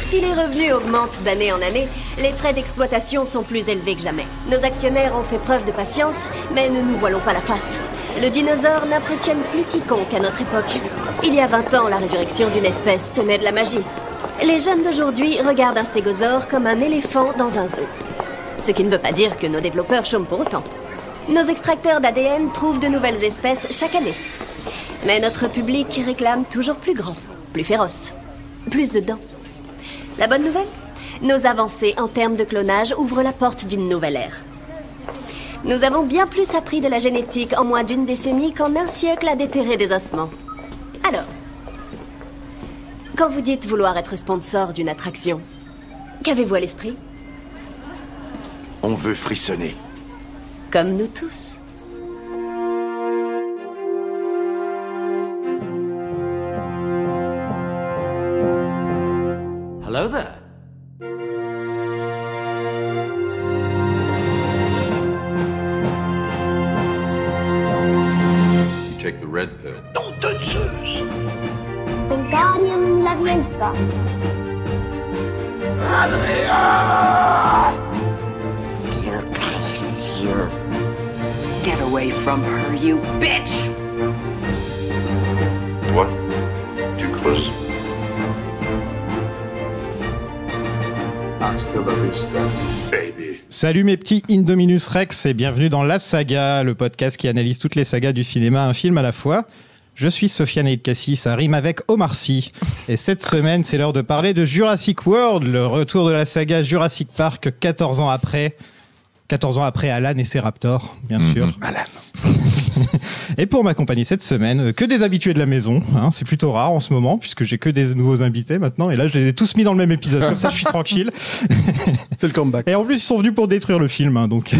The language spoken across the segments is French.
Si les revenus augmentent d'année en année, les frais d'exploitation sont plus élevés que jamais. Nos actionnaires ont fait preuve de patience, mais ne nous voilons pas la face. Le dinosaure n'impressionne plus quiconque à notre époque. Il y a 20 ans, la résurrection d'une espèce tenait de la magie. Les jeunes d'aujourd'hui regardent un stégosaure comme un éléphant dans un zoo. Ce qui ne veut pas dire que nos développeurs chôment pour autant. Nos extracteurs d'ADN trouvent de nouvelles espèces chaque année. Mais notre public réclame toujours plus grand, plus féroce, plus de dents. La bonne nouvelle ? Nos avancées en termes de clonage ouvrent la porte d'une nouvelle ère. Nous avons bien plus appris de la génétique en moins d'une décennie qu'en un siècle à déterrer des ossements. Alors, quand vous dites vouloir être sponsor d'une attraction, qu'avez-vous à l'esprit ? On veut frissonner. Comme nous tous. Hello there. You take the red pill. Nom de Zeus! Wingardium Leviosa. You're precious. Get away from her, you bitch! What? Too close? Hasta la vista, baby. Salut mes petits Indominus Rex et bienvenue dans La Saga, le podcast qui analyse toutes les sagas du cinéma, un film à la fois. Je suis Sofiane El-Kassi, ça rime avec Omar Sy. Et cette semaine, c'est l'heure de parler de Jurassic World, le retour de la saga Jurassic Park 14 ans après. 14 ans après Alan et ses Raptors, bien sûr. Alan. Et pour m'accompagner cette semaine, que des habitués de la maison. Hein, c'est plutôt rare en ce moment, puisque j'ai que des nouveaux invités maintenant. Et là, je les ai tous mis dans le même épisode. Comme ça, je suis tranquille. C'est le comeback. Et en plus, ils sont venus pour détruire le film. Hein, donc...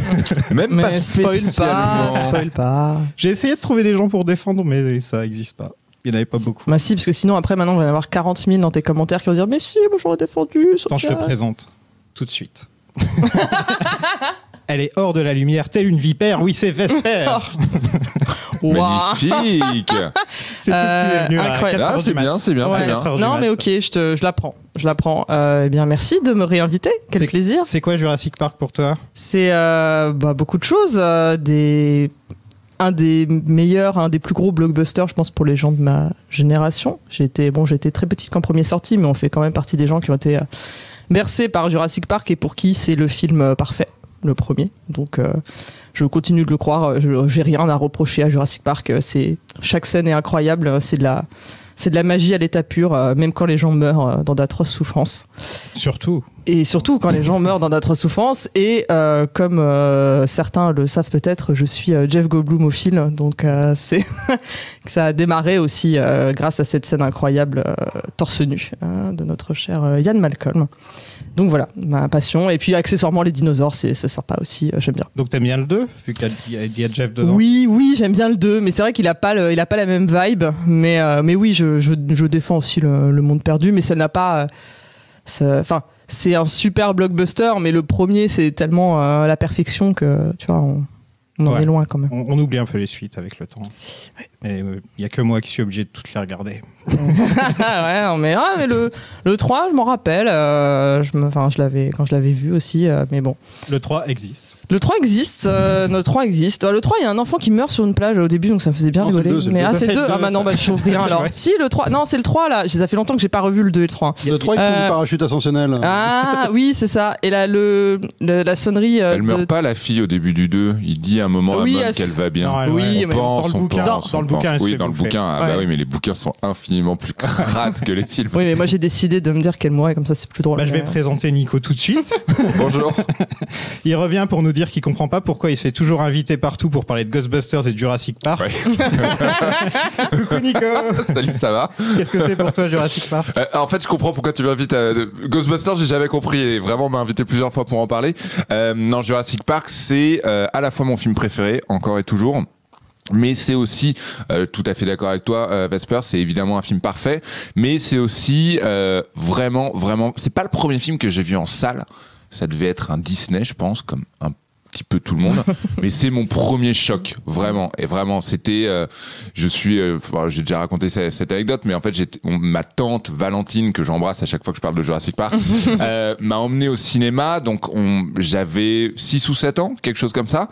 Même mais pas spécialement. spoil pas. J'ai essayé de trouver des gens pour défendre, mais ça n'existe pas. Il n'y en avait pas beaucoup. Bah si, parce que sinon, après, maintenant, il va y en avoir 40 000 dans tes commentaires qui vont dire « Mais si, moi j'aurais défendu. » Attends, je te présente tout de suite. Elle est hors de la lumière, telle une vipère. Oui, c'est Vesper. Magnifique. C'est tout ce qui m'est venu. Incroyable. Ah, c'est bien, c'est bien, Ouais. c'est bien. Non, mais ok, je l'apprends. Je l'apprends. Eh bien, merci de me réinviter. Quel plaisir. C'est quoi Jurassic Park pour toi ? C'est beaucoup de choses. Un des meilleurs, un des plus gros blockbusters, je pense, pour les gens de ma génération. J'étais très petite quand premier sorti, mais on fait quand même partie des gens qui ont été bercés par Jurassic Park et pour qui c'est le film parfait, le premier. Donc, je continue de le croire. J'ai rien à reprocher à Jurassic Park. Chaque scène est incroyable. C'est de la magie à l'état pur, même quand les gens meurent dans d'atroces souffrances. Surtout. Et surtout quand les gens meurent dans d'atroces souffrances. Et comme certains le savent peut-être, je suis Jeff Goldblum donc ça a démarré aussi grâce à cette scène incroyable torse nu de notre cher Ian Malcolm. Donc voilà, ma passion. Et puis accessoirement les dinosaures, c'est sympa aussi, j'aime bien. Donc t'aimes bien le 2, vu qu'il y a Jeff dedans? Oui, j'aime bien le 2, mais c'est vrai qu'il a pas la même vibe. Mais oui, je défends aussi le monde perdu, mais ça n'a pas... Enfin, c'est un super blockbuster, mais le premier, c'est tellement la perfection que, tu vois, on en est loin quand même. On oublie un peu les suites avec le temps. Ouais. Et il n'y a que moi qui suis obligé de toutes les regarder. Ouais, non, mais le 3, je m'en rappelle. Quand je l'avais vu aussi, mais bon. Le 3 existe. Le 3 existe. Le 3 existe. Le 3, il y a un enfant qui meurt sur une plage au début, donc ça me faisait bien rigoler. C'est le 2. Ah bah non, je chauffe rien alors. Ouais. Si, le 3. Non, c'est le 3 là. Ça fait longtemps que j'ai pas revu le 2 et le 3. Le 3, il faut une parachute ascensionnelle. Ah oui, c'est ça. Et là, la sonnerie. Elle meurt pas, la fille, au début du 2. Il dit à un moment à Mom qu'elle va bien. Non, oui, mais dans le bouquin, oui, dans le bouquin. Ah bah oui, mais les bouquins sont infiniment plus crades que les films. Oui, mais moi j'ai décidé de me dire qu'elle mourait, comme ça c'est plus drôle. Bah, je vais présenter Nico tout de suite. Bonjour. Il revient pour nous dire qu'il comprend pas pourquoi il se fait toujours inviter partout pour parler de Ghostbusters et de Jurassic Park. Ouais. Coucou Nico. Salut, ça va? Qu'est-ce que c'est pour toi Jurassic Park? En fait, je comprends pourquoi tu m'invites à Ghostbusters, j'ai jamais compris et vraiment m'a invité plusieurs fois pour en parler. Non, Jurassic Park, c'est à la fois mon film préféré, encore et toujours. Mais c'est aussi, tout à fait d'accord avec toi, Vesper, c'est évidemment un film parfait, mais c'est aussi vraiment, c'est pas le premier film que j'ai vu en salle. Ça devait être un Disney, je pense, comme un petit peu tout le monde, mais c'est mon premier choc, vraiment. Et vraiment, c'était, j'ai déjà raconté cette anecdote, mais en fait, ma tante Valentine, que j'embrasse à chaque fois que je parle de Jurassic Park, m'a emmené au cinéma, donc j'avais 6 ou 7 ans, quelque chose comme ça.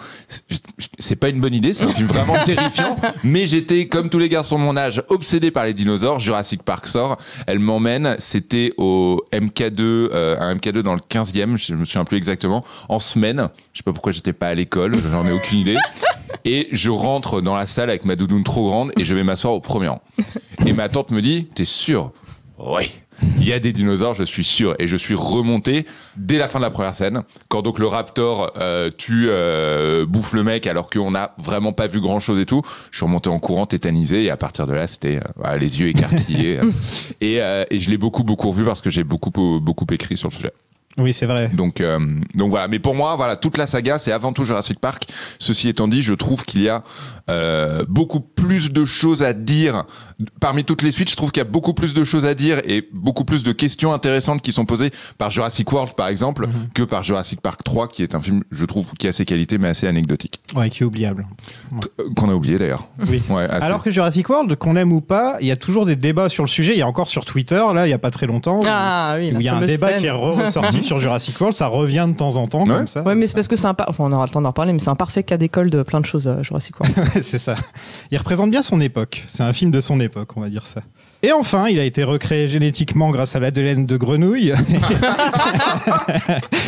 C'est pas une bonne idée, c'est un film vraiment terrifiant, mais j'étais, comme tous les garçons de mon âge, obsédé par les dinosaures. Jurassic Park sort, elle m'emmène, c'était au MK2, un MK2 dans le 15e, je me souviens plus exactement, en semaine, je sais pas pourquoi j'étais pas à l'école, j'en ai aucune idée. Et je rentre dans la salle avec ma doudoune trop grande et je vais m'asseoir au premier rang. Et ma tante me dit, t'es sûr? Oui. Il y a des dinosaures, je suis sûr. Et je suis remonté dès la fin de la première scène, quand donc le raptor bouffe le mec alors qu'on n'a vraiment pas vu grand chose et tout. Je suis remonté en courant, tétanisé, et à partir de là, c'était les yeux écarquillés. Et je l'ai beaucoup revu parce que j'ai beaucoup écrit sur le sujet. Oui, c'est vrai. Donc voilà. Mais pour moi, voilà, toute la saga, c'est avant tout Jurassic Park. Ceci étant dit, je trouve qu'il y a beaucoup plus de choses à dire. Parmi toutes les suites, je trouve qu'il y a beaucoup plus de choses à dire et beaucoup plus de questions intéressantes qui sont posées par Jurassic World, par exemple, que par Jurassic Park 3, qui est un film, je trouve, qui a ses qualités, mais assez anecdotique. Ouais, qui est oubliable. Qu'on a oublié, d'ailleurs. Oui. Ouais, alors que Jurassic World, qu'on aime ou pas, il y a toujours des débats sur le sujet. Il y a encore sur Twitter, là, il n'y a pas très longtemps, où il y a un débat qui est ressorti sur Jurassic World. Ça revient de temps en temps, comme ça. Ouais, mais c'est parce que c'est on aura le temps d'en reparler, mais c'est un parfait cas d'école de plein de choses, Jurassic World. Ouais, c'est ça. Il représente bien son époque. C'est un film de son époque, on va dire ça. Et enfin, il a été recréé génétiquement grâce à l'ADN de grenouille.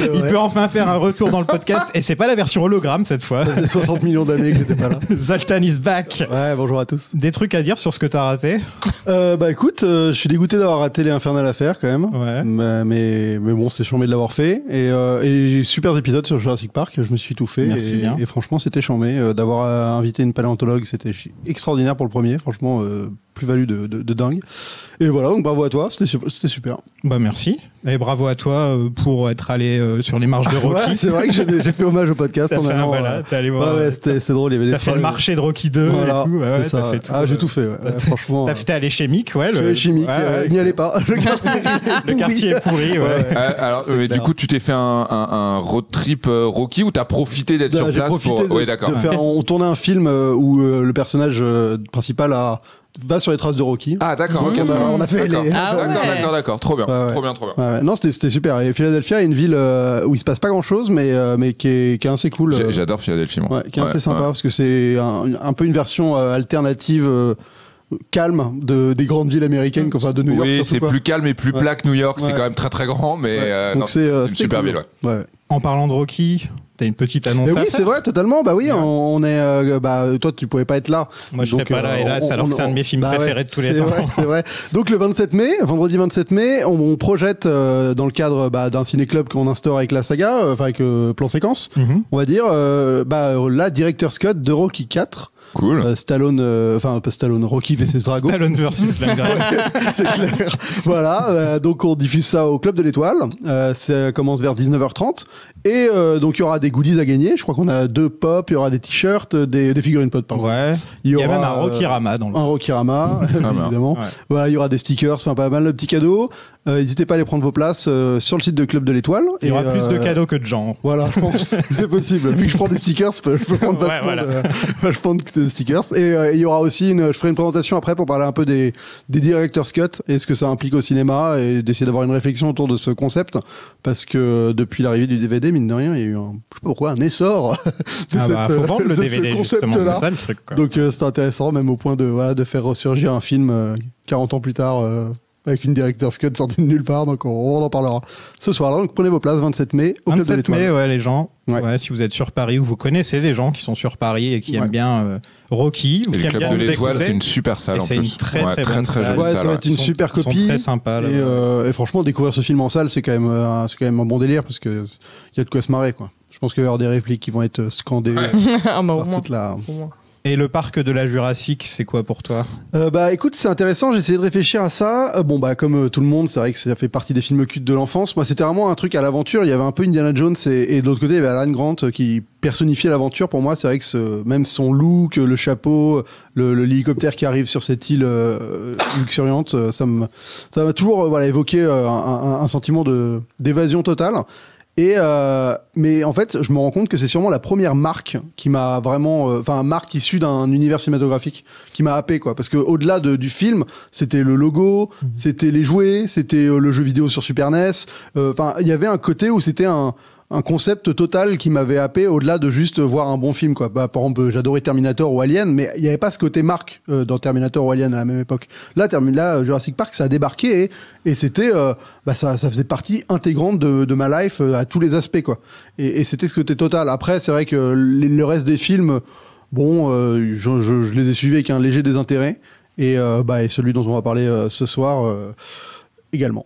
Il peut enfin faire un retour dans le podcast. Et c'est pas la version hologramme cette fois. Ça fait 60 millions d'années que j'étais pas là. Zoltan is back. Ouais, bonjour à tous. Des trucs à dire sur ce que t'as raté? Bah écoute, je suis dégoûté d'avoir raté les Infernal Affaires quand même. Ouais. Mais bon, c'est chambé de l'avoir fait. Et super épisode sur Jurassic Park, je me suis tout fait. Merci bien. Et franchement, c'était chambé. D'avoir invité une paléontologue, c'était extraordinaire pour le premier. Franchement, plus-value de dingue. Et voilà, donc bravo à toi, c'était super. Bah merci. Et bravo à toi pour être allé sur les marches de Rocky. Ouais, c'est vrai que j'ai fait hommage au podcast en allant. T'es allé voir. Ouais, c'est drôle. Il y avait t'as fait le marché de Rocky 2 voilà, et tout. Ouais, ça. t'as fait tout. Ah, j'ai tout fait, franchement. T'es allé chez Mick, ouais. Le chimique, n'y allez pas. Le quartier est pourri, ouais. Alors, du coup, tu t'es fait un road trip Rocky ou t'as profité d'être sur place pour. Ouais, d'accord. On tournait un film où le personnage principal va sur les traces de Rocky. Ah d'accord, ok. On a fait les... D'accord, trop bien. Trop bien. Ouais. Non, c'était super. Et Philadelphia est une ville où il se passe pas grand chose, mais qui est assez cool. J'adore Philadelphie, moi. Ouais, qui est assez sympa parce que c'est un peu une version alternative. Calme des grandes villes américaines comme ça, de New York. Oui, c'est plus calme et plus plat que New York. C'est quand même très très grand, mais donc c'est une super cool. ville. Ouais. En parlant de Rocky, t'as une petite annonce à oui, faire. c'est vrai, totalement. Bah oui, on est. Toi, tu pouvais pas être là. Moi, je serais pas là, hélas, alors que c'est un de mes films préférés de tous les temps. C'est vrai. Donc le 27 mai, vendredi 27 mai, on projette dans le cadre d'un ciné-club qu'on instaure avec la saga, avec Plan Séquence, on va dire, la director's cut de Rocky 4. Cool. Stallone, pas Stallone, Rocky vs Drago. Stallone versus Lundgren. C'est clair. Voilà, donc on diffuse ça au Club de l'Étoile. Ça commence vers 19h30. Et donc il y aura des goodies à gagner. Je crois qu'on a 2 pop, il y aura des t-shirts, des figurines pop. Pardon. Ouais. Il y a même un Rocky-Rama dans le. Un Rocky-Rama, évidemment. Ouais. Voilà, il y aura des stickers, pas mal de petits cadeaux. N'hésitez pas à aller prendre vos places sur le site de Club de l'Étoile. Il y aura plus de cadeaux que de gens. Voilà, je pense. C'est possible. Vu que je prends des stickers, je peux prendre vachement de stickers. Et il y aura aussi je ferai une présentation après pour parler un peu des director's cut et ce que ça implique au cinéma et d'essayer d'avoir une réflexion autour de ce concept parce que depuis l'arrivée du DVD, mine de rien, il y a eu je sais pas pourquoi, un essor faut vendre le DVD, ce concept-là. C'est ça le truc, quoi. Donc c'est intéressant même au point de faire ressurgir un film 40 ans plus tard avec une director's cut sortie de nulle part, donc on en parlera ce soir. Donc prenez vos places, 27 mai, au Club de l'Étoile. 27 mai, ouais, les gens. Ouais, si vous êtes sur Paris ou vous connaissez des gens qui sont sur Paris et qui aiment bien Rocky. Et le Club de l'Étoile, c'est une super salle en plus. C'est une très bonne salle. Ouais, ça va être une super copie. Ils sont très sympas. Et franchement, découvrir ce film en salle, c'est quand même un bon délire parce que il y a de quoi se marrer, quoi. Je pense qu'il va y avoir des répliques qui vont être scandées par toute la... Et le parc de la Jurassique, c'est quoi pour toi? Écoute, c'est intéressant, j'ai essayé de réfléchir à ça. Comme tout le monde, c'est vrai que ça fait partie des films cultes de l'enfance. Moi, c'était vraiment un truc à l'aventure. Il y avait un peu Indiana Jones et de l'autre côté, il y avait Alan Grant qui personnifiait l'aventure. Pour moi, c'est vrai que même son look, le chapeau, l'hélicoptère qui arrive sur cette île luxuriante, ça m'a toujours évoqué un sentiment d'évasion totale. Mais en fait, je me rends compte que c'est sûrement la première marque qui m'a vraiment, enfin, marque issue d'un univers cinématographique qui m'a happé, quoi. Parce que au-delà du film, c'était le logo, c'était les jouets, c'était le jeu vidéo sur Super NES. Enfin, il y avait un côté où c'était un concept total qui m'avait happé au-delà de juste voir un bon film, quoi. Bah, par exemple, j'adorais Terminator ou Alien, mais il n'y avait pas ce côté marque dans Terminator ou Alien à la même époque. Là, Jurassic Park, ça a débarqué et c'était, ça faisait partie intégrante de ma life à tous les aspects, quoi. Et c'était ce côté total. Après, c'est vrai que le reste des films, bon, je les ai suivis avec un léger désintérêt et celui dont on va parler ce soir également.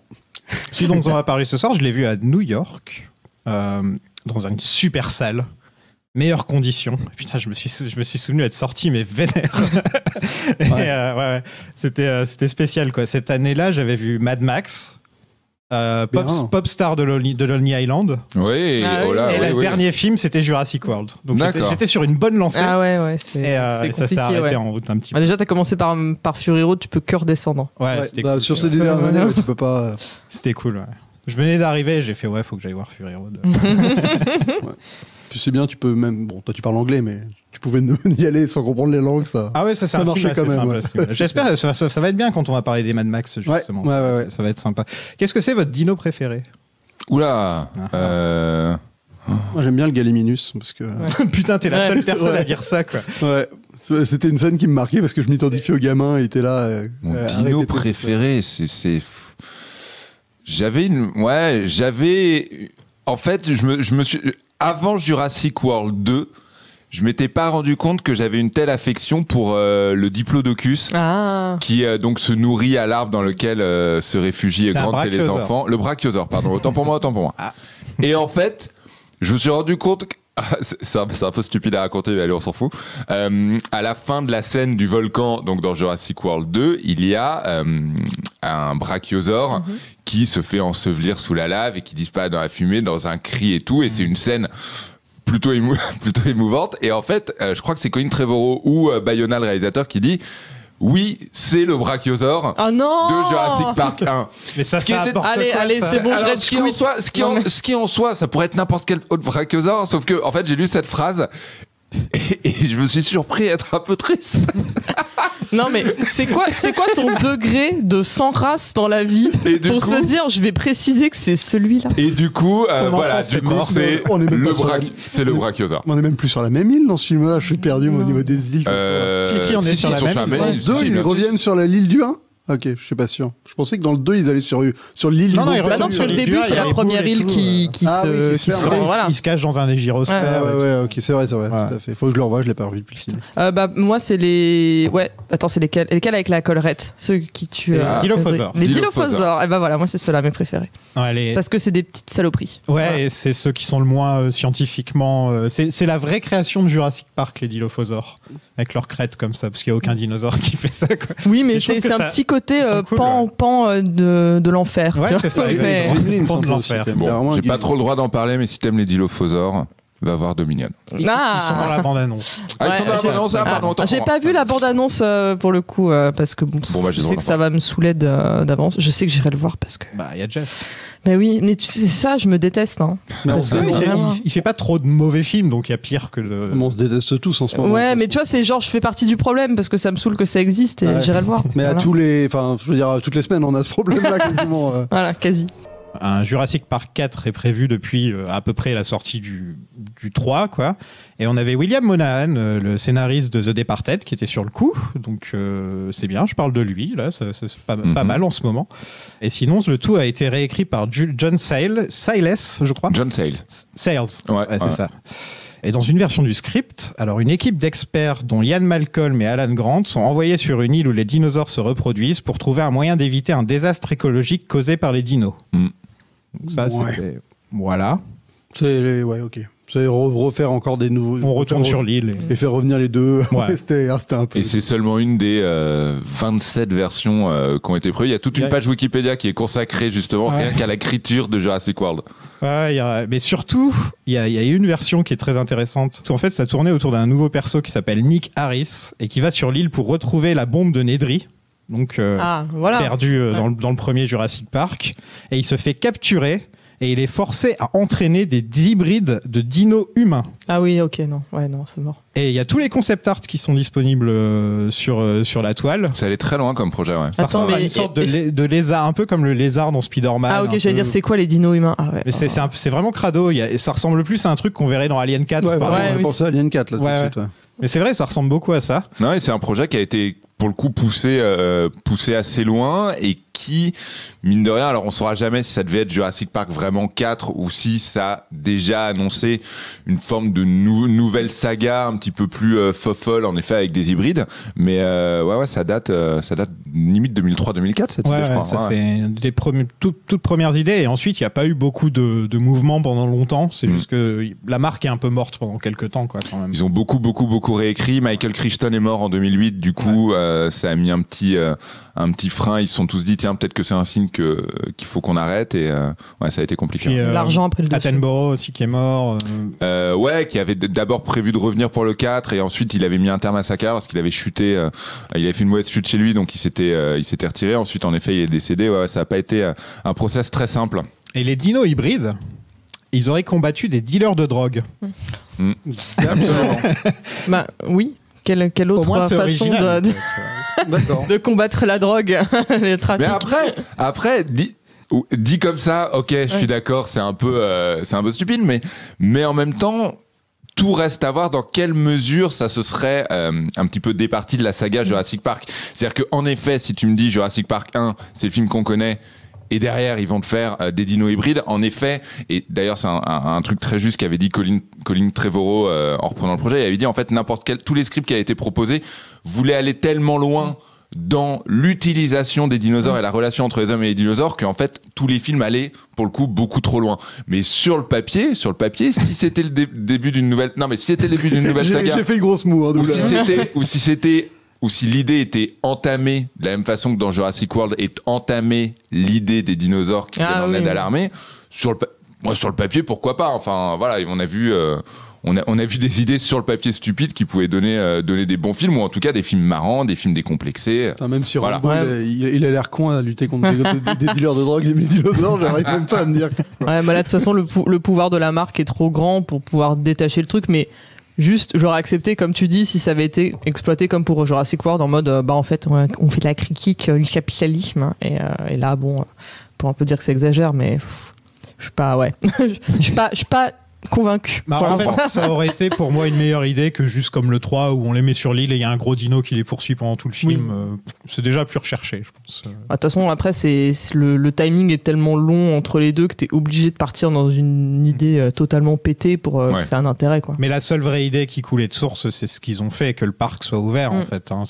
Celui dont on va parler ce soir, je l'ai vu à New York. Dans une super salle, meilleures conditions. Putain, je me suis souvenu être sorti mais vénère. Ouais. C'était spécial, quoi. Cette année-là, j'avais vu Mad Max, Popstar de Lonely Island. Oui. Et le dernier film, c'était Jurassic World. Donc j'étais sur une bonne lancée. Ah ouais. Et ça s'est arrêté en route un petit peu. Déjà, t'as commencé par Fury Road, tu peux que redescendre. Ouais, c'était cool. Sur ces deux dernières années, tu peux pas. C'était cool, ouais. Je venais d'arriver, j'ai fait faut que j'aille voir Fury Road. Puis c'est bien, tu peux même. Bon, toi tu parles anglais, mais tu pouvais y aller sans comprendre les langues, ça. Ah ouais, ça c'est un film assez simple. Ouais. J'espère que ça va être bien quand on va parler des Mad Max, justement. Ouais. Ça va être sympa. Qu'est-ce que c'est votre dino préféré? Oula. Moi j'aime bien le Gallimimus parce que. Putain, t'es la seule personne à dire ça, quoi. Ouais. C'était une scène qui me marquait parce que je m'identifiais au gamin, il était là. Mon dino préféré, c'est. En fait, je me suis. Avant Jurassic World 2, je m'étais pas rendu compte que j'avais une telle affection pour le Diplodocus, qui donc se nourrit à l'arbre dans lequel se réfugient Grant et les enfants. Le brachiosaure, pardon. Autant pour moi. Et en fait, je me suis rendu compte que c'est un peu stupide à raconter, mais allez, on s'en fout. À la fin de la scène du volcan, donc dans Jurassic World 2, il y a un brachiosaure qui se fait ensevelir sous la lave et qui disparaît dans la fumée, dans un cri et tout. Et c'est une scène plutôt émouvante. Et en fait, je crois que c'est Colin Trevorrow ou Bayona, le réalisateur, qui dit... Oui, c'est le brachiosaure de Jurassic Park 1. Mais ça, allez, c'est bon, je reste ce qui en soi, ça pourrait être n'importe quel autre brachiosaure, sauf que, en fait, j'ai lu cette phrase et je me suis surpris à être un peu triste. Non, mais c'est quoi ton degré de sans race dans la vie pour se dire, je vais préciser que c'est celui-là? Et du coup, c'est le brachiosaure. On est même plus sur la même île dans ce film-là. Je suis perdu au niveau des îles. Si, on est sur la même île. Ils reviennent sur l'île du 1. Ok, je suis pas sûr. Je pensais que dans le 2, ils allaient sur l'île du 1. Non, parce que le début, c'est la première île qui se cache dans un gyrosphère. Ouais, ok, c'est vrai, tout à fait. Faut que je le revoie, je l'ai pas revu depuis le ciné. Moi, c'est les. Ouais, attends, c'est lesquels avec la collerette? Ceux qui tuent. Les dilophosaures. Les dilophosaures. Et voilà, moi, c'est ceux-là mes préférés. Ouais, parce que c'est des petites saloperies. Ouais, et c'est ceux qui sont le moins scientifiquement. C'est la vraie création de Jurassic Park, les dilophosaures. Avec leur crête comme ça, parce qu'il n'y a aucun dinosaure qui fait ça, quoi. Oui, mais c'est un petit côté pan de l'enfer. Ouais, c'est ça. Pan de l'enfer. Bon, j'ai pas trop le droit d'en parler, mais si t'aimes les dilophosaures, va voir Dominion. Ils sont dans la bande-annonce. Ils sont dans la bande-annonce, pardon. J'ai pas vu la bande-annonce pour le coup, parce que je sais que ça va me saouler d'avance. Je sais que j'irai le voir parce que. Bah, il y a Jeff. Mais oui, mais tu sais ça, je me déteste. Hein. Il fait pas trop de mauvais films, donc il y a pire que de... On se déteste tous en ce moment. Ouais, mais tu vois, c'est genre, je fais partie du problème parce que ça me saoule que ça existe et j'irai le voir. Mais à toutes les semaines, on a ce problème-là quasiment. Voilà, quasi. Un Jurassic Park 4 est prévu depuis à peu près la sortie du 3, quoi. Et on avait William Monahan, le scénariste de The Departed, qui était sur le coup. Donc c'est bien, je parle de lui, là, c'est pas mal en ce moment. Et sinon, le tout a été réécrit par John Sayles, je crois. John Sayles. Ouais, c'est ça. Et dans une version du script, alors une équipe d'experts dont Ian Malcolm et Alan Grant sont envoyés sur une île où les dinosaures se reproduisent pour trouver un moyen d'éviter un désastre écologique causé par les dinos. Donc ça, c'était... Voilà. Ouais, ok. C'est refaire encore des nouveaux... On retourne sur l'île. Et faire revenir les deux. Ouais. C'était un peu... Et c'est seulement une des 27 versions qui ont été prévues. Il y a toute une page Wikipédia qui est consacrée justement rien qu'à l'écriture de Jurassic World. Ouais, mais surtout, il y a une version qui est très intéressante. En fait, ça tournait autour d'un nouveau perso qui s'appelle Nick Harris et qui va sur l'île pour retrouver la bombe de Nedry. Donc, perdu dans le premier Jurassic Park. Et il se fait capturer. et il est forcé à entraîner des hybrides de dinos humains. Ah oui, ok, non, c'est mort. Et il y a tous les concept art qui sont disponibles sur la toile. Ça allait très loin comme projet, ouais. Ça ressemble à une sorte de lézard, un peu comme le lézard dans Spider-Man. Ah ok, j'allais dire, c'est quoi les dinos humains? Ah ouais. Mais c'est vraiment crado. Ça ressemble plus à un truc qu'on verrait dans Alien 4. Ouais, par exemple. je pensais à Alien 4 là tout de suite. Ouais. Mais c'est vrai, ça ressemble beaucoup à ça. Non, et c'est un projet qui a été pour le coup poussé assez loin et qui, mine de rien, alors on saura jamais si ça devait être Jurassic Park vraiment 4 ou si ça a déjà annoncé une forme de nouvelle saga un petit peu plus fofolle, en effet, avec des hybrides. Mais ouais, ça date limite 2003-2004 cette idée, je crois. Ça, c'est des toutes premières idées. Et ensuite, il n'y a pas eu beaucoup de mouvements pendant longtemps. C'est juste que la marque est un peu morte pendant quelques temps, quoi, quand même. Ils ont beaucoup réécrit. Michael Crichton est mort en 2008. Du coup, ça a mis un petit frein. Ils se sont tous dit, tiens, peut-être que c'est un signe qu'il faut qu'on arrête. Et ouais, ça a été compliqué. Puis, l'argent après le dessus. Attenborough aussi qui est mort. Ouais, qui avait d'abord prévu de revenir pour le 4 et ensuite il avait mis un terme à sa carrière parce qu'il avait chuté. Il avait fait une mauvaise chute chez lui, donc il s'était retiré. Ensuite, en effet, il est décédé. Ouais, ça n'a pas été un process très simple. Et les dinos hybrides, ils auraient combattu des dealers de drogue. Absolument. Bah oui. Quelle autre façon de combattre la drogue, les trafics. Mais après dit comme ça, ok, je suis d'accord, c'est un peu stupide, mais en même temps, tout reste à voir dans quelle mesure ça se serait un petit peu départi de la saga Jurassic Park. C'est-à-dire qu'en effet, si tu me dis Jurassic Park 1, c'est le film qu'on connaît, et derrière, ils vont te faire des dinos hybrides. En effet, et d'ailleurs, c'est un truc très juste qu'avait dit Colin Trevorrow en reprenant le projet. Il avait dit, en fait, tous les scripts qui avaient été proposés voulaient aller tellement loin dans l'utilisation des dinosaures et la relation entre les hommes et les dinosaures qu'en fait, tous les films allaient, pour le coup, beaucoup trop loin. Mais sur le papier, si c'était le début d'une nouvelle... Non, mais si c'était le début d'une nouvelle saga... J'ai fait une grosse moue. Hein, ou si l'idée était entamée de la même façon que dans Jurassic World est entamée l'idée des dinosaures qui viennent en aide à l'armée, sur le papier, pourquoi pas. Enfin voilà, on a vu des idées sur le papier stupides qui pouvaient donner des bons films, ou en tout cas des films marrants, des films décomplexés. Même si Rambo, il a l'air con à lutter contre des dealers de drogue, les dinosaures, j'arrive même pas à me dire. Ouais, bah là, de toute façon, le pouvoir de la marque est trop grand pour pouvoir détacher le truc, mais juste, j'aurais accepté, comme tu dis, si ça avait été exploité comme pour Jurassic World, en mode, en fait, on fait de la critique du capitalisme, et là, bon, pour un peu dire que ça exagère, mais je suis pas, je suis pas convaincu. En fait, ça aurait été pour moi une meilleure idée que juste comme le 3 où on les met sur l'île et il y a un gros dino qui les poursuit pendant tout le film. C'est déjà plus recherché, je pense. De toute façon, après, le timing est tellement long entre les deux que tu es obligé de partir dans une idée totalement pétée pour que ça ait un intérêt, quoi. Mais la seule vraie idée qui coulait de source, c'est ce qu'ils ont fait, que le parc soit ouvert, en fait. Hein,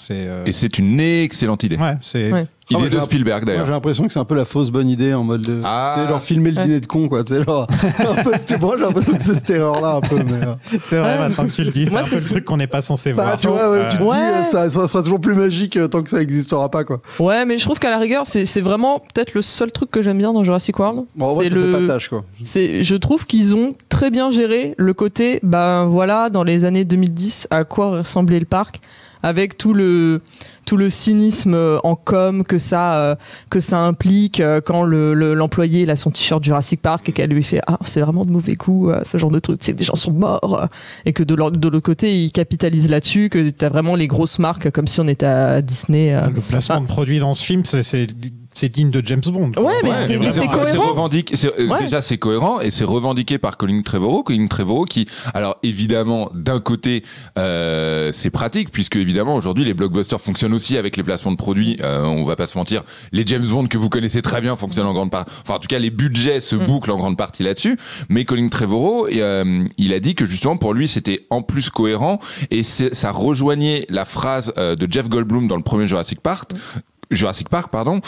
et c'est une excellente idée. Ouais, c'est... Idée de Spielberg d'ailleurs. Moi, j'ai l'impression que c'est un peu la fausse bonne idée en mode genre filmer le dîner de con, quoi. Genre, j'ai l'impression que c'est cette erreur-là un peu. Mais, c'est vrai, maintenant que tu le dis, c'est un peu le truc qu'on n'est pas censé voir. Tu vois, tu te dis, ça sera toujours plus magique tant que ça n'existera pas, quoi. Ouais, mais je trouve qu'à la rigueur, c'est vraiment peut-être le seul truc que j'aime bien dans Jurassic World. Bon, c'est le patage, quoi. Je trouve qu'ils ont très bien géré le côté, dans les années 2010, à quoi ressemblait le parc, avec tout le cynisme en com que ça implique quand l'employé il a son t-shirt Jurassic Park et qu'elle lui fait c'est vraiment de mauvais coups, ce genre de truc, c'est que des gens sont morts, et que de l'autre côté il capitalise là-dessus, que t'as vraiment les grosses marques comme si on était à Disney. Le placement de produits dans ce film, c'est digne de James Bond. Ouais, mais c'est cohérent. Déjà, c'est cohérent et c'est revendiqué par Colin Trevorrow. Colin Trevorrow qui, alors évidemment, d'un côté, c'est pratique puisque évidemment aujourd'hui les blockbusters fonctionnent aussi avec les placements de produits. On va pas se mentir, les James Bond que vous connaissez très bien fonctionnent en grande partie. Enfin, en tout cas, les budgets se bouclent en grande partie là-dessus. Mais Colin Trevorrow, il a dit que justement pour lui c'était en plus cohérent et ça rejoignait la phrase de Jeff Goldblum dans le premier Jurassic Park, pardon.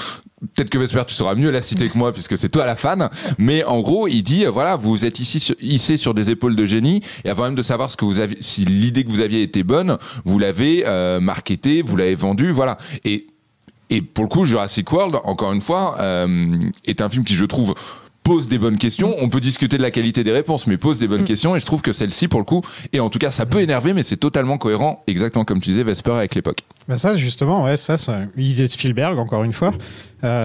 Peut-être que Vesper, tu sauras mieux la citer que moi puisque c'est toi la fan. Mais en gros, il dit voilà, vous êtes ici hissé sur des épaules de génie et avant même de savoir ce que vous aviez, si l'idée que vous aviez était bonne, vous l'avez marketée, vous l'avez vendue, voilà. Et pour le coup, Jurassic World, encore une fois, est un film qui je trouve pose des bonnes questions. On peut discuter de la qualité des réponses, mais pose des bonnes questions. Et je trouve que celle-ci, pour le coup, et en tout cas, ça peut énerver, mais c'est totalement cohérent, exactement comme tu disais, Vesper, avec l'époque. Bah ça, justement, ouais, ça, c'est une idée de Spielberg, encore une fois.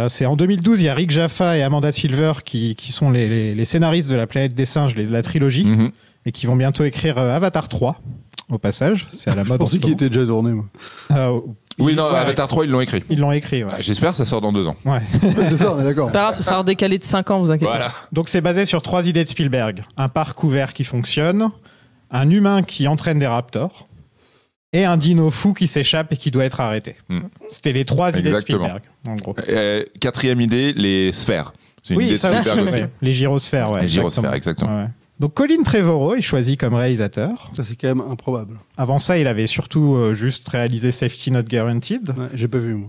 C'est en 2012, il y a Rick Jaffa et Amanda Silver qui sont les scénaristes de La Planète des Singes, de la trilogie, et qui vont bientôt écrire Avatar 3, au passage. C'est à la mode. Je pensais qu'il était déjà tourné, moi. Oui, non, ouais, Avatar 3, ils l'ont écrit. Ils l'ont écrit, ouais. J'espère que ça sort dans 2 ans. Ouais. C'est ça, on est d'accord. C'est pas grave, ce sera redécalé de 5 ans, vous inquiétez Voilà. pas. Donc c'est basé sur 3 idées de Spielberg. Un parc ouvert qui fonctionne, un humain qui entraîne des raptors, et un dino fou qui s'échappe et qui doit être arrêté. C'était les 3 idées de Exactement. Spielberg, en gros. 4e idée, les sphères. C'est une idée de ça, Spielberg aussi. ouais. Les gyrosphères, ouais. Les gyrosphères, exactement. Ouais. Donc Colin Trevorrow est choisi comme réalisateur. Ça, c'est quand même improbable. Avant ça, il avait surtout juste réalisé Safety Not Guaranteed. Ouais, j'ai pas vu, moi.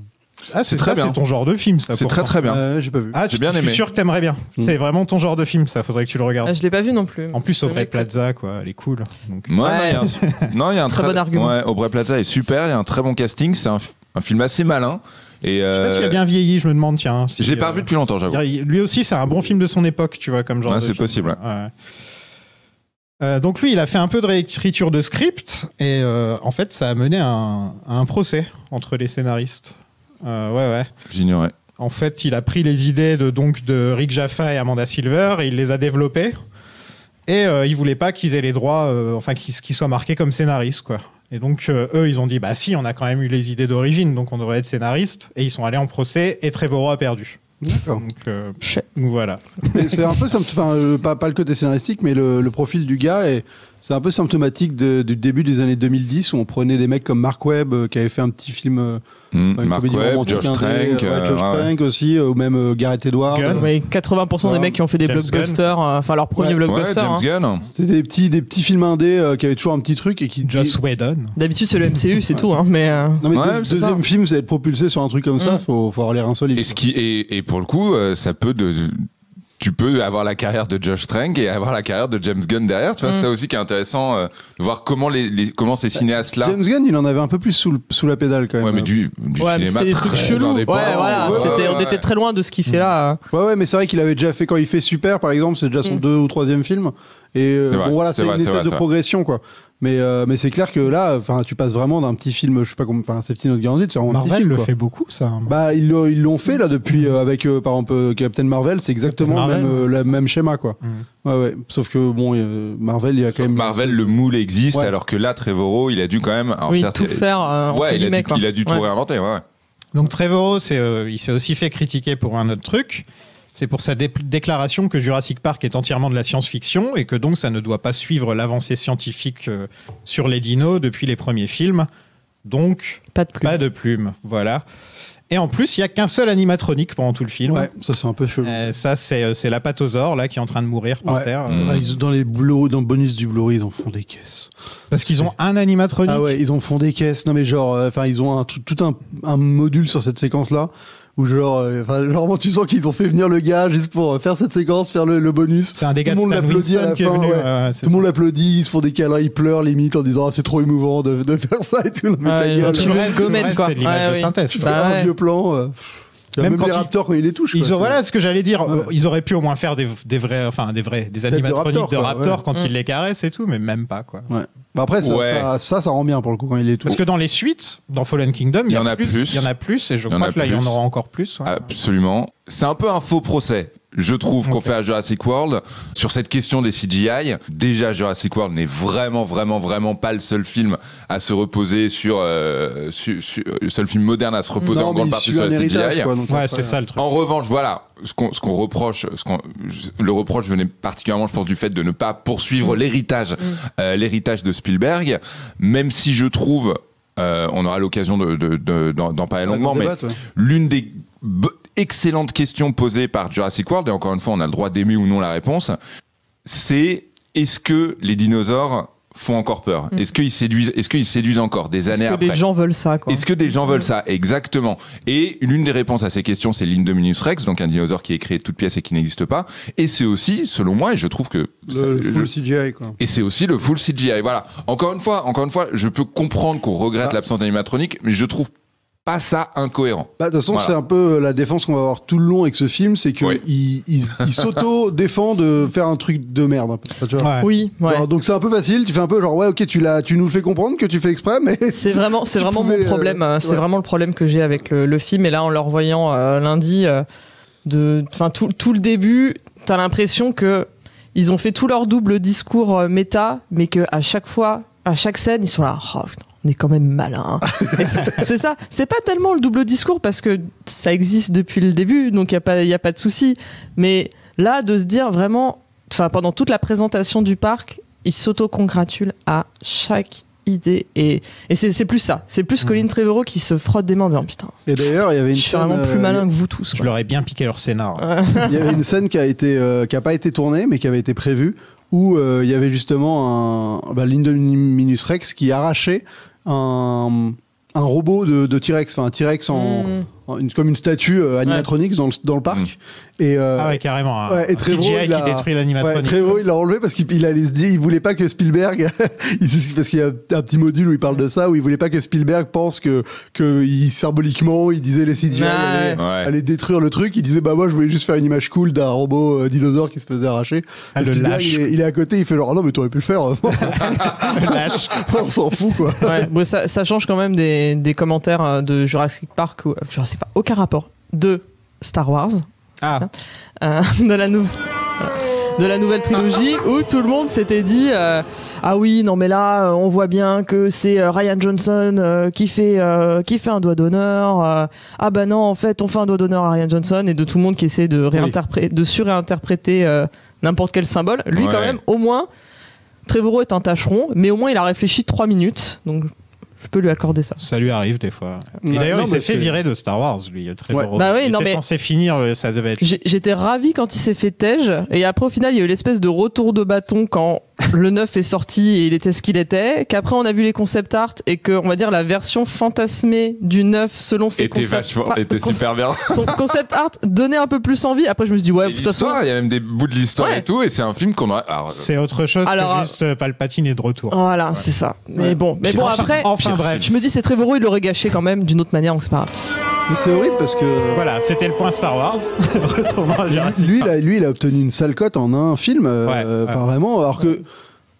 Ah, c'est très bien. C'est ton genre de film, ça. C'est pourtant. très bien. J'ai pas vu. Ah, J'ai bien aimé. Je suis sûr que t'aimerais bien. C'est vraiment ton genre de film, ça. Faudrait que tu le regardes. Ah, je l'ai pas vu non plus. En plus, Aubrey Le mec, Plaza, quoi, elle est cool. Donc... Ouais, non, il y a un Très bon argument. Ouais, Aubrey Plaza est super, il y a un très bon casting, c'est un film assez malin. Et Je sais pas s'il a bien vieilli, je me demande, tiens. Si, je l'ai pas revu depuis longtemps, j'avoue. Lui aussi, c'est un bon film de son époque, tu vois, comme genre. Ouais, de c'est film. possible. Ouais. Donc lui, il a fait un peu de réécriture de script et en fait, ça a mené à un procès entre les scénaristes. Ouais. J'ignorais. En fait, il a pris les idées de Rick Jaffa et Amanda Silver et il les a développées. Et il voulait pas qu'ils aient les droits, qu'ils soient marqués comme scénaristes, quoi. Et donc, eux, ils ont dit, bah si, on a quand même eu les idées d'origine, donc on devrait être scénaristes. Et ils sont allés en procès et Trevorrow a perdu. D'accord. Donc voilà. Mais c'est un peu, pas le côté scénaristique, mais le profil du gars, c'est un peu symptomatique du début des années 2010 où on prenait des mecs comme Mark Webb qui avait fait un petit film. Mark Webb, Josh Trank. Josh Trank aussi, ou même Gareth Edwards. Oui, 80% des mecs qui ont fait des James blockbusters, enfin leur premier blockbuster. Ouais, James Gunn. C'était des petits films indés qui avaient toujours un petit truc et qui. Joss Whedon. D'habitude, c'est le MCU, c'est tout. Hein, mais Non, mais Ouais, c'est deuxième film, c'est être propulsé sur un truc comme ça, faut avoir l'air insolite. Et pour le coup, ça peut tu peux avoir la carrière de Josh Trank et avoir la carrière de James Gunn derrière. Tu vois, c'est ça aussi qui est intéressant, de voir comment ces cinéastes-là. James Gunn, il en avait un peu plus sous la pédale quand même. Ouais, mais du ouais, mais cinéma c'était des trucs très chelous. Ouais, indépendant. voilà. On était très loin de ce qu'il fait là. Ouais, mais c'est vrai qu'il avait déjà fait, quand il fait Super, par exemple, c'est déjà son 2 ou 3e film. Et vrai, bon, voilà, c'est une espèce de progression, quoi. Mais c'est clair que là, tu passes vraiment d'un petit film, je sais pas comment, Safety Not Guaranteed, c'est vraiment un petit Marvel film, le quoi. fait beaucoup, ça. Bah, ils l'ont fait là depuis avec par exemple Captain Marvel, c'est exactement le même schéma, quoi. Ouais. Sauf que bon, Marvel, il y a quand même. Marvel, le moule existe, alors que là, Trevorrow, il a dû quand même. Oui, tout faire. Ouais, il a dû tout réinventer, ouais. Donc Trevorrow, il s'est aussi fait critiquer pour un autre truc. C'est pour sa déclaration que Jurassic Park est entièrement de la science-fiction et que donc ça ne doit pas suivre l'avancée scientifique sur les dinos depuis les premiers films. Donc, pas de plume. Voilà. Et en plus, il n'y a qu'un seul animatronique pendant tout le film. Ouais, ça c'est un peu chelou. Ça, c'est l'apatosaure là, qui est en train de mourir par terre. Dans le bonus du Blu-ray, ils en font des caisses. Parce qu'ils ont un animatronique. Ah ouais, ils en font des caisses. Non mais genre, ils ont tout un module sur cette séquence-là. Où genre, tu sens qu'ils ont fait venir le gars juste pour faire cette séquence, faire le bonus. C'est un dégât Tout le monde Stan l'applaudit à la Winston qui est fin. venu, Tout le monde l'applaudit, ils se font des câlins, ils pleurent limite en disant c'est trop émouvant de faire ça et tout. Mais ta gueule. Tout le reste, c'est de l'image de synthèse. Tu fais un vieux plan. Même les Raptors quand ils les touchent. Voilà ce que j'allais dire. Ils auraient pu au moins faire des animatroniques de Raptors quand ils les caressent et tout, mais même pas, quoi. Ouais. Bah après, ça rend bien pour le coup quand il les touche. Parce que dans les suites, dans Fallen Kingdom, il y en a plus. Il y en a plus et je crois que là, il y en aura encore plus. Ouais. Absolument. C'est un peu un faux procès. Je trouve qu'on fait à Jurassic World sur cette question des CGI. Déjà, Jurassic World n'est vraiment pas le seul film à se reposer le seul film moderne à se reposer en grande partie sur la CGI. Ouais, c'est ça le truc. En revanche, voilà, le reproche venait particulièrement, je pense, du fait de ne pas poursuivre l'héritage de Spielberg, même si je trouve, on aura l'occasion d'en parler longuement, mais l'une des excellente question posée par Jurassic World, et encore une fois, on a le droit d'aimer ou non la réponse, c'est est-ce que les dinosaures font encore peur ? Est-ce qu'ils séduisent encore des années après ? Est-ce que des gens veulent ça, quoi ? Est-ce que des gens veulent ça ? Exactement. Et l'une des réponses à ces questions, c'est l'Indominus Rex, donc un dinosaure qui est créé de toutes pièces et qui n'existe pas. Et c'est aussi, selon moi, et je trouve que... Le full CGI, quoi. Et c'est aussi le full CGI. Voilà. Encore une fois, je peux comprendre qu'on regrette l'absence d'animatronique, mais je trouve pas ça incohérent. Bah, de toute façon, Voilà. c'est un peu la défense qu'on va avoir tout le long avec ce film, c'est qu'il Oui. il s'auto-défend de faire un truc de merde. Un peu. Enfin, tu vois. Ouais. Oui, ouais. Alors, donc c'est un peu facile, tu fais un peu genre ouais ok tu nous le fais comprendre que tu fais exprès, mais C'est vraiment pouvais, mon problème. C'est ouais. vraiment le problème que j'ai avec le film. Et là, en le revoyant lundi, tout le début, t'as l'impression que ils ont fait tout leur double discours méta, mais que à chaque fois, à chaque scène, ils sont là. Oh, putain, on est quand même malin. C'est ça. C'est pas tellement le double discours parce que ça existe depuis le début, donc il y a pas de souci. Mais là, de se dire vraiment, pendant toute la présentation du parc, ils s'auto-congratulent à chaque idée et c'est plus ça. C'est plus Colin Trevorrow qui se frotte des mains en disant putain. Et d'ailleurs il y avait une Je suis scène, vraiment plus malin que vous tous. Je quoi. leur ai bien piqué leur scénar. il y avait une scène qui a pas été tournée mais qui avait été prévue où il y avait justement l'Indominus Rex qui arrachait un robot de T-Rex, enfin un T-Rex comme une statue animatronics dans le parc. Et, Ah ouais, carrément. ouais, et un Trevorrow, CGI qui détruit l'animatronique. Ouais, Trevorrow, il l'a enlevé parce qu'il allait se dire, il voulait pas que Spielberg, parce qu'il y a un petit module où il parle de ça, où il voulait pas que Spielberg pense que symboliquement, il disait les CGI allaient détruire le truc. Il disait, bah moi, je voulais juste faire une image cool d'un robot dinosaure qui se faisait arracher. Ah, Et le Spielberg, lâche. il est à côté, il fait genre, ah non, mais t'aurais pu le faire. Lâche. On s'en fout, quoi. Ouais, bon, ça change quand même des commentaires de Jurassic Park ou Jurassic Park, aucun rapport de Star Wars. Ah, De la nouvelle trilogie où tout le monde s'était dit ah oui non mais là on voit bien que c'est Ryan Johnson qui fait un doigt d'honneur ah bah non en fait on fait un doigt d'honneur à Ryan Johnson et de tout le monde qui essaie de suréinterpréter n'importe quel symbole. Lui quand même au moins Trevorrow est un tâcheron mais au moins il a réfléchi 3 minutes donc je peux lui accorder ça. ça lui arrive des fois. Et Ouais, d'ailleurs, non, il s'est mais fait c'est- virer de Star Wars, lui, Trevorrow. Bah oui, il non, était mais- censé finir, ça devait être. J'étais ravi quand il s'est fait tège et après au final il y a eu l'espèce de retour de bâton quand le 9 est sorti et il était ce qu'il était, qu'après on a vu les concept art et que on va dire la version fantasmée du 9 selon ses Était super bien. son concept art donnait un peu plus envie. Après je me suis dit ouais Et de toute façon l'histoire, il y a même des bouts de l'histoire Ouais. et tout, et c'est un film qu'on aura. Alors, C'est autre chose Alors, que juste Palpatine est de retour. voilà c'est ça. Mais bon après Enfin bref. je me dis c'est Trevorrow il l'aurait gâché quand même d'une autre manière donc c'est pas grave. Mais c'est horrible parce que. Voilà, c'était le point Star Wars. Retournons à Jurassic Lui, Park. il a obtenu une sale cote en un film. Ouais. Vraiment, alors que.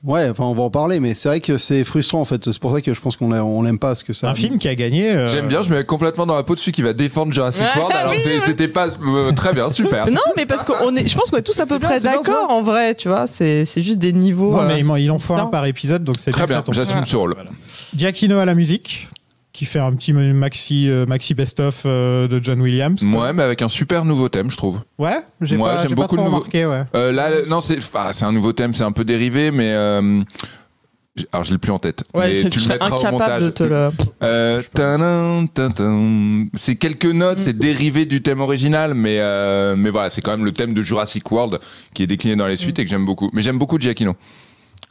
Ouais, enfin, on va en parler, mais c'est vrai que c'est frustrant en fait. C'est pour ça que je pense on l'aime pas ce que ça. Un film qui a gagné. J'aime bien, je me mets complètement dans la peau de celui qui va défendre Jurassic Ouais, World. Alors oui, ouais. c'était pas très bien, super. Non mais parce qu'on est je pense qu'on est tous à peu bien, près c'est bien, d'accord en vrai tu vois c'est juste des niveaux Non, mais il en faut un non. par épisode, donc c'est Très bien. bien, que ça tombe. j'assume ce rôle. Voilà. Giacchino à la musique, qui fait un petit maxi best-of de John Williams. Ouais, mais avec un super nouveau thème, je trouve. Ouais, j'ai Ouais, pas, j'aime j'ai pas beaucoup trop le nouveau- remarqué, ouais. Là, non, c'est un nouveau thème, c'est un peu dérivé, mais. Alors, je l'ai plus en tête. ouais mais tu je le serais mettras au incapable montage. de te le Tadam, tadam. C'est quelques notes, c'est dérivé du thème original, mais voilà, c'est quand même le thème de Jurassic World qui est décliné dans les suites et que j'aime beaucoup. Mais j'aime beaucoup Giacchino,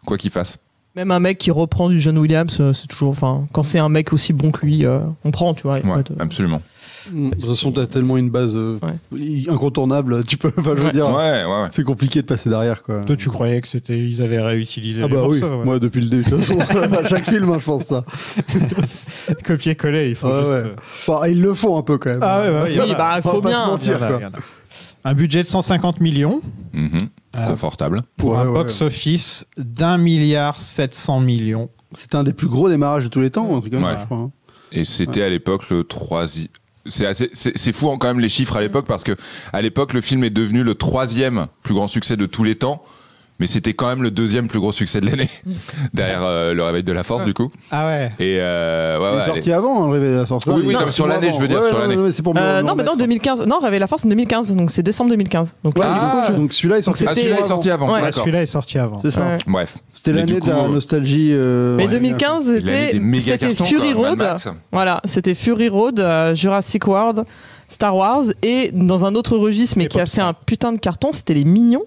quoi qu'il fasse. même un mec qui reprend du John Williams c'est toujours enfin quand c'est un mec aussi bon que lui on prend tu vois y a Ouais, pas de- absolument. De toute façon, t'as tellement une base incontournable, tu peux. Enfin, je veux dire, Ouais. c'est compliqué de passer derrière, quoi. Toi, tu croyais que ils avaient réutilisé Ah les bah oui, morceaux, ouais. moi depuis le début, de toute façon, à chaque film, je pense ça. Copier-coller, il faut Ouais, juste... ouais. Bon, ils le font un peu quand même. Ah ouais, ouais, il y en oui a. bah On va faut pas se bien mentir. Il y en a, quoi. il y en a. Un budget de 150 millions Mhm. Confortable. pour Ouais, un ouais. box-office d'1,7 milliard. C'était un des plus gros démarrages de tous les temps, un truc comme Ouais. ça, je crois. hein. Et c'était à l'époque le troisième. C'est fou quand même les chiffres à l'époque parce que à l'époque le film est devenu le 3e plus grand succès de tous les temps, mais c'était quand même le 2e plus gros succès de l'année derrière Le Réveil de la Force du coup. Ah ouais. Et Il est ouais, sorti avant, le Réveil de la Force. Oui, oui, Non, non, c'est sur moi l'année, avant. je veux dire, sur l'année. c'est pour me non mais non remettre. 2015 non Réveil la Force en 2015 donc c'est décembre 2015 donc là, du coup, je- Donc celui-là est sorti. Donc Ah, celui-là est sorti avant. Ouais. D'accord. Celui-là est sorti avant. C'est ça. Ouais. Bref. C'était Mais l'année du de la coup, nostalgie. mais ouais, 2015 Il avait des méga c'était cartons, Fury quoi, Mad Road Max. voilà c'était Fury Road Jurassic World Star Wars et dans un autre registre mais Et qui a Popstar. fait un putain de carton c'était les Mignons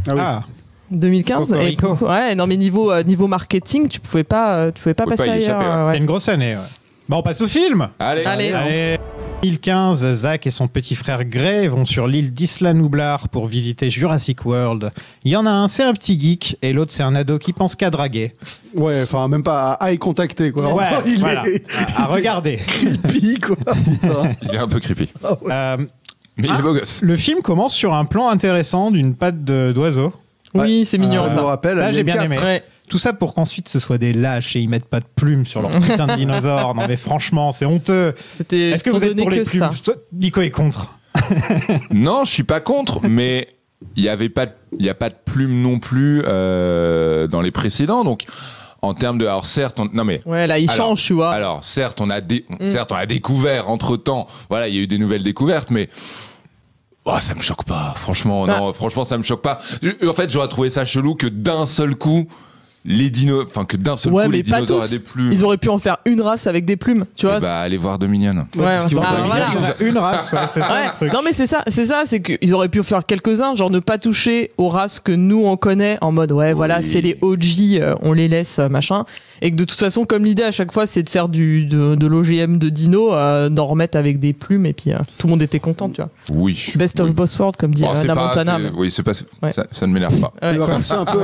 Ah oui. Ah, 2015 et Cocorico. ouais non mais niveau marketing tu pouvais pas Pouvais passer pas y ailleurs échapper, ouais. ouais. c'était une grosse année. Ouais. Bon, on passe au film. Allez. Allez. Allez. 2015, Zach et son petit frère Gray vont sur l'île d'Isla Nublar pour visiter Jurassic World. Il y en a un, c'est un petit geek, et l'autre, c'est un ado qui pense qu'à draguer. Ouais, enfin, même pas à y contacter, quoi. Ouais, Il voilà, est à regarder. creepy, quoi. Il est un peu creepy. Mais il est beau gosse. Le film commence sur un plan intéressant d'une patte d'oiseau. Oui, c'est mignon. Je me rappelle, Ça, j'ai Alien bien 4. aimé. Ouais. Tout ça pour qu'ensuite ce soit des lâches et ils mettent pas de plumes sur leur putain de dinosaures. Non mais franchement, c'est honteux. C'était Est-ce que vous êtes pour les plumes? Toi, Nico est contre. Non, je suis pas contre, mais il y a pas de plume non plus dans les précédents, donc en termes de, alors certes, non mais. Ouais, là, il change, tu vois. Alors certes, on a découvert entre temps. Voilà, il y a eu des nouvelles découvertes, mais. Oh, ça me choque pas, franchement, non, franchement, ça me choque pas. En fait, j'aurais trouvé ça chelou que d'un seul coup, les dinosaures aient des plumes. Ils auraient pu en faire une race avec des plumes, tu vois. Bah, allez voir Dominion. Ouais, c'est ce qu'ils vont faire. voilà. Il y en a une race, ouais, c'est ça Ouais. le truc. Non mais c'est ça, c'est qu'ils auraient pu faire quelques-uns, genre ne pas toucher aux races que nous on connaît, en mode voilà, c'est les OG, on les laisse, machin. Et que de toute façon, comme l'idée à chaque fois c'est de faire de l'OGM de dino, d'en remettre avec des plumes, et puis tout le monde était content, tu vois. Oui. Best of both worlds, comme dit Anna Montana. Oui, c'est pas. Ouais. Ça ne m'énerve pas. Ouais. Mais par contre, c'est un peu.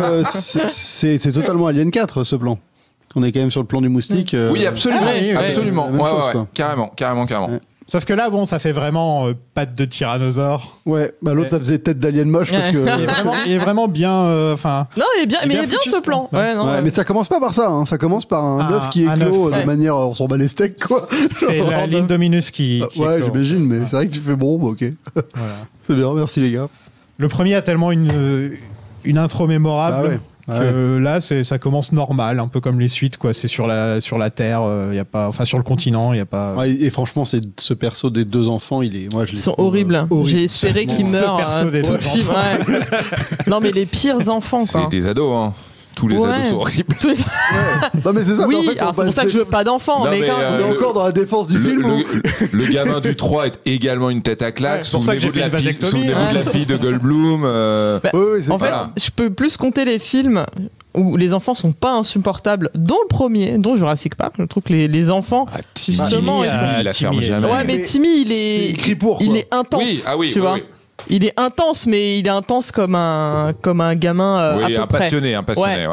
C'est totalement Alien 4, ce plan. On est quand même sur le plan du moustique. Oui, absolument. Ah oui, absolument. la même chose, Ouais. quoi. Carrément. Ouais. Sauf que là, bon, ça fait vraiment patte de tyrannosaure. Ouais, bah l'autre, ça faisait tête d'alien moche parce que. Il est vraiment bien. Enfin. Non, il est bien, mais il est bien foutu, ce plan. Ouais. Ouais, non, Ouais, mais ça commence pas par ça, hein. Ça commence par un œuf qui un éclot œuf, de ouais. manière. On s'en bat les steaks, quoi. c'est la ligne Dominus qui Ouais, éclore. j'imagine, mais c'est vrai que tu fais bon, bah, ok. Voilà. C'est bien, merci les gars. Le premier a tellement une intro mémorable. Ah ouais. Que là, ça commence normal, un peu comme les suites, quoi. C'est sur la terre, y a pas, enfin sur le continent, il y a pas. Ouais, et franchement, ce perso des deux enfants, moi, je les Ils sont trouve, horribles. J'ai espéré qu'ils Ce meurent perso des tout deux le film. Ouais. Non, mais les pires enfants, quoi. C'est des ados, hein. Tous les Ouais. ados sont horribles. Tous les- Non, mais c'est ça, mais en Oui, fait, alors c'est pour ça que je veux pas d'enfants, Non, mais mais, quand on est encore dans la défense du film. Le gamin du 3 est également une tête à claque. Ouais, c'est pour ça que j'ai fait une vasectomie, Souvenez-vous de la fille de Goldblum. Bah, Oui, c'est en fait, voilà. je peux plus compter les films où les enfants sont pas insupportables, dont le premier, dont Jurassic Park. Je trouve que les enfants, Ah, Timmy, justement, il la ferme Timmy, jamais. ouais, mais Timmy, il crie pour, il quoi. est intense. Oui, ah oui, tu oui, vois. oui. Il est intense, mais il est intense comme un gamin à Oui, peu un près. passionné, Ouais. ouais.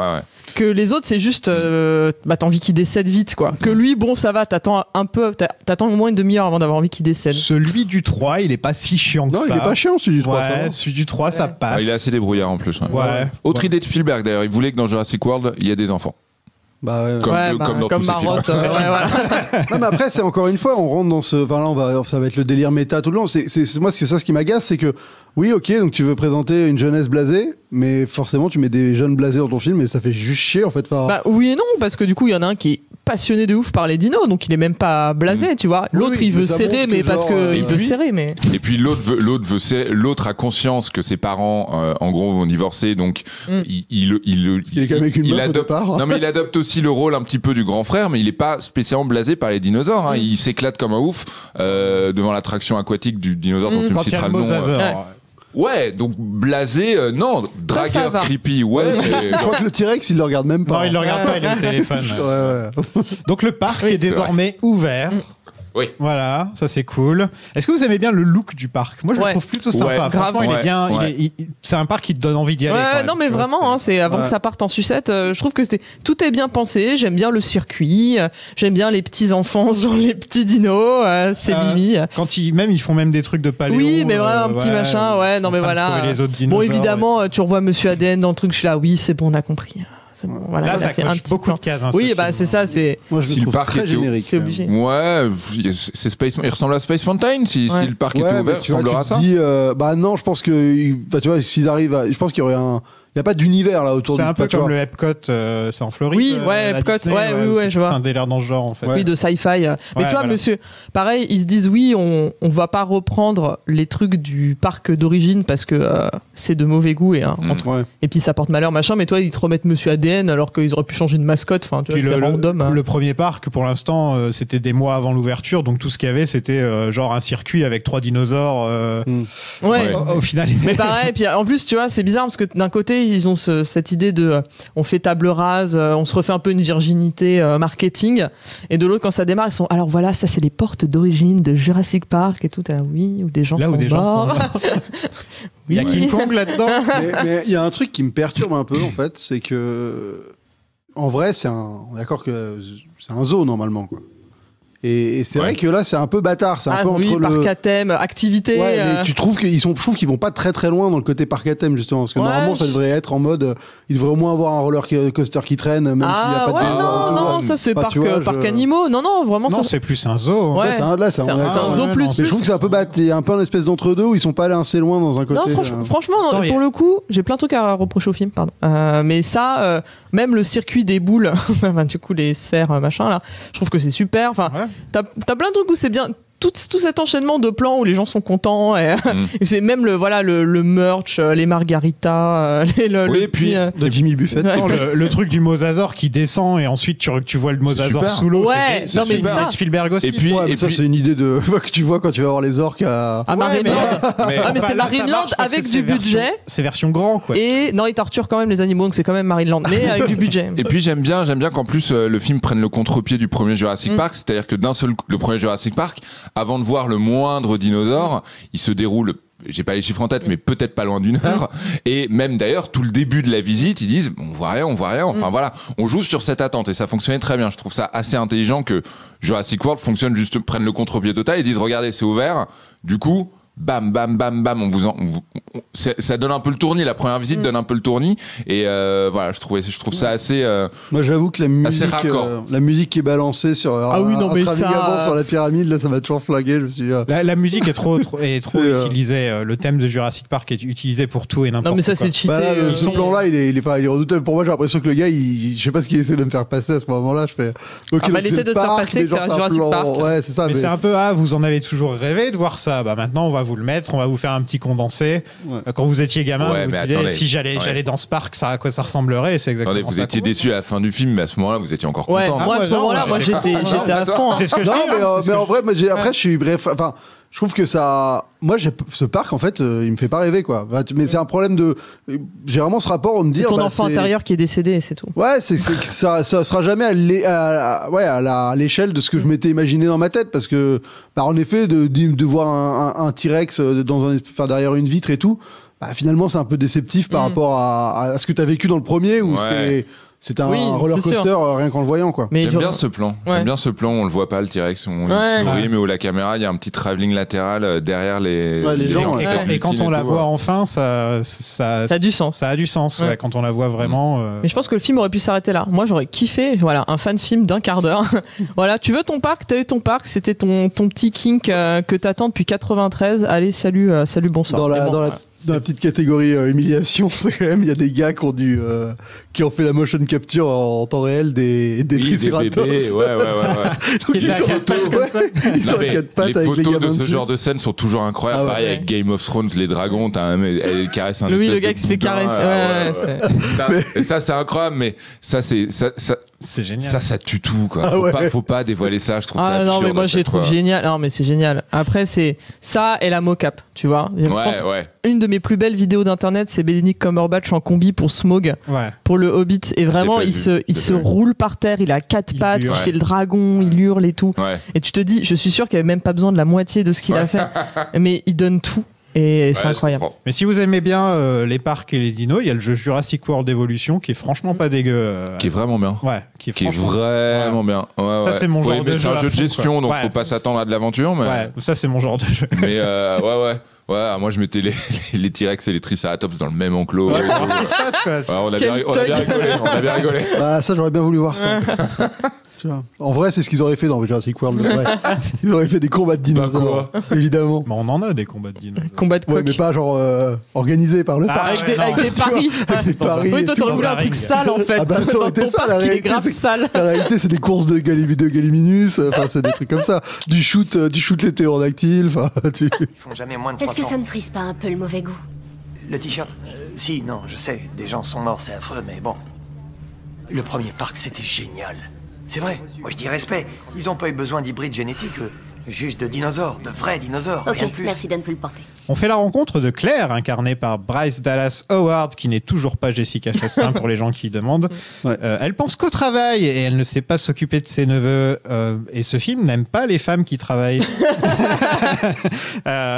Que les autres, c'est juste, t'as envie qu'il décède vite, quoi. Que lui, bon, ça va, t'attends au moins une demi-heure avant d'avoir envie qu'il décède. Celui du 3, il est pas si chiant que Non, ça. il est pas chiant, celui du 3. Ouais, celui du 3, ça passe. Ah, il est assez débrouillard en plus. Ouais. Autre idée de Spielberg d'ailleurs, il voulait que dans Jurassic World, il y ait des enfants. Bah ouais. Comme dans tous ces films. Marotte, ouais, voilà. Non, mais après, c'est encore une fois, on rentre dans ce. Enfin, là, ça va être le délire méta tout le long. Moi, c'est ça ce qui m'agace, c'est que, oui, ok, donc tu veux présenter une jeunesse blasée, mais forcément, tu mets des jeunes blasés dans ton film et ça fait juste chier, en fait. Enfin, Bah oui et non, parce que du coup, il y en a un qui est passionné de ouf par les dinos, donc il est même pas blasé, tu vois. L'autre, Oui, il veut mais ça serrer, montre mais que parce genre, que et il veut puis- serrer, mais. Et puis l'autre a conscience que ses parents, en gros, vont divorcer, donc il est quand même avec une meuf au adopte. départ. Non, mais il adopte aussi le rôle un petit peu du grand frère, mais il est pas spécialement blasé par les dinosaures. Hein. Il s'éclate comme un ouf devant l'attraction aquatique du dinosaure dont tu me Quand il y a citeras le le nom. mosasaure. Ouais, donc blasé, non, ça dragueur va. creepy, ouais. mais- je crois que le T-Rex, il le regarde même pas. Non, il le regarde pas, il est au téléphone. Ouais. Donc le parc Oui, est c'est désormais ouvert. Oui. Voilà, ça c'est cool. Est-ce que vous aimez bien le look du parc? Moi je le Ouais. trouve plutôt sympa. Ouais, Franchement, grave. il est Ouais, bien. ouais. C'est un parc qui te donne envie d'y aller. quand Ouais, même, non, mais tu vois, vraiment, hein, c'est avant Ouais. que ça parte en sucette. Je trouve que tout est bien pensé. J'aime bien le circuit. J'aime bien les petits enfants sur les petits dinos. C'est mimi. Quand ils font même des trucs de paléo. Oui, mais vraiment un petit machin. Ouais, non, mais en train de voilà. trouver les autres Bon, dinosaures évidemment, tu revois Monsieur ADN dans le truc. Je suis là, oui, c'est bon, on a compris. C'est bon, voilà, Là, il a ça fait un coche petit beaucoup plan. de cases. hein, Oui, ce bah film. c'est ça, c'est. Moi, je Si le le trouve parc très était- générique. c'est quand même. obligé. Ouais, c'est Space. Il ressemble à Space Mountain si Ouais. le parc était Ouais, mais ouvert, il tu vois, ressemblera à tu ça. te dis, bah non, je pense que, bah, tu vois, s'ils arrivent à, je pense qu'il y aurait il y a pas d'univers là autour C'est du un peu tu comme vois. le Epcot, c'est en Floride. Oui, ouais, la Epcot, Disney, ouais, oui, où ouais, c'est je vois. un délire dans ce genre en fait. Ouais. Oui, de sci-fi. Mais tu vois, voilà. monsieur, pareil, ils se disent oui, on va pas reprendre les trucs du parc d'origine parce que c'est de mauvais goût Ouais. et puis ça porte malheur, machin. Mais toi, ils te remettent Monsieur ADN alors qu'ils auraient pu changer de mascotte. Enfin, tu vois, Puis c'est random. hein. le premier parc, pour l'instant, c'était des mois avant l'ouverture, donc tout ce qu'il y avait, c'était genre un circuit avec 3 dinosaures. Ouais. Ouais. Au final, Mais pareil, puis en plus, tu vois, c'est bizarre parce que d'un côté, ils ont cette idée de on fait table rase, on se refait un peu une virginité marketing. Et de l'autre, quand ça démarre, ils sont alors voilà, ça c'est les portes d'origine de Jurassic Park et tout. Oui, où des gens Là sont où des gens morts. sont morts. Il y a King Kong là-dedans. Mais il y a un truc qui me perturbe un peu, en fait, c'est que. En vrai, on est d'accord que c'est un zoo, normalement, quoi. Et c'est vrai que là, c'est un peu bâtard. C'est un peu entre parc à thème, activité. Ouais, mais je trouve qu'ils vont pas très très loin dans le côté parc à thème, justement. Parce que normalement, ça devrait être en mode. Il devrait au moins avoir un roller coaster qui traîne, même s'il n'y a pas de. Non, ça c'est parc animaux. Non, vraiment. Non, ça c'est plus un zoo. Ouais. C'est un zoo plus. Mais je trouve que c'est un peu il y a un peu un espèce d'entre-deux où ils sont pas allés assez loin dans un côté. Non, franchement, pour le coup, j'ai plein de trucs à reprocher au film, pardon. Mais ça, même le circuit des boules, du coup, les sphères, machin, là, je trouve que c'est super. Enfin, t'as plein de trucs où c'est bien. Tout cet enchaînement de plans où les gens sont contents et c'est même le merch, les margaritas, de Jimmy Buffett. Le truc du mosasaure qui descend et ensuite tu vois le mosasaure sous l'eau. Ouais, c'est non mais super. ça. Avec Spielberg aussi. Et puis ça c'est une idée que tu vois quand tu vas voir les orques à Marineland. Mais c'est Marineland avec du budget. C'est version grand quoi. Et non, ils torturent quand même les animaux, donc c'est quand même Marineland, mais avec du budget. Et puis j'aime bien qu'en plus le film prenne le contre-pied du premier Jurassic Park, c'est-à-dire que le premier Jurassic Park, avant de voir le moindre dinosaure, il se déroule, j'ai pas les chiffres en tête, mais peut-être pas loin d'une heure. Et même d'ailleurs, tout le début de la visite, ils disent on voit rien. Enfin voilà, on joue sur cette attente et ça fonctionnait très bien. Je trouve ça assez intelligent que Jurassic World prenne le contre-pied total et disent regardez, c'est ouvert. Du coup, bam, bam, bam, bam, ça donne un peu le tournis. La première visite donne un peu le tournis. Et voilà, je trouve ça assez. Moi, j'avoue que la musique qui est balancée sur sur la pyramide, là, ça m'a toujours flagué. Je me suis dit, la musique est trop utilisée. Le thème de Jurassic Park est utilisé pour tout et n'importe quoi. Non, mais ça, c'est cheaté. Ce plan-là, il est redoutable. Pour moi, j'ai l'impression que le gars, je sais pas ce qu'il essaie de me faire passer à ce moment-là. Je fais. Il essaie de te faire passer que t'es un Jurassic Park. Ouais, c'est ça. Mais c'est un peu vous en avez toujours rêvé de voir ça. Bah maintenant, on va vous le mettre. On va vous faire un petit condensé. Quand vous étiez gamin, vous disiez si j'allais dans ce parc, à quoi ça ressemblerait. C'est exactement ça. Vous étiez déçu à la fin du film, mais à ce moment-là, vous étiez encore content. Moi, à ce moment-là, j'étais à fond. C'est ce que je dis. Mais en vrai, après, je suis bref. Enfin. Je trouve que ça. Moi, ce parc, en fait, il me fait pas rêver, quoi. Mais c'est un problème de. J'ai vraiment ce rapport, on me dit. C'est ton enfant intérieur qui est décédé, c'est tout. Ouais, c'est que ça sera jamais à l'échelle de ce que je m'étais imaginé dans ma tête, parce que, en effet, de voir un T-Rex derrière une vitre et tout, finalement, c'est un peu déceptif par rapport à ce que tu as vécu dans le premier, où c'était un roller coaster rien qu'en le voyant, quoi. J'aime bien ce plan. J'aime bien ce plan. On le voit pas, le T-Rex, on sourit, mais où la caméra, il y a un petit travelling latéral derrière les gens. Et quand on la voit enfin, ça a du sens. Ça a du sens, quand on la voit vraiment. Mais je pense que le film aurait pu s'arrêter là. Moi, j'aurais kiffé, un fan film d'1 quart d'heure. Voilà, tu veux ton parc, t'as eu ton parc, c'était ton petit kink que t'attends depuis 93. Allez, salut, bonsoir. Dans la petite catégorie humiliation, c'est quand même, il y a des gars qui ont fait la motion capture en temps réel des Triceratops. Bébés, ouais. Donc ils sont à quatre pattes les avec les photos gamins de ce dessus. genre de scène sont toujours incroyables. Pareil avec Game of Thrones, les dragons, elle caresse un le gars qui se fait caresser. Et ça, c'est incroyable, mais ça, c'est génial. Ça tue tout, quoi. Faut pas dévoiler ça, je trouve ça absurde. Non, mais moi, je les trouve génial. Non, mais c'est génial. Après, c'est ça et la mocap, tu vois. Ouais. Une de mes plus belles vidéos d'internet, c'est Benedict Cumberbatch en combi pour Smaug, pour le Hobbit. Et vraiment, il se roule par terre, il a 4 pattes, il fait le dragon, il hurle et tout. Et tu te dis, je suis sûr qu'il avait même pas besoin de la moitié de ce qu'il a fait. Mais il donne tout. Et c'est incroyable. Mais si vous aimez bien les parcs et les dinos, il y a le jeu Jurassic World Evolution qui est franchement pas dégueu. Qui est vraiment bien. Qui est vraiment bien. Ça, c'est mon genre de jeu. C'est un jeu de gestion, donc faut pas s'attendre à de l'aventure. Mais... ça, c'est mon genre de jeu. Mais moi je mettais les T-Rex et les Triceratops dans le même enclos. Qu'est-ce qui se passe, quoi. On a bien rigolé. Ça, j'aurais bien voulu voir ça. En vrai, c'est ce qu'ils auraient fait dans Jurassic World. Ils auraient fait des combats de dinosaures, évidemment. Mais on en a des combats de dinosaures. Combats de coqs. Mais pas genre organisés par le parc. Avec des paris. Oui, toi, t'aurais voulu un truc sale, en fait. Ça aurait été ça, la réalité. La réalité, c'est des courses de Gallimimus. Enfin, c'est des trucs comme ça. Du shoot les ptérodactyles. Ils font jamais moins de 300. Est-ce que ça ne frise pas un peu le mauvais goût? Le t-shirt si, non, je sais. Des gens sont morts, c'est affreux, mais bon. Le premier parc, c'était génial. C'est vrai, moi je dis respect. Ils ont pas eu besoin d'hybrides génétiques, juste de dinosaures, de vrais dinosaures, rien de plus. Merci de ne plus le porter. On fait la rencontre de Claire, incarnée par Bryce Dallas Howard, qui n'est toujours pas Jessica Chastain pour les gens qui demandent. Ouais. Elle pense qu'au travail et elle ne sait pas s'occuper de ses neveux. Et ce film n'aime pas les femmes qui travaillent.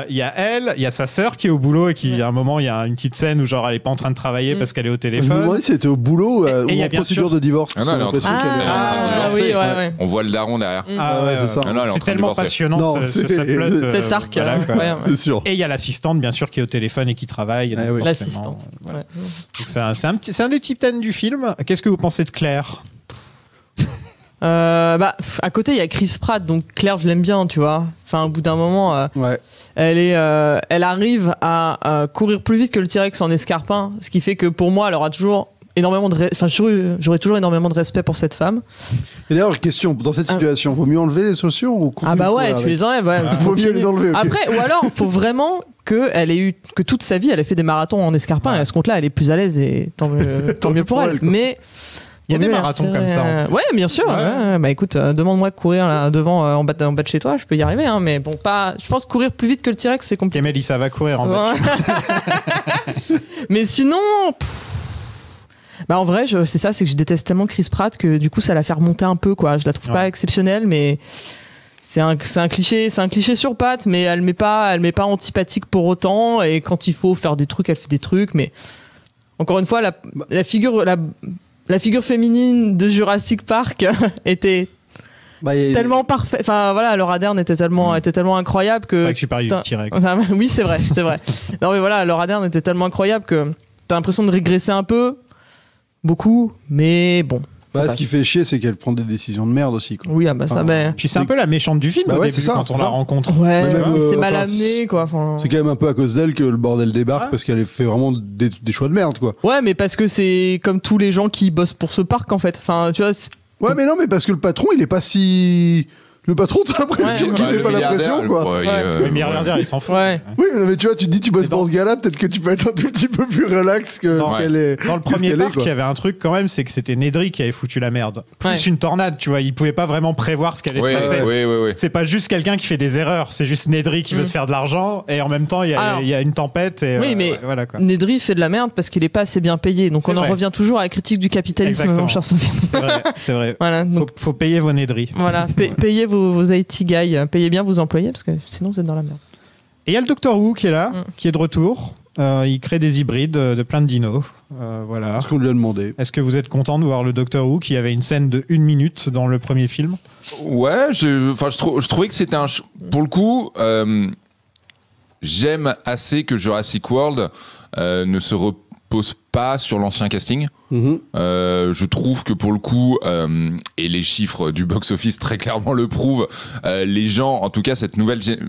Il y a elle, il y a sa sœur qui est au boulot et qui, à un moment, il y a une petite scène où genre elle est pas en train de travailler parce qu'elle est au Je me téléphone. demandais si c'était au boulot Et ou il y a en bien procédure sûr- de divorce. Ah non, elle est en train qu'elle est- elle est en train de Ah divorcer. oui, ouais. On voit le daron derrière. Ah ouais, c'est ça. Ah non, elle est en train C'est de tellement divorcer. passionnant Non, ce c'est- subplot, Cet arc, voilà, quoi. ouais. C'est sûr. Et il y a l'assistante, bien sûr, qui est au téléphone et qui travaille. Donc oui. forcément, L'assistante. voilà. Ouais. Donc c'est un des petits thèmes du film. Qu'est-ce que vous pensez de Claire? À côté, il y a Chris Pratt, donc Claire, je l'aime bien, tu vois. Enfin, au bout d'un moment, Ouais. elle arrive à courir plus vite que le T-Rex en escarpin, ce qui fait que pour moi, elle aura toujours énormément de, j'aurais toujours énormément de respect pour cette femme. Et d'ailleurs, question, dans cette situation, vaut mieux enlever les sociaux ou continuer Ah bah de ouais, courir tu avec les enlèves. Ouais. Vaut mieux les enlever, ok. Après, ou alors, faut vraiment que toute sa vie, elle ait fait des marathons en escarpin, et à ce compte-là, elle est plus à l'aise et tant mieux pour elle. quoi. Mais Il y a des vaut mieux marathons la comme ça, en Ouais, bien sûr. Ouais. Ouais. Bah écoute, demande-moi de courir là devant en bas de chez toi, je peux y arriver, hein, mais bon, pas. Je pense que courir plus vite que le T-Rex, c'est compliqué. Et Mélissa va courir en bas. Ouais. Mais sinon, bah en vrai, c'est ça, c'est que je déteste tellement Chris Pratt que du coup, ça la fait remonter un peu, quoi. Je la trouve pas exceptionnelle, mais c'est un cliché sur pattes, mais elle m'est pas antipathique pour autant. Et quand il faut faire des trucs, elle fait des trucs. Mais encore une fois, la figure féminine de Jurassic Park était tellement parfaite. Enfin voilà, Laura Dern était tellement incroyable que. Pas que tu parles du T-Rex. Oui, c'est vrai. Non mais voilà, Laura Dern était tellement incroyable que t'as l'impression de régresser un peu, beaucoup, mais bon. Bah, ce qui fait chier, c'est qu'elle prend des décisions de merde aussi, quoi. Oui, ah bah ça, ben. Puis c'est un peu la méchante du film Bah au ouais, début, c'est ça, quand c'est on ça. la rencontre. Ouais, Mais même, c'est mal enfin, amené, quoi. Enfin... C'est quand même un peu à cause d'elle que le bordel débarque parce qu'elle fait vraiment des choix de merde, quoi. Ouais, mais parce que c'est comme tous les gens qui bossent pour ce parc, en fait. Enfin, tu vois. Ouais, mais non, mais parce que le patron, il est pas si. Le patron, t'as l'impression Ouais. qu'il Bah, met le pas la milliardaire, pression, quoi. Le milliardaire, il s'en fout. Ouais. Oui, non, mais tu vois, tu te dis, tu bosses pour ce gars-là, peut-être que tu peux être un tout petit peu plus relax que Dans- ce qu'elle est. Dans le que ce premier qu'elle est, parc, quoi. il y avait un truc quand même, c'est que c'était Nedry qui avait foutu la merde. Plus Ouais. une tornade, tu vois. Il pouvait pas vraiment prévoir ce qu'allait se passer. Oui. C'est pas juste quelqu'un qui fait des erreurs, c'est juste Nedry qui veut se faire de l'argent et en même temps il y Alors, a une tempête. Et, oui, mais voilà quoi. Nedry fait de la merde parce qu'il est pas assez bien payé. Donc C'est on en vrai. revient toujours à la critique du capitalisme, Exactement. mon cher Sophie. C'est vrai. Voilà, donc Faut payer vos Nedry. voilà, payez vos IT guys, payez bien vos employés parce que sinon vous êtes dans la merde. Et il y a le Docteur Who qui est là, qui est de retour. Il crée des hybrides de plein de dinos. Voilà. Ce qu'on lui a demandé. Est-ce que vous êtes content de voir le Docteur Who qui avait une scène de 1 minute dans le premier film? Ouais, je trouvais que c'était pour le coup, j'aime assez que Jurassic World ne se repose pas sur l'ancien casting. Je trouve que pour le coup, et les chiffres du box-office très clairement le prouvent, les gens, en tout cas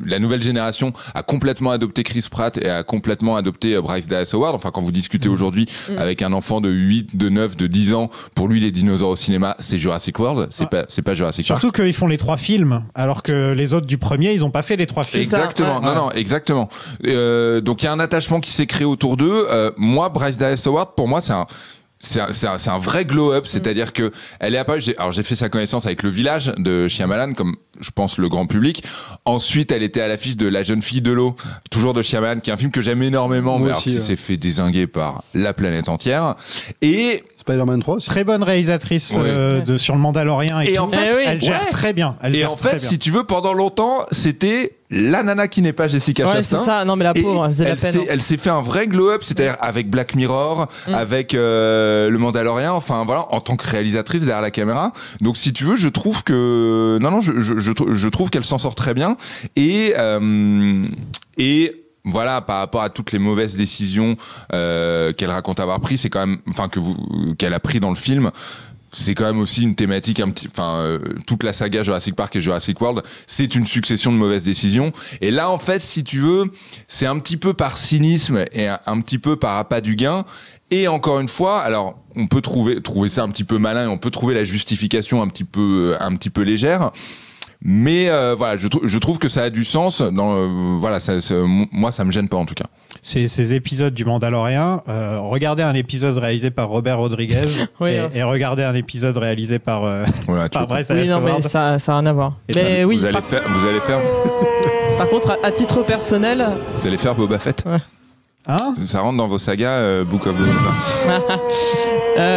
la nouvelle génération a complètement adopté Chris Pratt et a complètement adopté Bryce Dallas Howard. Enfin, quand vous discutez aujourd'hui avec un enfant de 8, de 9, de 10 ans, pour lui les dinosaures au cinéma, c'est Jurassic World, c'est pas Jurassic Park. Surtout qu'ils font les 3 films, alors que les autres du premier, ils ont pas fait les 3 films. Exactement, non, exactement. Donc il y a un attachement qui s'est créé autour d'eux. Moi, Bryce Dallas Howard, pour moi, c'est un vrai glow-up, c'est-à-dire que elle est apparue. J'ai fait sa connaissance avec Le Village de Shyamalan, comme je pense le grand public. Ensuite, elle était à l'affiche de La jeune fille de l'eau, toujours de Shyamalan, qui est un film que j'aime énormément, mais alors qui s'est fait dézinguer par la planète entière. Et Spider-Man 3 aussi. Très bonne réalisatrice sur le Mandalorian et Et tout. en fait, elle gère très bien. Et en fait, si tu veux, pendant longtemps, c'était la nana qui n'est pas Jessica Ouais, Chastain. c'est ça. Non, mais la pauvre, c'est la peine. Elle s'est fait un vrai glow-up, c'est-à-dire avec Black Mirror, avec le Mandalorian, enfin voilà, en tant que réalisatrice derrière la caméra. Donc si tu veux, je trouve que je trouve qu'elle s'en sort très bien et voilà, par rapport à toutes les mauvaises décisions qu'elle raconte avoir prises, c'est quand même, enfin qu'elle a pris dans le film. C'est quand même aussi une thématique toute la saga Jurassic Park et Jurassic World, c'est une succession de mauvaises décisions. Et là, en fait, si tu veux, c'est un petit peu par cynisme et un petit peu par appât du gain. Et encore une fois, alors on peut trouver ça un petit peu malin et on peut trouver la justification un petit peu légère. Mais voilà, je trouve que ça a du sens. Moi, ça me gêne pas en tout cas. Ces épisodes du Mandalorian, regardez un épisode réalisé par Robert Rodriguez et regardez un épisode réalisé par Bryce Dallas Oui, non, mais Howard. ça n'a rien à voir. Vous allez faire. Par contre, à titre personnel, Vous allez faire Boba Fett Hein Ça rentre dans vos sagas Book of Boba.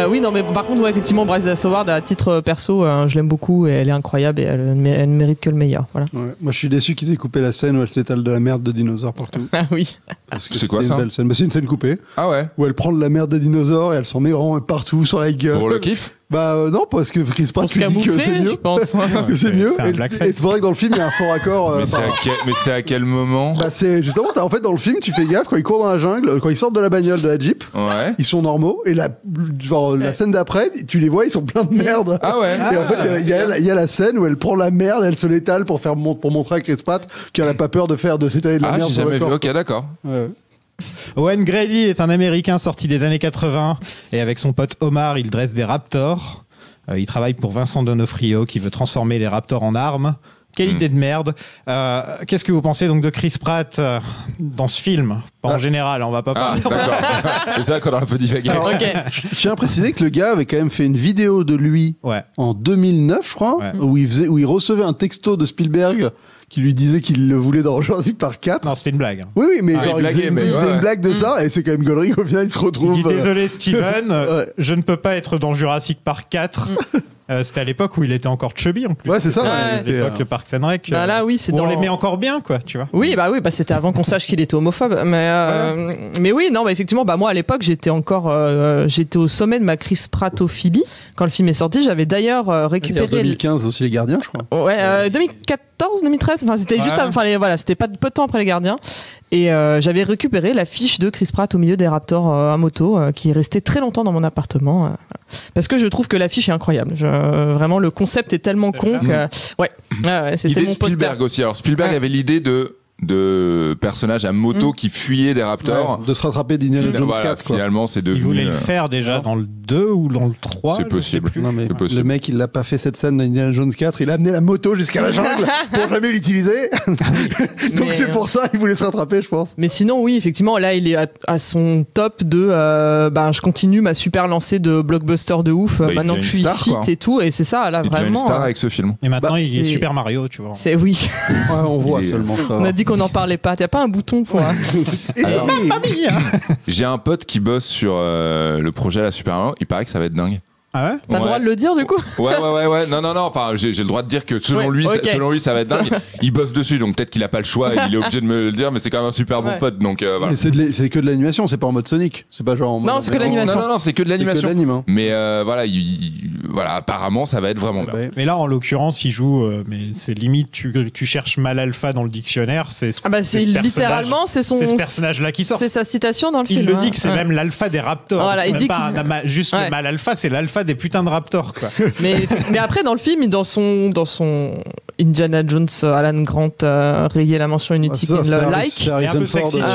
oui, non, mais par contre, ouais, effectivement, Bryce Dallas Howard, à titre perso, je l'aime beaucoup et elle est incroyable et elle ne mérite que le meilleur. Voilà. Ouais. Moi, je suis déçu qu'ils aient coupé la scène où elle s'étale de la merde de dinosaures partout. Ah oui. Parce que C'est quoi, c'était ça une belle scène. Bah, c'est une scène coupée Ah ouais. où elle prend de la merde de dinosaures et elle s'en met vraiment partout sur la gueule. Pour le kiff Bah non, parce que Chris Pratt Pour se lui dit que camoufler, c'est mieux. je pense. Que c'est mieux. Faire un Et blackface. c'est vrai que dans le film, il y a un fort accord. mais c'est à quel moment Bah c'est justement, en fait, dans le film, tu fais gaffe quand ils courent dans la jungle, quand ils sortent de la bagnole, de la Jeep, Ouais. ils sont normaux. Et la scène d'après, tu les vois, ils sont pleins de merde. Ah ouais. Et en fait, il y a la scène où elle prend la merde, elle se l'étale pour montrer à Chris Pratt qu'elle n'a pas peur de s'étaler de la Ah, merde j'ai sur le jamais vu. corps. Ok, d'accord. Ouais. Owen Grady est un Américain sorti des années 80 et avec son pote Omar, il dresse des raptors. Il travaille pour Vincent D'Onofrio qui veut transformer les raptors en armes. Quelle idée de merde. Qu'est-ce que vous pensez donc de Chris Pratt dans ce film? Pas en général, on va pas Ah, parler. d'accord. C'est ça qu'on a un peu divagué. Alors, Ok. Je tiens à préciser que le gars avait quand même fait une vidéo de lui Ouais. en 2009, je crois, Ouais. où il recevait un texto de Spielberg qui lui disait qu'il le voulait dans Jurassic Park 4. Non, c'était une blague. Oui, oui, mais Ah, genre, il il faisait, blaguait, mais il faisait ouais. une blague de ça, et c'est quand même gaulerie qu'au final, il se Il retrouve. dit désolé Steven, Ouais. je ne peux pas être dans Jurassic Park 4. C'était à l'époque où il était encore chubby en plus. Ouais, c'est ça. Ouais. il À était, l'époque Parks and Rec. Bah là, oui, c'est où on dans- l'aimait encore bien, quoi, tu vois. Oui, bah c'était avant qu'on sache qu'il était homophobe. Mais oui, non, bah effectivement, bah moi à l'époque j'étais encore, j'étais au sommet de ma Chris Prattophilie quand le film est sorti. J'avais d'ailleurs il y a récupéré. 2015 aussi, les gardiens, je crois. Ouais, 2014, 2013. Enfin, c'était juste, Ouais. voilà, c'était pas peu de temps après les Gardiens. Et j'avais récupéré l'affiche de Chris Pratt au milieu des Raptors à moto, qui est restée très longtemps dans mon appartement, voilà. Parce que je trouve que l'affiche est incroyable. Vraiment, le concept est tellement con que, ouais, c'était Idée de mon poster. Spielberg aussi. Alors Spielberg Ouais. avait l'idée de personnages à moto qui fuyaient des raptors. Ouais, de se rattraper d'Indiana Jones Voilà, 4, quoi. finalement, c'est devenu. Il voulait le faire déjà dans le 2 ou dans le 3. C'est je sais possible. plus. Non, mais C'est possible. le mec, il l'a pas fait cette scène d'Indiana Jones 4, il a amené la moto jusqu'à la jungle pour jamais l'utiliser. Donc Mais, c'est pour ça qu'il voulait se rattraper, je pense. Mais sinon, oui, effectivement, là, il est à son top de. Je continue ma super lancée de blockbuster de ouf. Bah, il maintenant que devient je suis une star, fit quoi. et tout, et c'est ça, là, Il devient une vraiment. star avec ce film. Et maintenant, Bah, il est c'est- Super Mario, tu vois. C'est oui. Ouais, on voit Il est- seulement ça. On a dit qu'on n'en parlait pas. T'as pas un bouton pour. Alors, j'ai un pote qui bosse sur le projet à la Super Mario. Il paraît que ça va être dingue. Ah ouais T'as le droit de le dire du coup? Ouais. Non. Enfin, j'ai le droit de dire que selon Ouais, lui, ok. ça va être dingue. Il bosse dessus, donc peut-être qu'il a pas le choix. Il est obligé de me le dire, mais c'est quand même un super bon Ouais. pote. Donc voilà. Mais c'est que de l'animation, c'est pas en mode Sonic. C'est pas genre en mode. Non, c'est que de l'animation. Non, c'est que de C'est que de l'animation. l'anime, hein. Mais voilà, voilà, apparemment, ça va être vraiment bien. Ouais. Mais là, en l'occurrence, il joue, mais c'est limite, tu cherches mal alpha dans le dictionnaire. C'est Ah bah c'est ce personnage- littéralement c'est son. c'est ce personnage-là qui sort. C'est sa citation dans le film. Il le hein. dit que c'est Ouais. même l'alpha des raptors. Voilà, c'est il même dit pas juste Ouais. le mal alpha, c'est l'alpha des putains de raptors, quoi. Mais après dans le film, dans son Indiana Jones, Alan Grant rayé la mention inutile Ah, c'est ça, le c'est like. C'est Et un Harrison peu Ford. sexy sur les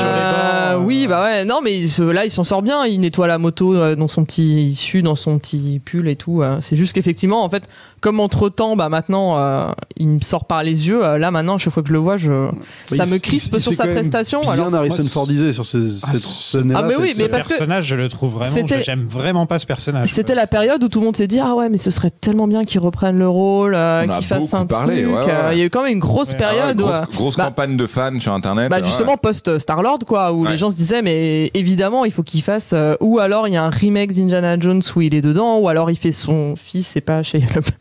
bords. Oui, bah ouais, non, mais là, il s'en sort bien. Il nettoie la moto dans son petit issu, dans son petit pull et tout. C'est juste qu'effectivement, en fait, comme entre-temps, bah maintenant, il me sort par les yeux. Là, maintenant, à chaque fois que je le vois, ça il- me crispe il- sur c'est sa quand même prestation. Bien Alors, Harrison moi, Fordisé sur cette scène-là. Ah, mais oui, c'est- mais parce que personnage, je le trouve vraiment. c'était- J'aime vraiment pas ce personnage. c'était la période où tout le monde s'est dit ah ouais mais ce serait tellement bien qu'il reprenne le rôle, a qu'il fasse beaucoup un parlé, truc. ouais, ouais. Il y a eu quand même une grosse Ouais. période où, Grosse bah, campagne de fans sur internet. bah justement post Star-Lord quoi, où Ouais. les gens se disaient mais évidemment il faut qu'il fasse ou alors il y a un remake d'Indiana Jones où il est dedans, ou alors il fait son fils et pas Shia LaBeouf.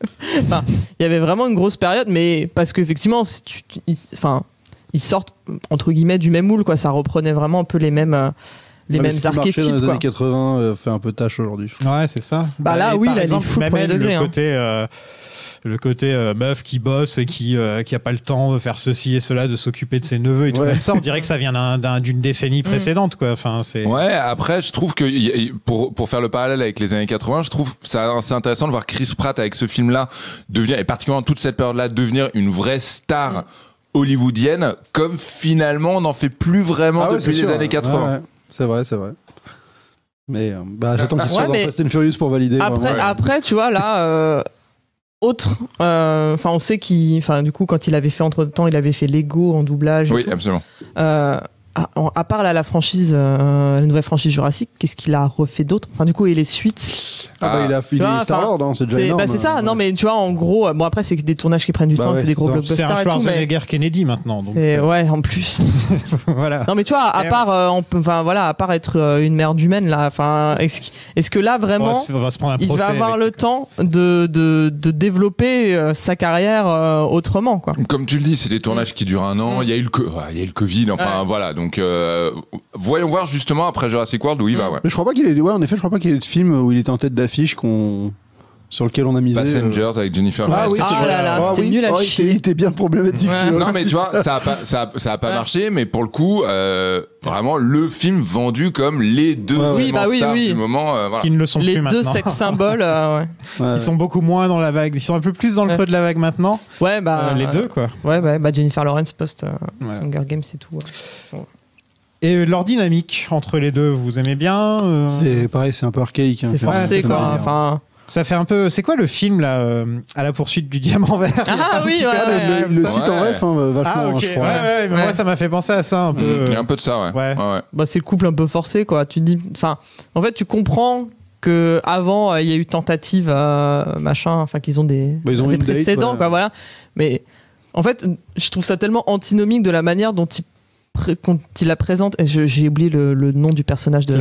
Enfin, il y avait vraiment une grosse période, mais parce qu'effectivement ils sortent entre guillemets du même moule quoi, ça reprenait vraiment un peu les mêmes Ah, mais mêmes ce qui marchait archétypes dans les quoi. années 80 fait un peu tâche aujourd'hui. Ouais, c'est ça. Bah là, et oui, par là, il est exemple, full même premier elle, degré, le côté meuf qui bosse et qui a pas le temps de faire ceci et cela, de s'occuper de ses neveux et tout Ouais. comme ça, on dirait que ça vient d'une décennie précédente, quoi. Enfin, c'est. Ouais, après, je trouve que pour faire le parallèle avec les années 80, je trouve ça c'est intéressant de voir Chris Pratt avec ce film-là devenir, et particulièrement toute cette période-là, devenir une vraie star hollywoodienne, comme finalement on n'en fait plus vraiment Ah ouais, depuis c'est les sûr. années 80. Ouais, ouais. C'est vrai. Mais j'attends qu'il soit Ouais, dans mais Fast and Furious pour valider. Après, vraiment. après, tu vois, là, on sait du coup, quand il avait fait entre temps, il avait fait Lego en doublage. Et Oui, tout. absolument. à part là, la franchise, la nouvelle franchise Jurassic, qu'est-ce qu'il a refait d'autre? Enfin, du coup, et les suites. Il est Star-Lord, hein, c'est déjà énorme. C'est ça. Non, mais tu vois, en gros, bon après, c'est des tournages qui prennent du temps, c'est des gros blockbusters c'est un et tout. Schwarzenegger Kennedy maintenant. Donc, ouais, en plus. voilà. Non, mais tu vois, à part être une merde humaine là, enfin, est-ce que là vraiment, on va se prendre un il procès va avoir avec- le temps de développer sa carrière autrement, quoi. Comme tu le dis, c'est des tournages qui durent un an. Il y a eu le Covid. Enfin, voilà. Donc, voyons voir justement après Jurassic World où il va. Ouais. Mais je crois pas qu'il ait. Ouais, en effet, je crois pas qu'il y ait de film où il était en tête d'affiche sur lequel on a misé. Passengers avec Jennifer Lawrence. Oui, c'est vrai. Là là, c'était nul à chier. Il était bien problématique. Ouais. celui-là Non, mais tu vois, ça a pas marché, mais pour le coup, vraiment le film vendu comme les deux vraiment stars du moment. Voilà. Qui ne le sont Les plus deux maintenant. sex symboles, ouais. Ils sont beaucoup moins dans la vague. Ils sont un peu plus dans le creux de la vague maintenant. Ouais, bah. Les deux, quoi. Ouais, bah Jennifer Lawrence post Ouais. Hunger Games, c'est tout. Ouais. Et leur dynamique entre les deux, vous aimez bien C'est pareil, c'est un peu archaïque. C'est forcé, c'est quoi. ça. Enfin. Ça fait un peu. C'est quoi le film là à la poursuite du diamant vert? Ah oui, Le site en ref, vachement, Ah ok. je crois. Ouais, mais moi ça m'a fait penser à ça un peu. Il y a un peu de ça, ouais. Ouais. Bah, c'est le couple un peu forcé, quoi. Tu te dis, enfin, en fait, tu comprends que avant il y a eu tentative, machin, enfin qu'ils ont des une date, précédents, voilà. quoi, voilà. Mais en fait, je trouve ça tellement antinomique de la manière dont quand il la présente. J'ai oublié le nom du personnage de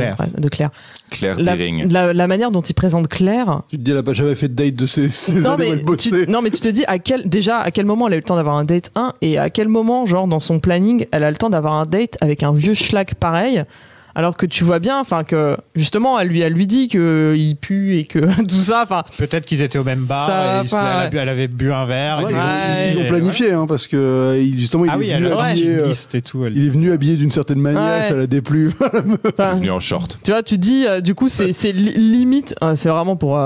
Claire. Claire Deering. La manière dont il présente Claire. Tu te dis, elle a pas jamais fait de date de ces Non années où elle bossait. mais tu te dis à quel moment elle a eu le temps d'avoir un date 1 et à quel moment, genre dans son planning, elle a le temps d'avoir un date avec un vieux schlag pareil, alors que tu vois bien, enfin que justement elle lui dit que il pue et que tout ça, enfin. Peut-être qu'ils étaient au même bar. Et elle avait bu un verre. Ouais, ils ont planifié, hein, parce que justement il est venu habillé. Il est venu habillé d'une certaine manière, ça l'a déplu. Venu en short. Tu vois, tu dis, du coup, c'est limite, c'est vraiment pour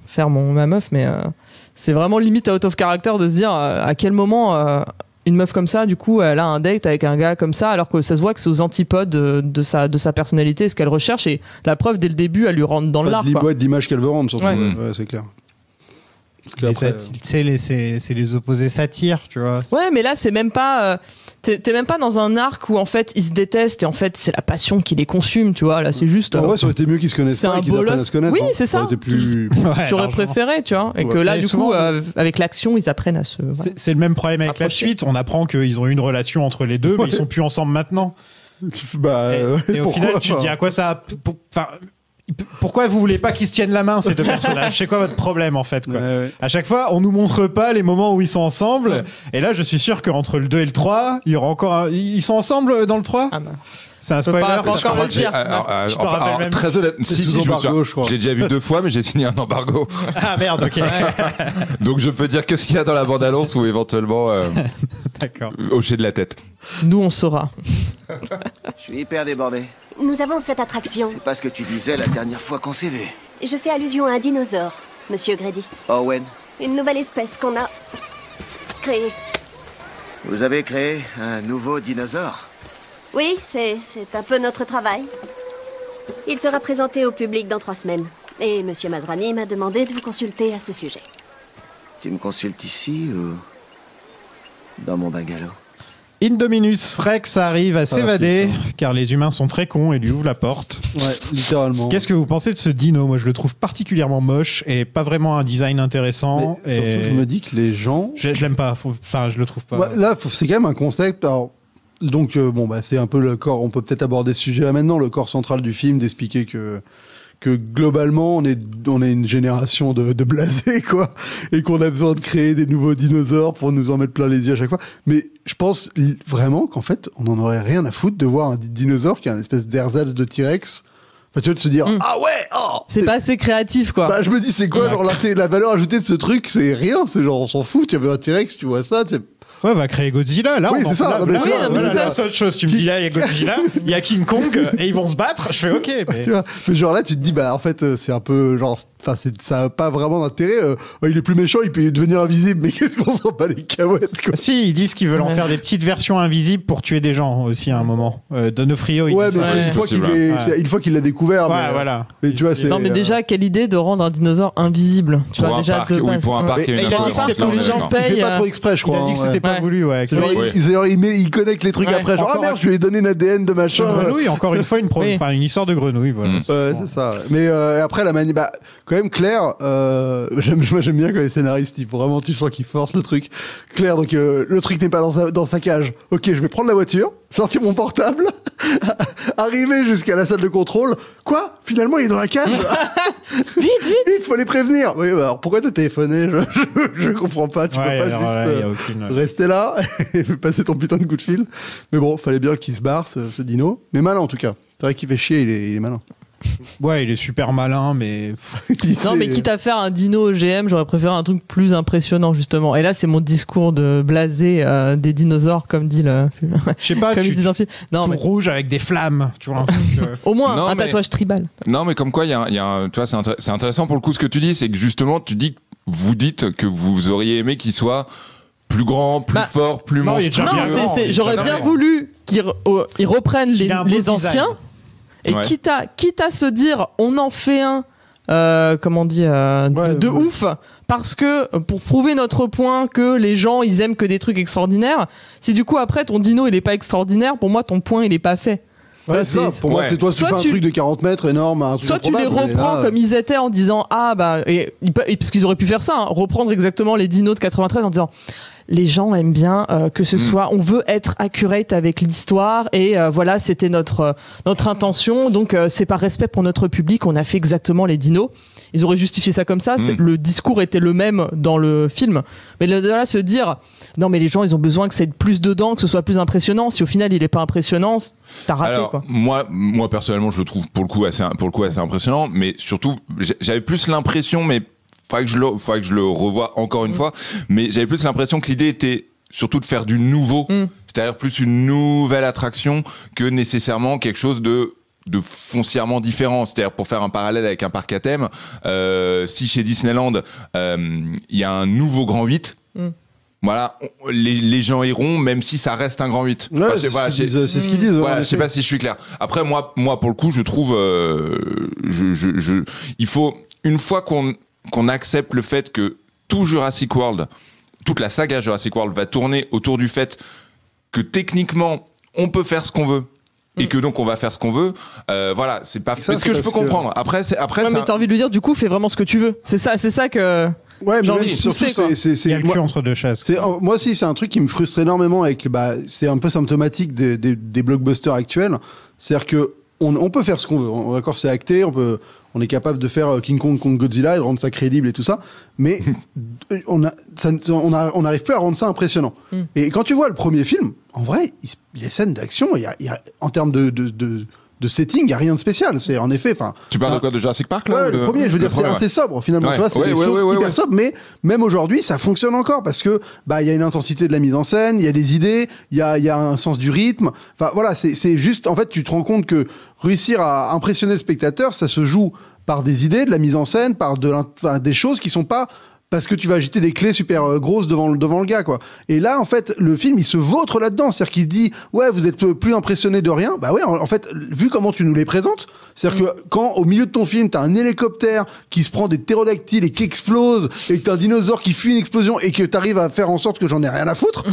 faire ma meuf, mais c'est vraiment limite out of character de se dire à quel moment une meuf comme ça, du coup, elle a un date avec un gars comme ça, alors que ça se voit que c'est aux antipodes de sa personnalité, ce qu'elle recherche, et la preuve, dès le début, elle lui rentre dans l'art. De l'image qu'elle veut rendre, surtout. Ouais. Ouais, c'est clair. C'est les opposés s'attirent, tu vois. Ouais, mais là, c'est même pas. T'es même pas dans un arc où en fait ils se détestent et en fait c'est la passion qui les consume, tu vois. Là, c'est juste. Ouais, ça aurait été mieux qu'ils se connaissent c'est pas un et qu'ils apprennent à se connaître. Oui, c'est ça. Ça aurait été plus. J'aurais préféré, tu vois. Et que là, du coup, avec l'action, ils apprennent à se. Voilà. C'est le même problème avec la suite. On apprend qu'ils ont eu une relation entre les deux, mais ils sont plus ensemble maintenant. Et au final, tu te dis à quoi ça. Pourquoi vous voulez pas qu'ils se tiennent la main, ces deux personnages? C'est quoi votre problème, en fait, quoi. À chaque fois, on nous montre pas les moments où ils sont ensemble. Et là, je suis sûr qu'entre le 2 et le 3, il y aura encore ils sont ensemble dans le 3? C'est un spoiler. Pas encore le dire. Très honnêtement, je l'ai déjà vu 2 fois, mais j'ai signé un embargo. Ah merde, ok. Donc je peux dire que ce qu'il y a dans la bande-annonce ou éventuellement D'accord. hocher de la tête. Nous, on saura. Je suis hyper débordé. Nous avons cette attraction. C'est pas ce que tu disais la dernière fois qu'on s'est vu. Je fais allusion à un dinosaure, Monsieur Grady. Owen, Une nouvelle espèce qu'on a créée. vous avez créé un nouveau dinosaure? Oui, c'est un peu notre travail. Il sera présenté au public dans 3 semaines. Et Monsieur Masrani m'a demandé de vous consulter à ce sujet. Tu me consultes ici ou dans mon bungalow? Indominus Rex arrive à s'évader, car les humains sont très cons et lui ouvrent la porte. Ouais, littéralement. Qu'est-ce que vous pensez de ce dino? Moi, je le trouve particulièrement moche et pas vraiment un design intéressant. Mais surtout, je me dis que les gens... Je l'aime pas, enfin, je le trouve pas. Ouais, là, c'est quand même un concept... Alors, donc, c'est un peu le corps... On peut peut-être aborder ce sujet-là maintenant, le corps central du film, d'expliquer que globalement, on est une génération de blasés, quoi, et qu'on a besoin de créer des nouveaux dinosaures pour nous en mettre plein les yeux à chaque fois. Mais je pense vraiment qu'en fait, on n'en aurait rien à foutre de voir un dinosaure qui a une espèce d'ersatz de T-Rex. Enfin, tu vois, de se dire, ah ouais, c'est pas assez créatif, quoi. Bah, je me dis, c'est quoi, genre, la valeur ajoutée de ce truc? C'est rien, c'est genre, on s'en fout, tu avais un T-Rex, tu vois ça, c'est... Ouais, on va créer Godzilla. Là, oui, on c'est ça. Là, c'est ça. C'est autre chose. Tu me dis là, il y a Godzilla, il y a King Kong, et ils vont se battre. Je fais OK. Mais... Tu vois, mais genre là, tu te dis, bah en fait, c'est un peu genre, enfin, ça n'a pas vraiment d'intérêt. Il est plus méchant, il peut devenir invisible, mais qu'est-ce qu'on s'en bat les cahuètes, quoi. Si, ils disent qu'ils veulent en faire des petites versions invisibles pour tuer des gens aussi à un moment. Donofrio, il dit ça. Une fois qu'il l'a découvert. Ouais, mais, voilà. Mais tu vois, c'est. Non, mais déjà, quelle idée de rendre un dinosaure invisible. Tu vois, déjà. Pour un parc, il y a une les gens Il fait payent. pas trop exprès, je crois. Il a dit que c'était pas voulu, ouais. C'est genre, il connecte les trucs après, genre, ah merde, je lui ai donné un ADN de machin. Une grenouille, encore une fois, une histoire de grenouille, voilà. C'est ça. Mais après, la manie, quand même, Claire, moi j'aime bien quand les scénaristes, vraiment, tu sens qu'ils forcent le truc. Claire, donc le truc n'est pas dans sa cage. Ok, je vais prendre la voiture, sortir mon portable, arriver jusqu'à la salle de contrôle. Quoi ? Finalement, il est dans la cage. Vite, faut les prévenir. Oui, alors pourquoi t'as téléphoné ? Je comprends pas. Tu peux pas juste rester là et passer ton putain de coup de fil. Mais bon, fallait bien qu'il se barre, ce dino. Mais malin en tout cas. C'est vrai qu'il fait chier, il est malin. Ouais, il est super malin, mais... Non, mais quitte à faire un dino OGM, j'aurais préféré un truc plus impressionnant, justement. Et là, c'est mon discours de blasé des dinosaures, comme dit le film. Je sais pas, comme ils disent en film. Non, tout rouge avec des flammes, tu vois. Au moins, un tatouage tribal. Non, mais comme quoi, tu vois, c'est intéressant pour le coup ce que tu dis, c'est que justement, vous dites que vous auriez aimé qu'il soit plus grand, plus fort, plus monstrueux. Non, j'aurais bien voulu qu'ils reprennent les anciens. Et quitte à se dire, on en fait un, de ouf, parce que pour prouver notre point que les gens ils aiment que des trucs extraordinaires, si du coup après ton dino il est pas extraordinaire, pour moi ton point il est pas fait. Ouais, c'est ça. Pour moi, c'est toi, tu fais un truc de 40 mètres énorme, un truc soit tu les reprends comme ils étaient en disant parce qu'ils auraient pu faire ça, reprendre exactement les dinos de 93 en disant les gens aiment bien que ce soit, on veut être accurate avec l'histoire et voilà, c'était notre intention, donc c'est par respect pour notre public, on a fait exactement les dinos. Ils auraient justifié ça comme ça, le discours était le même dans le film, mais de là se dire non mais les gens ils ont besoin que ça ait plus dedans, que ce soit plus impressionnant, si au final il est pas impressionnant, t'as raté. Alors, quoi. Moi personnellement je le trouve pour le coup assez impressionnant, mais surtout j'avais plus l'impression, mais faudrait que je le revoie encore une fois, mais j'avais plus l'impression que l'idée était surtout de faire du nouveau, c'est-à-dire plus une nouvelle attraction que nécessairement quelque chose de foncièrement différent. C'est-à-dire, pour faire un parallèle avec un parc à thème, si chez Disneyland il y a un nouveau Grand 8, voilà, les gens iront, même si ça reste un Grand 8. Ouais, c'est ce qu'ils disent. Voilà, je sais pas si je suis clair. Après, moi pour le coup, je trouve, il faut, une fois qu'on accepte le fait que tout Jurassic World, toute la saga Jurassic World va tourner autour du fait que techniquement, on peut faire ce qu'on veut. Et que donc on va faire ce qu'on veut, voilà, c'est pas ce que je peux comprendre. Après, mais t'as envie de lui dire, du coup, fais vraiment ce que tu veux. C'est ça que. Ouais, mais j'ai envie de pousser, il y a le cul entre deux chaises. Moi aussi, c'est un truc qui me frustre énormément avec. C'est un peu symptomatique des blockbusters actuels. C'est-à-dire que on peut faire ce qu'on veut. D'accord, c'est acté. On est capable de faire King Kong contre Godzilla et de rendre ça crédible et tout ça. Mais on n'arrive plus à rendre ça impressionnant. Et quand tu vois le premier film, en vrai, les scènes d'action, en termes de setting, il n'y a rien de spécial. C'est en effet. Tu parles de quoi, de Jurassic Park là, le premier, je veux dire, c'est assez sobre finalement. Tu vois, c'est hyper sobre, mais même aujourd'hui, ça fonctionne encore parce que il y a une intensité de la mise en scène, il y a des idées, il y a un sens du rythme. Enfin voilà, c'est juste, en fait, tu te rends compte que réussir à impressionner le spectateur, ça se joue par des idées, de la mise en scène, par des choses qui sont pas parce que tu vas agiter des clés super grosses devant le gars, quoi. Et là, en fait, le film, il se vautre là-dedans. C'est-à-dire qu'il dit, ouais, vous êtes plus impressionné de rien. Bah ouais, en fait, vu comment tu nous les présentes, c'est-à-dire que quand, au milieu de ton film, t'as un hélicoptère qui se prend des ptérodactyles et qui explose, et que t'as un dinosaure qui fuit une explosion, et que t'arrives à faire en sorte que j'en ai rien à foutre,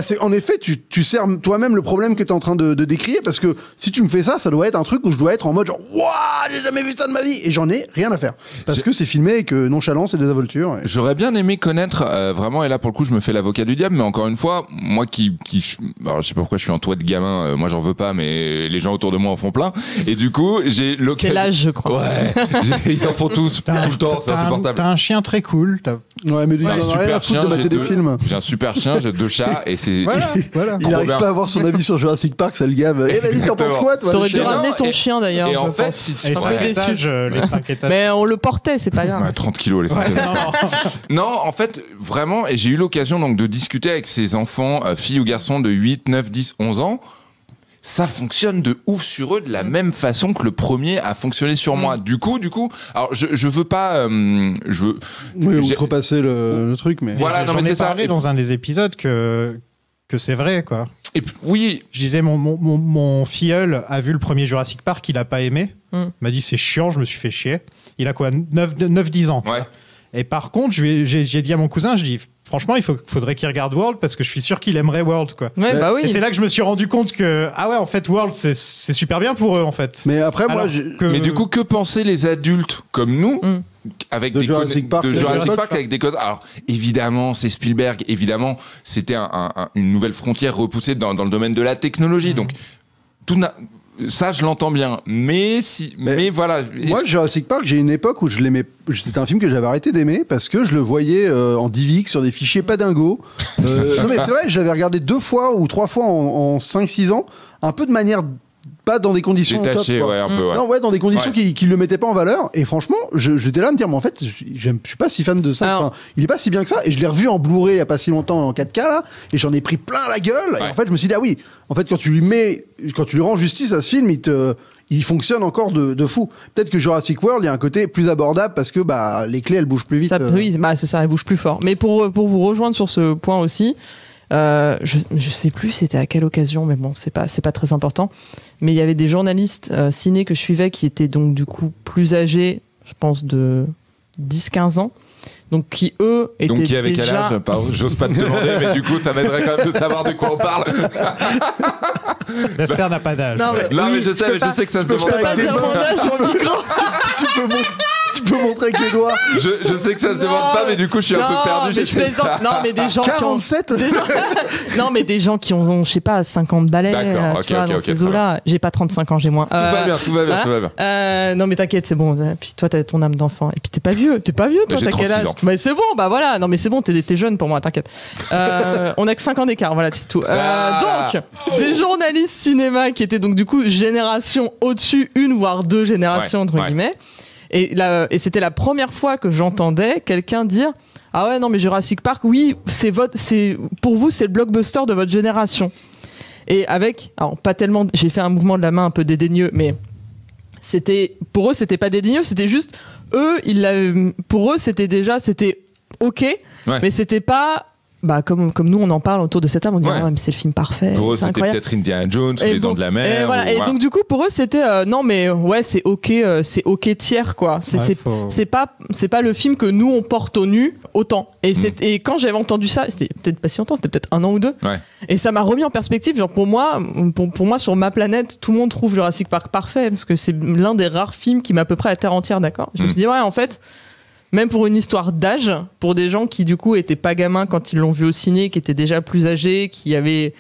c'est, en effet, tu sers toi-même le problème que t'es en train de décrire, parce que si tu me fais ça, ça doit être un truc où je dois être en mode genre, waouh, j'ai jamais vu ça de ma vie, et j'en ai rien à faire. Parce que c'est filmé avec nonchalance et désinvolture. J'aurais bien aimé connaître vraiment, et là pour le coup je me fais l'avocat du diable, mais encore une fois, moi alors je sais pas pourquoi je suis entouré de gamins, moi j'en veux pas, mais les gens autour de moi en font plein, et du coup j'ai l'occasion. C'est l'âge, je crois. Ouais, ils en font tous tout le temps, c'est insupportable. T'as un chien très cool. Ouais, mais rien à foutre de mater des films. J'ai un super chien, j'ai 2 chats, et c'est. Voilà. Il n'arrive pas à avoir son avis sur Jurassic Park, ça le gave. Eh vas-y, t'en penses quoi, toi? T'aurais dû ramener ton chien d'ailleurs. Et en fait, si tu les 5 étages. Mais on le portait, c'est pas grave. 30 kilos les 5 étages. Non, en fait, vraiment, et j'ai eu l'occasion donc de discuter avec ces enfants, filles ou garçons de 8, 9, 10, 11 ans. Ça fonctionne de ouf sur eux de la même façon que le premier a fonctionné sur moi. Du coup, alors je veux pas, outrepasser le truc, mais voilà, j'en ai parlé dans un des épisodes que c'est vrai, quoi. Et puis, oui, je disais, mon filleul a vu le premier Jurassic Park, il a pas aimé. Il m'a dit c'est chiant, je me suis fait chier. Il a quoi, 9-10 ans. Ouais. Et par contre, j'ai dit à mon cousin, je dis, franchement, faudrait qu'il regarde World parce que je suis sûr qu'il aimerait World, quoi. Ouais, bah oui. Et c'est là que je me suis rendu compte que, ah ouais, en fait, World, c'est super bien pour eux, en fait. Mais après, moi, Mais du coup, que pensaient les adultes comme nous avec de Jurassic Park, avec des causes. Alors évidemment, c'est Spielberg. Évidemment, c'était une nouvelle frontière repoussée dans le domaine de la technologie. Donc ça, je l'entends bien. Mais voilà. Moi, Jurassic Park, j'ai une époque où je l'aimais. C'était un film que j'avais arrêté d'aimer parce que je le voyais en DivX sur des fichiers pas dingos. Non mais c'est vrai, je l'avais regardé 2 fois ou 3 fois en 5-6 ans, un peu de manière. Pas dans des conditions détachées, top, ouais, un peu, ouais. Non, ouais, dans des conditions qui le mettaient pas en valeur. Et franchement, j'étais là à me dire, mais en fait, je suis pas si fan de ça. Enfin, il est pas si bien que ça. Et je l'ai revu en Blu-ray il y a pas si longtemps en 4K là, et j'en ai pris plein la gueule. Ouais. Et en fait, je me suis dit, ah oui, en fait, quand tu lui rends justice à ce film, il fonctionne encore de fou. Peut-être que Jurassic World, il y a un côté plus abordable parce que les clés, elles bougent plus vite. Oui, c'est ça, elles bougent plus fort. Mais pour vous rejoindre sur ce point aussi. Je sais plus c'était à quelle occasion, mais bon, c'est pas très important. Mais il y avait des journalistes ciné que je suivais qui étaient donc du coup plus âgés, je pense de 10-15 ans. Donc qui eux étaient donc qui avait quel âge? J'ose pas te demander, mais du coup ça m'aiderait quand même de savoir de quoi on parle. J'espère n'a pas d'âge. Non mais je sais que ça se demande pas. Dire mon âge sur le micro. Tu peux montrer avec les doigts. Je sais que ça se demande pas, mais du coup je suis un peu perdu. Mais je plaisante. Non mais des gens 47 Non mais des gens qui ont je sais pas 50 balais. D'accord, ok, dans ces eaux-là. J'ai pas 35 ans, j'ai moins. Tout va bien. Non mais t'inquiète, c'est bon. Puis toi t'as ton âme d'enfant. Et puis t'es pas vieux, toi. J'ai T'as quel âge? ans. C'est bon, bah voilà. Non mais c'est bon, t'es jeune pour moi, t'inquiète. On a que 5 ans d'écart, voilà, c'est tout. Donc des journalistes cinéma qui étaient donc du coup génération au-dessus, 1 voire 2 générations entre guillemets. Et c'était la première fois que j'entendais quelqu'un dire ah ouais non mais Jurassic Park, oui, pour vous c'est le blockbuster de votre génération. Et alors pas tellement, j'ai fait un mouvement de la main un peu dédaigneux, mais pour eux c'était pas dédaigneux, c'était juste pour eux c'était ok, mais c'était pas comme nous on en parle autour de cette table, on dit mais c'est le film parfait. Pour eux c'était peut-être Indiana Jones ou Les Dents de la Mer. Et, voilà. Et donc du coup pour eux c'était non mais ouais c'est ok tiers quoi. C'est pas le film que nous on porte au nu autant. Et quand j'avais entendu ça, c'était peut-être pas si longtemps, c'était peut-être 1 an ou 2. Ouais. Et ça m'a remis en perspective. Genre pour moi sur ma planète, tout le monde trouve Jurassic Park parfait parce que c'est l'un des rares films qui met à peu près la Terre entière d'accord. Je me suis dit ouais en fait. Même pour une histoire d'âge, pour des gens qui du coup étaient pas gamins quand ils l'ont vu au ciné, qui étaient déjà plus âgés, qui étaient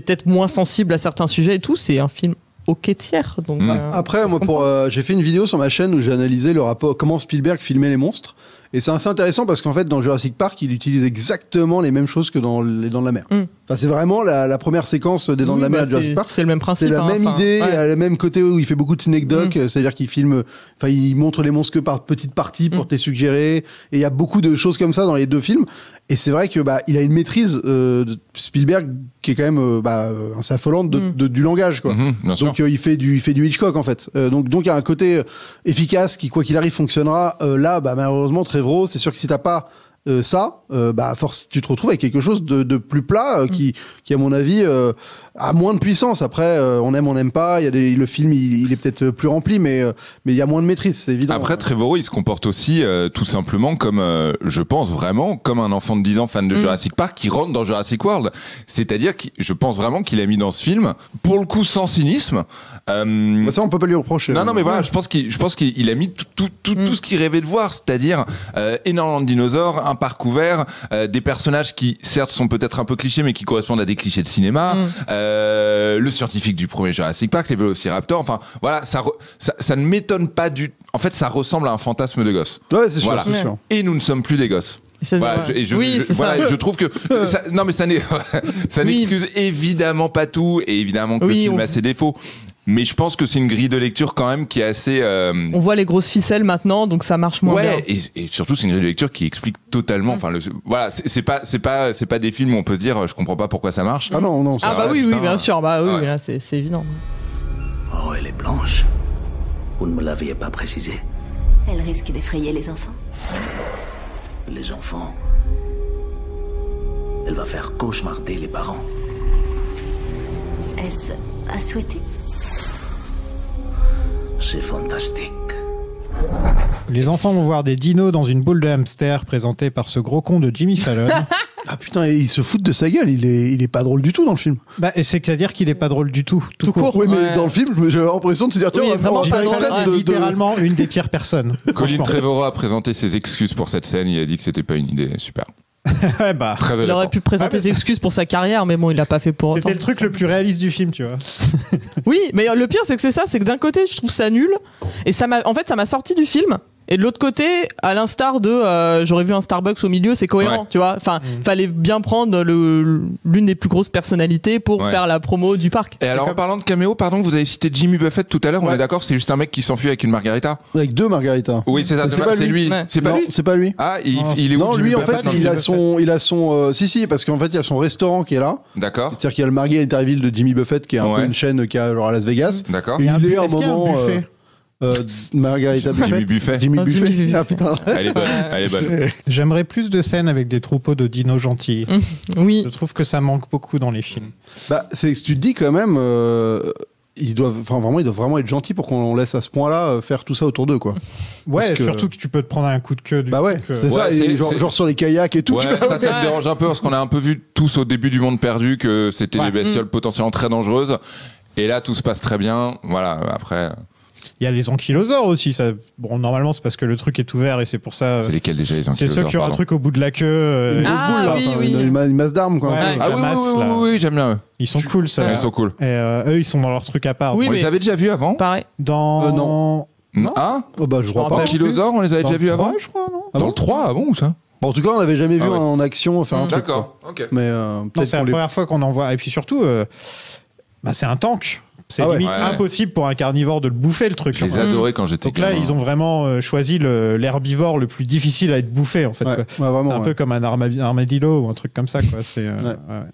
peut-être moins sensibles à certains sujets et tout, c'est un film ok tiers. Donc, après, moi, j'ai fait une vidéo sur ma chaîne où j'ai analysé le rapport, comment Spielberg filmait les monstres. Et c'est assez intéressant parce qu'en fait, dans Jurassic Park, il utilise exactement les mêmes choses que dans Les Dents de la Mer. Enfin, c'est vraiment la première séquence des Dents de la Mer de Jurassic Park. C'est le même principe. C'est la même idée, le même côté où il fait beaucoup de synecdoques, c'est-à-dire qu'il il montre les monstres que par petites parties pour te les suggérer. Et il y a beaucoup de choses comme ça dans les 2 films. Et c'est vrai que il a une maîtrise de Spielberg qui est quand même assez affolante du langage, quoi. Donc il fait du Hitchcock en fait. Donc il y a un côté efficace qui quoi qu'il arrive fonctionnera. Là malheureusement Trevor, c'est sûr que si t'as pas force, tu te retrouves avec quelque chose de plus plat qui à mon avis a moins de puissance. Après on aime, on n'aime pas, le film il est peut-être plus rempli mais il y a moins de maîtrise, c'est évident. Après Trevorrow il se comporte aussi tout simplement comme je pense vraiment comme un enfant de 10 ans fan de Jurassic Park qui rentre dans Jurassic World, c'est-à-dire que je pense vraiment qu'il a mis dans ce film pour le coup sans cynisme ça on peut pas lui reprocher. Non mais voilà, je pense qu'il a mis tout ce qu'il rêvait de voir, c'est-à-dire énormément de dinosaures, un parc ouvert, des personnages qui certes sont peut-être un peu clichés mais qui correspondent à des clichés de cinéma, le scientifique du premier Jurassic Park, les vélociraptors, enfin voilà, ça ne m'étonne pas en fait ça ressemble à un fantasme de gosse. Ouais, c'est sûr, c'est sûr. Et nous ne sommes plus des gosses. Voilà, je trouve que non mais ça n'excuse évidemment pas tout et évidemment que le film a ses défauts. Mais je pense que c'est une grille de lecture quand même qui est assez. On voit les grosses ficelles maintenant, donc ça marche moins bien. Et surtout c'est une grille de lecture qui explique totalement. Enfin, voilà, c'est pas des films où on peut se dire je comprends pas pourquoi ça marche. Ah non. Oui, bien sûr, là c'est évident. Oh, elle est blanche. Vous ne me l'aviez pas précisé. Elle risque d'effrayer les enfants. Les enfants. Elle va faire cauchemarder les parents. Est-ce à souhaiter? C'est fantastique. Les enfants vont voir des dinos dans une boule de hamster présentée par ce gros con de Jimmy Fallon. Ah putain, ils se foutent de sa gueule, il est pas drôle du tout dans le film. Bah, et c'est-à-dire qu'il est pas drôle du tout. Tout court. Oui, mais Ouais. dans le film, j'avais l'impression de se dire, tiens, Oui, on va vraiment faire pas drôle, exprès ouais. Littéralement une des pires personnes. Colin Franchement. Trevorrow a présenté ses excuses pour cette scène. Il a dit que c'était pas une idée super. Ouais, bah. Très Il aurait éloquent. pu présenter ses excuses pour sa carrière, mais bon, il l'a pas fait pour C'était autant. le truc le plus réaliste du film, tu vois. Oui, mais le pire, c'est que c'est ça, c'est que d'un côté, je trouve ça nul, et ça m'a sorti du film. Et de l'autre côté, à l'instar de j'aurais vu un Starbucks au milieu, c'est cohérent, Ouais. tu vois. Enfin, fallait bien prendre l'une des plus grosses personnalités pour Ouais. faire la promo du parc. Et alors, en parlant de caméo, pardon, vous avez cité Jimmy Buffett tout à l'heure. On Ouais. est d'accord, c'est juste un mec qui s'enfuit avec une margarita. Avec 2 margaritas. Oui, c'est ça. C'est pas C'est lui. Ouais. C'est pas Non, lui. c'est pas lui. Ah, il est où Non, Jimmy lui en Buffett fait, dans le il film a son si parce qu'en fait, il y a son restaurant qui est là. D'accord. C'est-à-dire qu'il y a le Margaritaville de Jimmy Buffett qui est un Ouais. peu une chaîne qui a genre à Las Vegas. D'accord. Et il est un Est-ce qu'il y a un moment buffet Margarita Buffett. Jimmy Buffet. Jimmy Non, Buffet. Jimmy Buffet. Ah putain. Elle est bonne. Elle est bonne. J'aimerais plus de scènes avec des troupeaux de dinos gentils. Oui. Je trouve que ça manque beaucoup dans les films. Bah, c'est tu te dis quand même ils doivent vraiment être gentils pour qu'on laisse à ce point-là faire tout ça autour d'eux quoi. Ouais, Parce que- surtout que tu peux te prendre un coup de queue. Bah ouais, c'est Ouais, ça. c'est- Et c'est- genre sur les kayaks et tout. Ouais, tu fais, ça me dérange un peu parce qu'on a un peu vu tous au début du Monde Perdu que c'était Ouais. des bestioles potentiellement très dangereuses. Et là, tout se passe très bien. Voilà, après, Il y a les ankylosaures aussi. Ça... Bon, normalement, c'est parce que le truc est ouvert et c'est pour ça. c'est lesquels déjà les C'est ankylosaures, ceux qui ont un pardon. truc au bout de la queue. Une grosse Ah, boule, là, oui, enfin, oui. une masse d'armes quoi. Ouais. un peu. Ah oui, la masse, oui, là. oui, j'aime bien eux. Ils sont cool, ça. Ils sont cool. Et eux, ils sont dans leur truc à part. Oui, On mais les avait déjà vus avant pareil. Dans. Non. Non. Ah, Oh, bah je crois pas. rappelle. Ankylosaures, on les avait Dans déjà vus le avant 3, je crois, non Ah Dans bon le 3, ah bon ou ça Bon, en tout cas, on l'avait jamais vu Ah ouais. en action faire un truc. quoi. D'accord, ok. Mais Non, peut-être c'est la qu'on les. première fois qu'on en voit. Et puis surtout, bah, c'est un tank. C'est Ah ouais. limite Ouais. impossible pour un carnivore de le bouffer, le truc. Je les adorais quand j'étais Donc là, gamin. ils ont vraiment choisi l'herbivore le plus difficile à être bouffé, en fait. Ouais, quoi. ouais, vraiment. C'est un ouais. peu comme un armadillo ou un truc comme ça, quoi. C'est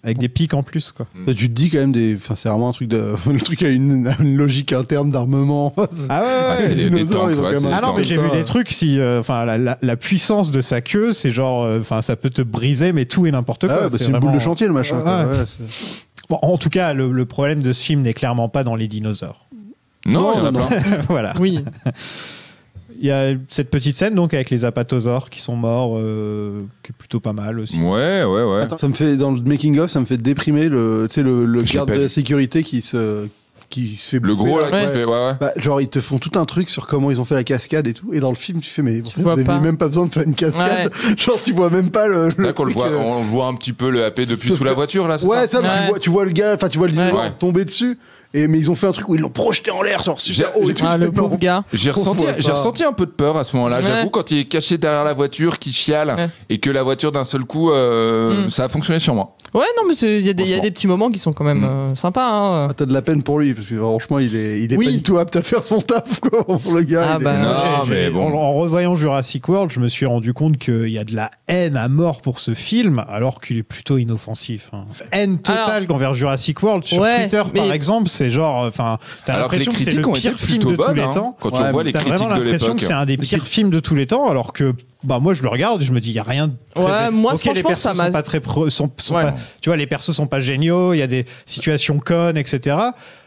avec des pics en plus, quoi. Et tu te dis quand même enfin, c'est vraiment un truc de. Le truc a une logique interne d'armement. Ah ouais, Ah, c'est ouais. des dinosaures, tanks, ils ont ouais, quand c'est même des un Ah non, tanks. mais j'ai comme vu ça. des trucs, si, enfin, la puissance de sa queue, c'est genre, enfin, ça peut te briser, mais tout et n'importe quoi. Ah ouais, bah, c'est une boule vraiment- de chantier le machin. quoi. Ouais. Ouais, c'est- Bon, en tout cas, le problème de ce film n'est clairement pas dans les dinosaures. Non, il y en a Non, plein. Voilà. Oui. Il y a cette petite scène donc avec les apatosaures qui sont morts, qui est plutôt pas mal aussi. Ouais, ouais, ouais. Attends, ça me fait dans le making of, ça me fait déprimer le Je l'ai garde pas de la vu. sécurité qui se fait Le bouffer, gros là là. qui se fait, ouais, ouais. Bah, genre ils te font tout un truc sur comment ils ont fait la cascade et tout, et dans le film tu fais mais en fait, vous vois avez pas. même pas besoin de faire une cascade, genre tu vois même pas le Là qu'on le truc, voit, on le voit un petit peu le AP depuis se sous la fait- voiture là. c'est Ouais, ça ça, Ouais. tu vois le gars, enfin tu vois le dinosaure Ouais. tomber dessus, mais ils ont fait un truc où ils l'ont projeté en l'air, genre super J'ai- haut et tout. Ah, tu le fais, pauvre non. gars. J'ai On ressenti, voit j'ai pas. ressenti un peu de peur à ce moment-là. Ouais. J'avoue, quand il est caché derrière la voiture, qu'il chiale Ouais. et que la voiture d'un seul coup, ça a fonctionné sur moi. Ouais, non, mais il y a Franchement. des petits moments qui sont quand même sympas. Hein. Ah, t'as de la peine pour lui parce que franchement il est Oui. pas du tout apte à faire son taf quoi, pour le gars. Ah, il est- bah, Non, mais bon. En revoyant Jurassic World, je me suis rendu compte qu'il y a de la haine à mort pour ce film, alors qu'il est plutôt inoffensif. Hein. Haine totale envers Jurassic World sur Ouais, Twitter, mais- par exemple, c'est genre, enfin, t'as Alors que les l'impression que c'est critiques le ont été pire film plutôt de tous bonnes les hein, temps. quand Ouais, on voit les T'as critiques vraiment de l'impression l'époque. que c'est un des pires films de tous les temps, alors que bah moi je le regarde et je me dis il y a rien de très... Ouais, moi, Ok, les franchement, persos ça m'a- sont pas très sont Ouais. pas- tu vois, les persos sont pas géniaux, il y a des situations connes, etc.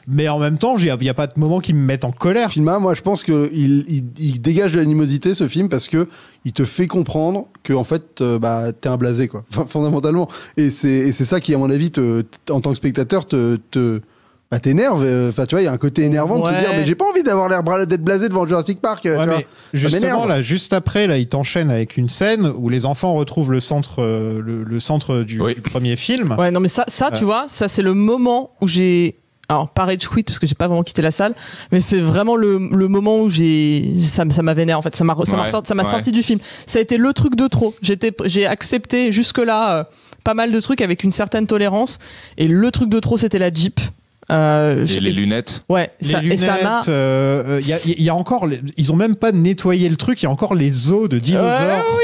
Mais en même temps, il y a pas de moments qui me mettent en colère. Filma, moi je pense que il dégage de l'animosité ce film parce que il te fait comprendre que en fait bah t'es un blasé quoi, enfin, fondamentalement. Et c'est ça qui à mon avis en tant que spectateur bah, t'énerve. Enfin tu vois il y a un côté énervant de se Ouais. dire mais j'ai pas envie d'avoir l'air d'être blasé devant Jurassic Park. tu Ouais, vois. mais justement, m'énerve. là, juste après, là, il t'enchaîne avec une scène où les enfants retrouvent le centre, le centre du premier film. Ouais, non, mais ça tu vois, ça c'est le moment où j'ai. Alors, pas rage quit parce que j'ai pas vraiment quitté la salle, mais c'est vraiment le moment où ça m'a vénère en fait. Ça m'a sorti du film. Ça a été le truc de trop. J'ai accepté jusque-là pas mal de trucs avec une certaine tolérance, et le truc de trop c'était la Jeep. Et les lunettes. Ouais, Les ça, lunettes, et ça m'a. il y a encore, ils ont même pas nettoyé le truc. Il y a encore les os de dinosaures. Ouais, oui.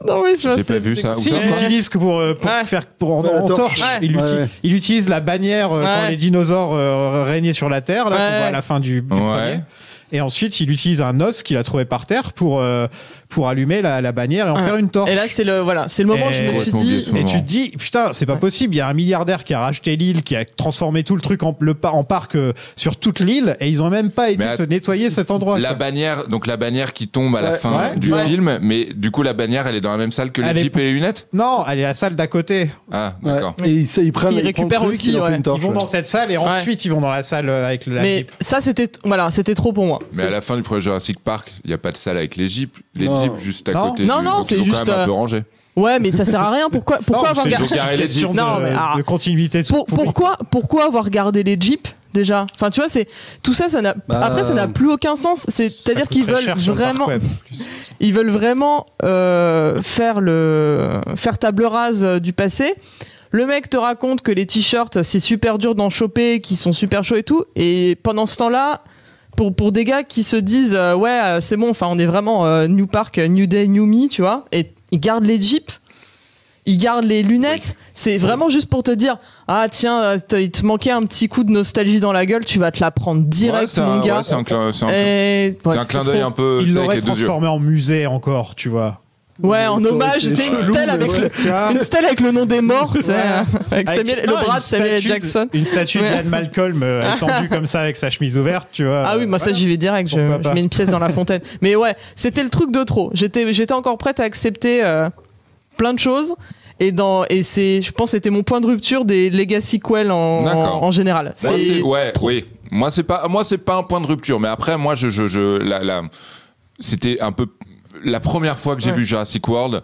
Non mais J'ai pas vu ça. Si, Où ça, il quoi l'utilise que pour faire en Ouais, la torche. torche. Ouais. Il utilise la bannière quand Ouais. les dinosaures régnaient sur la Terre, là, qu'on Ouais. voit à la fin du Ouais. premier. Et ensuite, il utilise un os qu'il a trouvé par terre pour allumer la bannière et en faire une torche. Et là, c'est le moment où je me suis dit. Et tu te dis, putain, c'est pas possible. Il y a un milliardaire qui a racheté l'île, qui a transformé tout le truc en parc sur toute l'île, et ils ont même pas été nettoyer cet endroit. La bannière qui tombe à la fin du film, mais du coup, la bannière, elle est dans la même salle que les jeeps et les lunettes? Non, elle est à la salle d'à côté. Ah, d'accord. Et ils récupèrent aussi. Ils vont dans cette salle et ensuite ils vont dans la salle avec la Jeep. Ça, c'était trop pour moi. Mais à la fin du premier Jurassic Park, il n'y a pas de salle avec les jeeps. Les jeeps juste à côté. Non, c'est juste quand même un peu rangé. Ouais, mais ça sert à rien. Pourquoi avoir gardé les jeeps de continuité pourquoi avoir gardé les jeeps déjà? Enfin, tu vois, c'est tout ça. Après, ça n'a plus aucun sens. C'est-à-dire qu'ils veulent vraiment. Ils veulent vraiment faire table rase du passé. Le mec te raconte que les t-shirts, c'est super dur d'en choper, qu'ils sont super chauds et tout. Et pendant ce temps-là, pour des gars qui se disent c'est bon, enfin on est vraiment New Park, New Day, New Me, tu vois, et ils gardent les jeeps, ils gardent les lunettes. C'est vraiment juste pour te dire, ah tiens, il te manquait un petit coup de nostalgie dans la gueule, tu vas te la prendre direct, mon gars. C'est un clin d'œil un peu. Il l'aurait transformé en musée encore, tu vois. Ouais, en hommage, c'était une stèle avec le nom des morts, avec le bras de Samuel L. Jackson. Une statue d'Ian Malcolm étendue comme ça avec sa chemise ouverte, tu vois. Ah oui, moi ça j'y vais direct, je mets une pièce dans la fontaine. Mais ouais, c'était le truc de trop. J'étais encore prête à accepter plein de choses. Je pense que c'était mon point de rupture des Legacy sequels en général. Oui. Moi c'est pas un point de rupture, mais après moi c'était un peu la première fois que j'ai vu Jurassic World,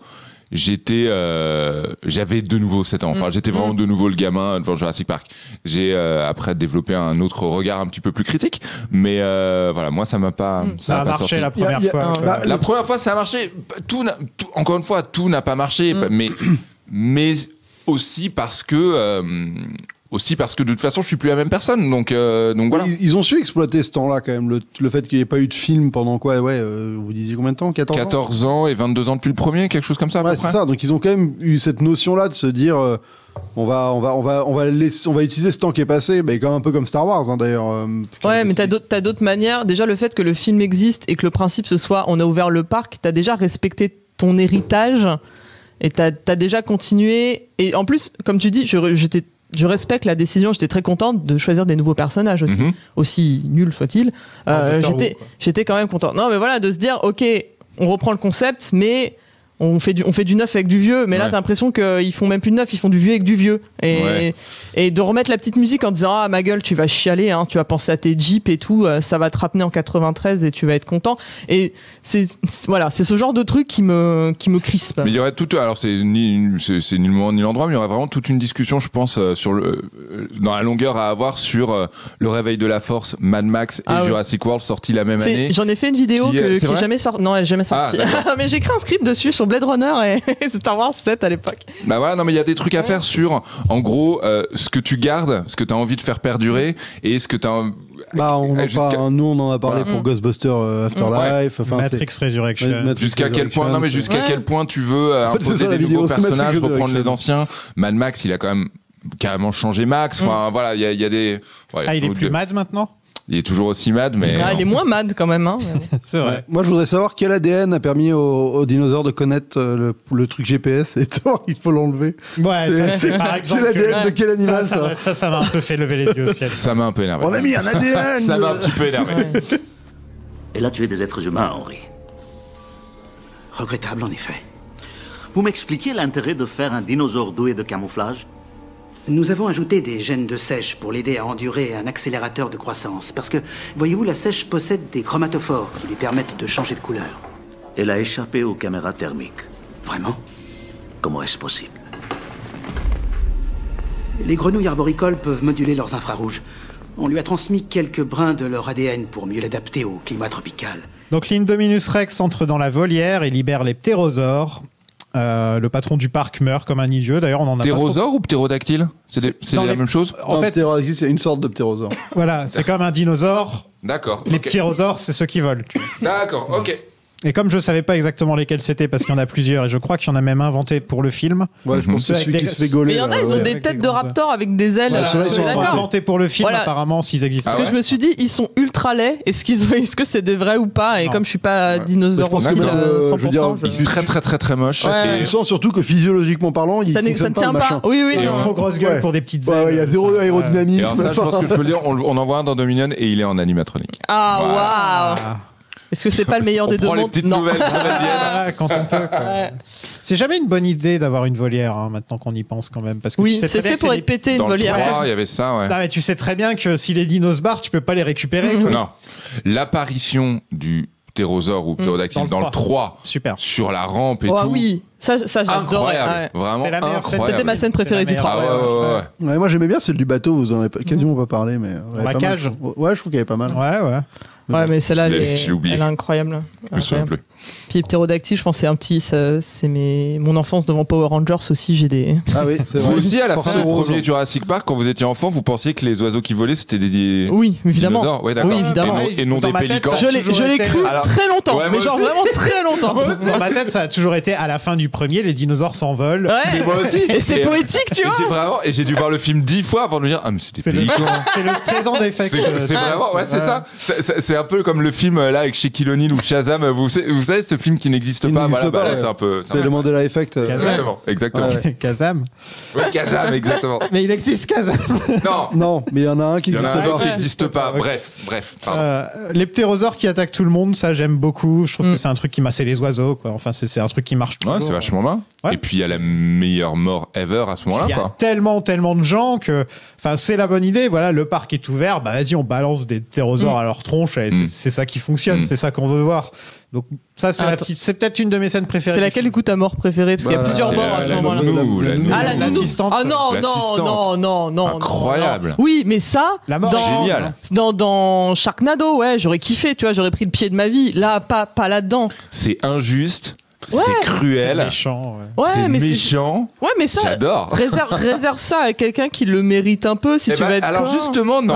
j'avais de nouveau 7 ans. Enfin, j'étais vraiment de nouveau le gamin devant Jurassic Park. J'ai après développé un autre regard un petit peu plus critique, mais voilà, moi ça m'a pas. Ça a marché la première fois. La première fois, ça a marché. Encore une fois, tout n'a pas marché, mais aussi parce que de toute façon je suis plus la même personne, donc voilà. Ils ont su exploiter ce temps-là quand même, le fait qu'il n'y ait pas eu de film pendant quoi, vous disiez combien de temps? 14 ans et 22 ans depuis le premier, quelque chose comme ça. Ouais, c'est ça, donc ils ont quand même eu cette notion-là de se dire on va utiliser ce temps qui est passé, un peu comme Star Wars d'ailleurs. Ouais, mais t'as d'autres manières. Déjà, le fait que le film existe et que le principe ce soit on a ouvert le parc, t'as déjà respecté ton héritage et t'as déjà continué. Et en plus, comme tu dis, je respecte la décision, j'étais très contente de choisir des nouveaux personnages aussi, aussi nuls soient-ils. J'étais quand même contente. Non, mais voilà, de se dire, ok, on reprend le concept, mais on fait du neuf avec du vieux. Mais là, t'as l'impression qu'ils font même plus de neuf, ils font du vieux avec du vieux. Et de remettre la petite musique en disant, ah, ma gueule, tu vas chialer, hein, tu vas penser à tes jeeps et tout, ça va te ramener en 93 et tu vas être content. Et c'est ce genre de truc qui me crispe. Mais il y aurait alors c'est ni le moment ni l'endroit, mais il y aurait vraiment toute une discussion, je pense, dans la longueur à avoir sur le réveil de la force, Mad Max et Jurassic World sortis la même année. J'en ai fait une vidéo qui est jamais sortie. Non, elle est jamais sortie. Mais j'ai écrit un script dessus sur Blade Runner et Star Wars 7 à l'époque. Bah voilà, non mais il y a des trucs à faire sur, en gros, ce que tu gardes, ce que tu as envie de faire perdurer et ce que tu as... nous on en a parlé pour Ghostbusters Afterlife, Matrix Resurrection. Jusqu'à quel point tu veux imposer des nouveaux personnages, reprendre les anciens. Mad Max, il a quand même carrément changé Max. Enfin voilà, il y a des... il est plus mad maintenant? Il est toujours aussi mad, mais... il est moins mad quand même. Hein. C'est vrai. Moi, je voudrais savoir quel ADN a permis aux dinosaures de connaître le truc GPS et tout. Il faut l'enlever. Ouais, c'est par exemple... C'est l'ADN de quel animal, ça m'a un peu fait lever les yeux au ciel. Ça m'a un peu énervé. On a mis un ADN. Ça m'a un petit peu énervé. Elle a tué des êtres humains, Henry. Regrettable, en effet. Vous m'expliquez l'intérêt de faire un dinosaure doué de camouflage? Nous avons ajouté des gènes de sèche pour l'aider à endurer un accélérateur de croissance. Parce que, voyez-vous, la sèche possède des chromatophores qui lui permettent de changer de couleur. Elle a échappé aux caméras thermiques. Vraiment? Comment est-ce possible? Les grenouilles arboricoles peuvent moduler leurs infrarouges. On lui a transmis quelques brins de leur ADN pour mieux l'adapter au climat tropical. Donc l'Indominus Rex entre dans la volière et libère les ptérosaures. Le patron du parc meurt comme un idiot. D'ailleurs, on en a ptérosaure ou ptérodactyle? C'est la même chose? En fait, ptérodactyle, c'est une sorte de ptérosaure. Voilà, c'est comme un dinosaure. D'accord. Les ptérosaures, c'est ceux qui volent. D'accord, ok. Et comme je savais pas exactement lesquels c'était, parce qu'il y en a plusieurs, et je crois qu'il y en a même inventé pour le film. Ouais, je pense que c'est celui qui se fait gauler. Mais il y en a, ils ont des têtes de raptor avec des ailes. Ils sont inventés pour le film, apparemment, s'ils existent. Parce que je me suis dit, ils sont ultra laids. Est-ce que c'est des vrais ou pas? Et comme je suis pas dinosaure, je pense que 100%, ils sont très moches. Ouais. Et tu sens surtout que physiologiquement parlant, il ça ne tient pas. Oui. Il a trop grosse gueule pour des petites ailes. Il y a zéro aérodynamisme. Alors ça, je pense que je peux le dire, on en voit un dans Dominion et il est en animatronique. Ah, waouh! Est-ce que c'est pas le meilleur des deux mondes? Non. Quand on peut. C'est jamais une bonne idée d'avoir une volière, maintenant qu'on y pense quand même. Parce que oui, c'est fait pour être pété, une volière. Il y avait ça, ouais. Non, mais tu sais très bien que si les dinos se barrent, tu peux pas les récupérer. Quoi. Non. L'apparition du ptérosaure ou ptérodactyle dans le 3, super. Sur la rampe et tout. Oui, ça j'adorais. Incroyable, vraiment incroyable. C'était ma scène préférée du 3. Ouais, moi j'aimais bien celle du bateau, vous en avez quasiment pas parlé, mais la cage. Ouais, je trouve qu'elle est pas mal. Ouais, mais celle-là, elle est incroyable. Puis ptérodactyle, je pense que c'est mon enfance devant Power Rangers aussi. J'ai des. Ah oui, c'est vrai. Vous aussi, à la fin du premier Jurassic Park, quand vous étiez enfant, vous pensiez que les oiseaux qui volaient c'était des oui, évidemment. dinosaures. Ouais, d'accord. Oui, évidemment. Et non des pélicans. Je l'ai cru très longtemps, mais genre vraiment très longtemps. Dans ma tête, ça a toujours été à la fin du premier, les dinosaures s'envolent. Ouais. Mais moi aussi. Et c'est poétique, tu vois. Et j'ai dû voir le film 10 fois avant de me dire mais c'était pélicans. C'est le stressant d'effet. C'est vraiment, ouais, c'est ça. C'est un peu comme le film là avec Shaquille O'Neal ou Shazam. Vous savez ce film qui n'existe pas. Voilà, c'est un peu. C'est le Mandela Effect. Exactement. Kazam. Ouais, Kazam, exactement. Mais il existe Kazam. Non, mais il y en a un qui n'existe pas. Bref. Les ptérosaures qui attaquent tout le monde, ça j'aime beaucoup. Je trouve que c'est un truc qui massait les oiseaux, quoi. Enfin, c'est un truc qui marche toujours. Ouais, c'est vachement bien. Ouais. Et puis il y a la meilleure mort ever à ce moment-là. Il y a tellement de gens que, enfin, c'est la bonne idée. Voilà, le parc est ouvert. Bah vas-y, on balance des ptérosaures à leur tronche. Et c'est ça qui fonctionne. C'est ça qu'on veut voir. Donc ça, c'est peut-être une de mes scènes préférées. C'est laquelle du coup ta mort préférée? Parce qu'il y a plusieurs morts à ce moment-là. L'assistante. Ah non. Incroyable. Non. Oui, mais ça, la mort génial. Dans Sharknado, ouais, j'aurais kiffé, tu vois, j'aurais pris le pied de ma vie. Là, pas là-dedans. C'est injuste. Ouais. C'est cruel. C'est méchant. C'est méchant. Ouais, mais ça. J'adore. Réserve ça à quelqu'un qui le mérite un peu, si tu vas être. Alors justement, non.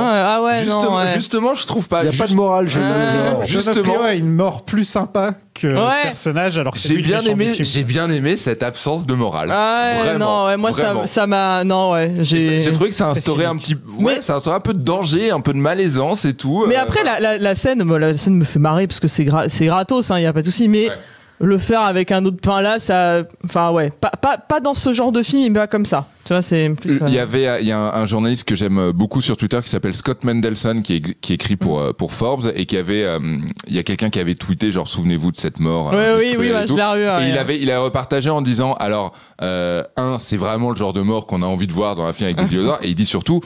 Justement, je trouve pas. Il n'y a pas de morale chez nous. Justement, a une mort plus sympa que ce personnage. Alors que j'ai bien aimé cette absence de morale. Vraiment. Non, moi ça m'a. Non, ouais. J'ai trouvé que ça instaurait un petit. Ouais, ça instaurait un peu de danger, un peu de malaisance et tout. Mais après, la scène me fait marrer parce que c'est gratos, il n'y a pas de souci. Mais. Le faire avec un autre pain là, ça, enfin ouais, pas dans ce genre de film, il va comme ça. Tu vois, c'est plus. Il y a un journaliste que j'aime beaucoup sur Twitter qui s'appelle Scott Mendelson qui écrit pour Forbes et qui avait, il y a quelqu'un qui avait tweeté genre souvenez-vous de cette mort. Oui, je l'ai revu. Et il a repartagé en disant alors c'est vraiment le genre de mort qu'on a envie de voir dans un film avec des dinosaures et il dit surtout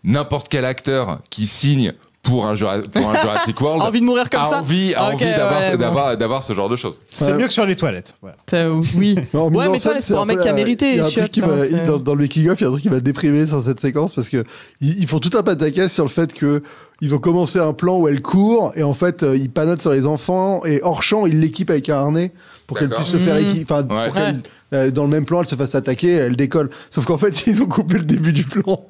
n'importe quel acteur qui signe pour un Jurassic World envie de mourir comme ça envie d'avoir ce genre de choses. C'est mieux que sur les toilettes. Oui. Ouais, mais toi, c'est pour un mec qui a mérité. Il y a un truc qui dans le making of, il y a un truc qui m'a déprimé sur cette séquence parce que ils font tout un pataquès sur le fait que ils ont commencé un plan où elle court et en fait ils panotent sur les enfants et hors champ ils l'équipent avec un harnais pour qu'elle puisse se faire équiper, pour qu'elle dans le même plan elle se fasse attaquer, elle décolle. Sauf qu'en fait ils ont coupé le début du plan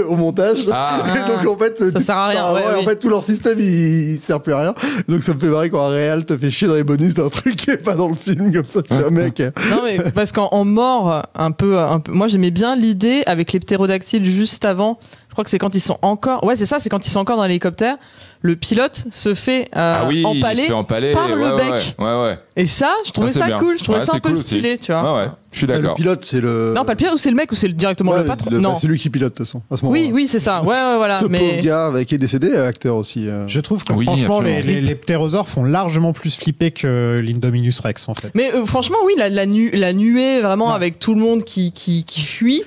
au montage. Et donc en fait ça sert à rien. En fait tout leur système il sert plus à rien. Donc ça me fait marrer quand un réal te fait chier dans les bonus d'un truc qui est pas dans le film comme ça. Un mec. Non mais parce qu'en mort un peu, moi j'aimais bien l'idée avec les ptérodactyles juste avant. Je crois que c'est quand ils sont encore. Ouais, c'est ça, c'est quand ils sont encore dans l'hélicoptère. Le pilote se fait empaler par le bec. Ouais. Et ça, je trouvais ça cool. Je trouvais ça un peu stylé, tu vois. Ouais. Je suis d'accord. Le pilote, c'est le. Non, pas le pilote, ou c'est le mec, ou c'est directement le patron. Non, c'est lui qui pilote de toute façon. À ce moment-là. Oui, c'est ça. Ouais, voilà. Ce pauvre gars qui est décédé, acteur aussi. Je trouve que franchement, les ptérosaures font largement plus flipper que l'Indominus Rex en fait. Mais franchement, oui, la nuée vraiment avec tout le monde qui fuit.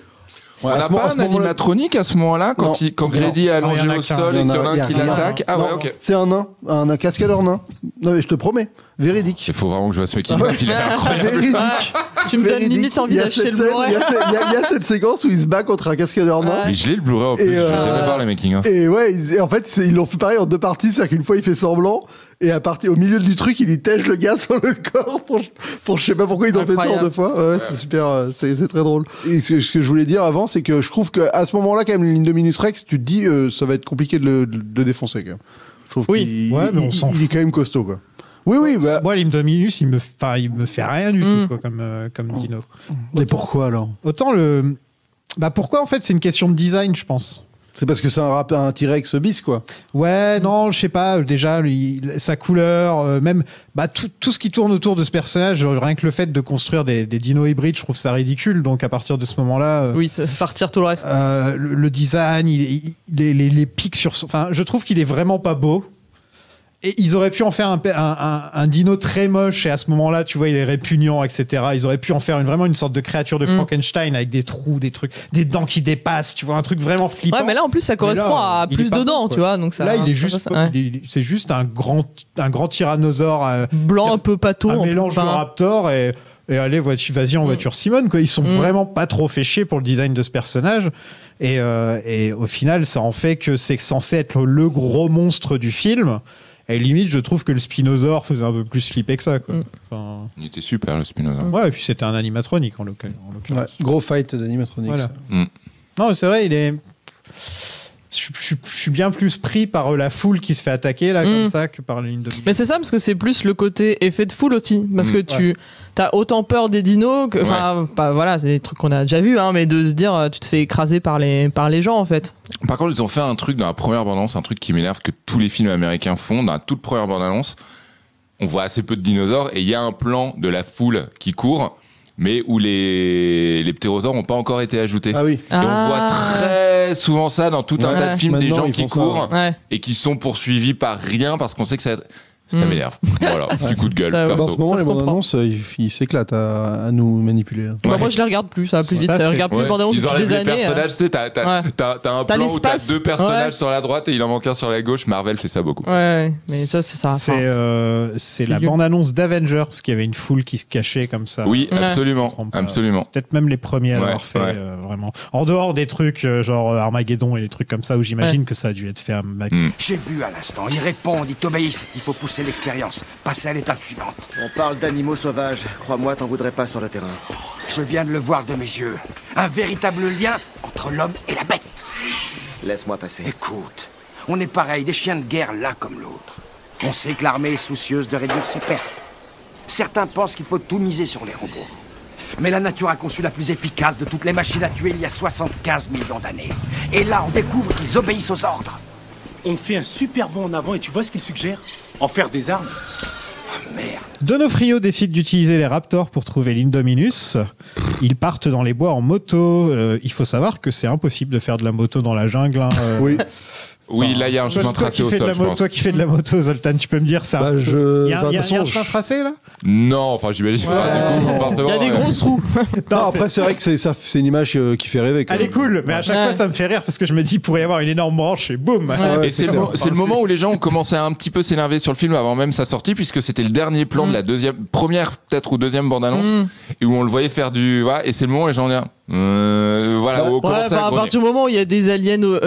Ouais, on n'a pas un animatronique à ce moment-là quand Grady est allongé au sol et qu'il y en a un qui l'attaque. Ah ouais, ok. C'est un nain, un cascadeur nain. Non mais je te promets, véridique. Il faut vraiment que je vois ce making of, il est incroyable. Véridique. Tu me donnes limite envie d'acheter le Blu-ray. Il y a cette séquence où il se bat contre un cascadeur nain. Mais je l'ai le Blu-ray en plus, j'ai jamais voir les making of. Et ouais, en fait ils l'ont fait pareil en deux parties, c'est-à-dire qu'une fois il fait semblant et au milieu du truc il lui tèche le gars sur le corps pour je sais pas pourquoi ils ont fait ça en deux fois. Ouais, c'est super, c'est très drôle. Et ce que je voulais dire avant, c'est que je trouve qu'à ce moment-là quand même l'Indominus Rex, tu te dis ça va être compliqué de le défoncer quand même. Je trouve qu'il est quand même costaud quoi. Oui, bah... Moi, l'Indominus, il me fait rien du tout, quoi, comme dino. Mais pourquoi, alors? Autant le... Bah, pourquoi, en fait, c'est une question de design, je pense. C'est parce que c'est un T-Rex bis, quoi. Ouais, non, je sais pas. Déjà, sa couleur, même tout ce qui tourne autour de ce personnage, rien que le fait de construire des dinos hybrides, je trouve ça ridicule. Donc, à partir de ce moment-là... oui, ça retire tout le reste. Le design, les pics sur... Enfin, je trouve qu'il est vraiment pas beau. Et ils auraient pu en faire un dino très moche, et à ce moment-là, tu vois, il est répugnant, etc. Ils auraient pu en faire vraiment une sorte de créature de Frankenstein avec des trous, des trucs, des dents qui dépassent, tu vois, un truc vraiment flippant. Ouais, mais là, en plus, ça correspond à plus de dents, tu vois. Donc ça, là, il est juste, c'est juste un grand tyrannosaure blanc, un peu pâteau, un mélange de raptor et allez, vas-y en voiture Simone, quoi. Ils sont vraiment pas trop fait chier pour le design de ce personnage. Et au final, ça en fait que c'est censé être le gros monstre du film. Et limite, je trouve que le Spinosaure faisait un peu plus flipper que ça, quoi. Enfin... Il était super, le Spinosaure. Ouais, et puis c'était un animatronique, en l'occurrence. Ouais, gros fight d'animatronique. Voilà. Non, c'est vrai, il est... Je suis bien plus pris par la foule qui se fait attaquer là comme ça que par la ligne de... Mais c'est ça, parce que c'est plus le côté effet de foule aussi, parce que tu as autant peur des dinos que, voilà, c'est des trucs qu'on a déjà vus, hein, mais de se dire tu te fais écraser par les gens en fait. Par contre, ils ont fait un truc dans la première bande-annonce, un truc qui m'énerve que tous les films américains font. Dans la toute première bande-annonce, on voit assez peu de dinosaures et il y a un plan de la foule qui court, mais où les ptérosaures n'ont pas encore été ajoutés. Ah oui. Et on voit très souvent ça dans tout un tas de films, des gens qui courent et qui sont poursuivis par rien parce qu'on sait que ça m'énerve. Voilà, petit coup de gueule. Dans ce moment, les bandes annonces, ils s'éclatent à nous manipuler. Bah, moi, je les regarde plus, ça va plus vite. Je regarde plus les bandes annonces depuis des années. Les personnages, tu sais, t'as un plan où t'as 2 personnages sur la droite et il en manque un sur la gauche. Marvel fait ça beaucoup. Ouais, mais ça, c'est ça. C'est la bande-annonce d'Avengers qui avait une foule qui se cachait comme ça. Oui, absolument. Absolument. Peut-être même les premiers à l'avoir fait, vraiment. En dehors des trucs genre Armageddon et les trucs comme ça où j'imagine que ça a dû être fait à J'ai vu à l'instant, ils répondent, ils t'obéissent. Il faut pousser l'expérience, passer à l'étape suivante. On parle d'animaux sauvages. Crois-moi, t'en voudrais pas sur le terrain. Je viens de le voir de mes yeux. Un véritable lien entre l'homme et la bête. Laisse-moi passer. Écoute, on est pareil, des chiens de guerre l'un comme l'autre. On sait que l'armée est soucieuse de réduire ses pertes. Certains pensent qu'il faut tout miser sur les robots. Mais la nature a conçu la plus efficace de toutes les machines à tuer il y a 75 millions d'années. Et là, on découvre qu'ils obéissent aux ordres. On fait un super bond en avant et tu vois ce qu'il suggère? En faire des armes? Ah, merde. Donofrio décide d'utiliser les raptors pour trouver l'Indominus. Ils partent dans les bois en moto. Il faut savoir que c'est impossible de faire de la moto dans la jungle. Oui. Oui, là, il y a un chemin tracé au sol, je pense. Toi qui fais de la moto, Zoltan, tu peux me dire ça? Il y a un chemin tracé, là? Non, enfin, j'imagine. Il y a des gros trous. Non, après, c'est vrai que c'est une image qui fait rêver. Elle est cool, mais à chaque fois, ça me fait rire parce que je me dis, il pourrait y avoir une énorme branche et boum! Et c'est le moment où les gens ont commencé à un petit peu s'énerver sur le film avant même sa sortie, puisque c'était le dernier plan de la première, peut-être, ou deuxième bande-annonce, et où on le voyait faire du. Voilà, et c'est le moment où les gens disent. Voilà, à partir du moment où il y a des dinos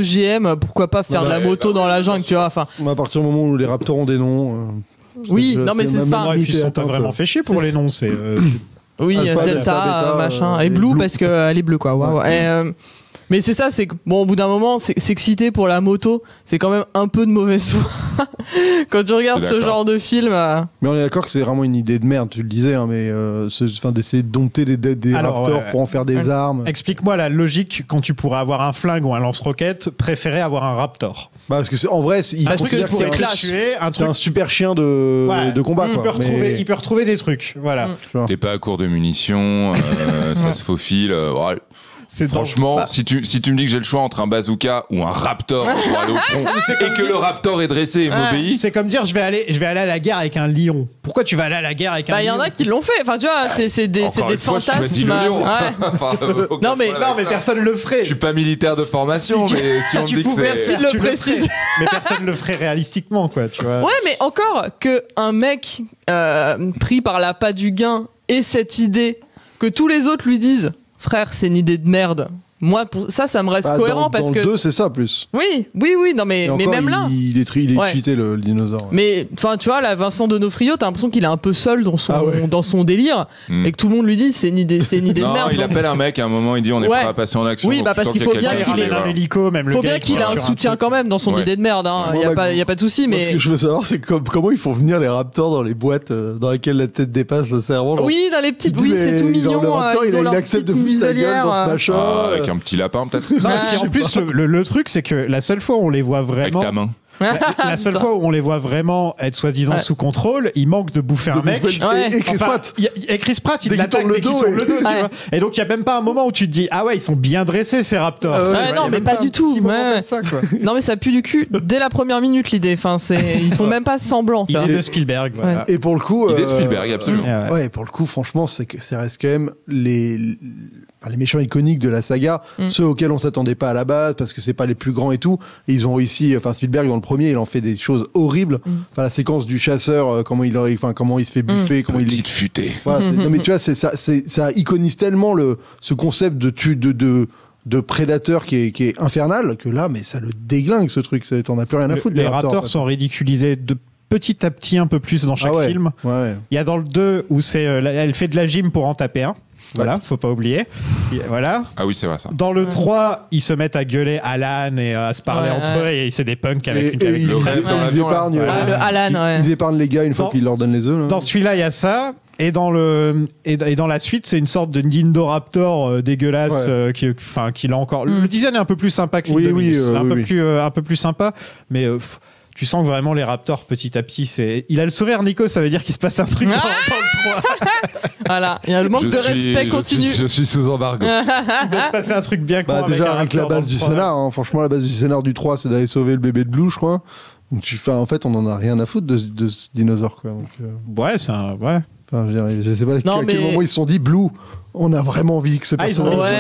OGM, pourquoi pas faire de la moto dans la jungle, tu vois, enfin. À partir du moment où les raptors ont des noms. Oui, non, mais c'est pas. Ils sont pas vraiment fait chier pour les noms, c'est. Oui, Alpha, Delta, machin, et Blue parce qu'elle est bleue, quoi. Ouais. Mais c'est ça, c'est que, bon, au bout d'un moment, s'exciter pour la moto, c'est quand même un peu de mauvaise foi. Quand tu regardes ce genre de film. Mais on est d'accord que c'est vraiment une idée de merde, tu le disais, hein, mais d'essayer de dompter des raptors pour en faire des armes. Explique-moi la logique quand tu pourrais avoir un flingue ou un lance-roquette, préférer avoir un raptor. Bah parce que en vrai, il considère que c'est un super chien de combat. Quoi. Il peut retrouver des trucs, voilà. T'es pas à court de munitions, ça se faufile. Franchement, si tu me dis que j'ai le choix entre un bazooka ou un raptor pour aller au front et que le raptor est dressé et m'obéit, c'est comme dire je vais aller à la guerre avec un lion. Pourquoi tu vas aller à la guerre avec un lion? Il y en a qui l'ont fait. Enfin, tu vois, c'est des fantasmes. Non mais personne le ferait. Je suis pas militaire de formation, mais si on me dit que c'est. Merci de le préciser. Mais personne le ferait réalistiquement, quoi. Tu vois. Ouais, mais encore que un mec pris par l'appât du gain ait cette idée que tous les autres lui disent. Frère, c'est une idée de merde. Moi, pour ça me reste cohérent parce dans que. Dans le 2, c'est ça, plus. Oui, non, mais encore, même là. Il est cheaté, le dinosaure. Ouais. Mais, enfin, tu vois, là, Vincent D'Onofrio, t'as l'impression qu'il est un peu seul dans son délire et que tout le monde lui dit c'est une idée de merde. Non, il appelle un mec à un moment, il dit on est prêt à passer en action. Oui, parce qu'il faut bien qu'il ait un hélico, même le faut bien qu'il ait un soutien quand même dans son idée de merde. Il y a pas de souci. Mais ce que je veux savoir, c'est comment ils font venir les raptors dans les boîtes dans lesquelles la tête dépasse le cerveau. Oui, dans les petites. Oui, c'est tout mignon. Le raptor, il accepte de foutre sa gueule dans ce machin. Avec un petit lapin, peut-être. Et en plus, le truc, c'est que la seule fois où on les voit vraiment. Avec ta main. La seule fois où on les voit vraiment être soi-disant sous contrôle, il manque de bouffer un mec. Et Chris Pratt. Et Chris Pratt, il l'attaque dès qu'il tourne le dos. Tu vois. Et donc, il n'y a même pas un moment où tu te dis ah ouais, ils sont bien dressés ces raptors. Non, mais pas du tout. Non, mais ça pue du cul dès la première minute l'idée. Enfin, ils font même pas semblant. Idée de Spielberg. Voilà. Et pour le coup. Idée de Spielberg, absolument. Ouais, pour le coup, franchement, ça reste quand même les méchants iconiques de la saga, ceux auxquels on s'attendait pas à la base parce que c'est pas les plus grands et tout. Et ils ont réussi. Enfin, Spielberg dans le premier, il en fait des choses horribles. Enfin, la séquence du chasseur, comment il se fait buffer, comment il petite futée. Voilà, non mais tu vois, ça iconise tellement ce concept de prédateur qui est infernal que là, mais ça le déglingue ce truc. T'en as plus rien à foutre. Les raptors sont ridiculisés de petit à petit un peu plus dans chaque film. Ouais. Il y a dans le 2 où elle fait de la gym pour en taper un. Voilà, faut pas oublier. Voilà. Ah oui, c'est vrai ça. Dans le 3, ils se mettent à gueuler Alan et à se parler entre eux et c'est des punks avec une ils épargnent. Ils épargnent les gars une fois qu'ils leur donnent les œufs. Là. Dans celui-là, il y a ça. Et dans la suite, c'est une sorte de Nindoraptor dégueulasse qui l'a encore. Le design est un peu plus sympa que un peu plus sympa, mais. Tu sens que vraiment les raptors petit à petit, il a le sourire Nico, ça veut dire qu'il se passe un truc dans le 3. Voilà, il y a le manque de respect continu. Je suis sous embargo. Il doit se passer un truc bien con déjà avec la base du scénar, franchement la base du scénar du 3 c'est d'aller sauver le bébé de Blue, je crois. Donc en fait on en a rien à foutre de ce dinosaure quoi. Donc, ouais, c'est un Enfin, je sais pas à quel moment ils se sont dit Blue, on a vraiment envie que ce personnage.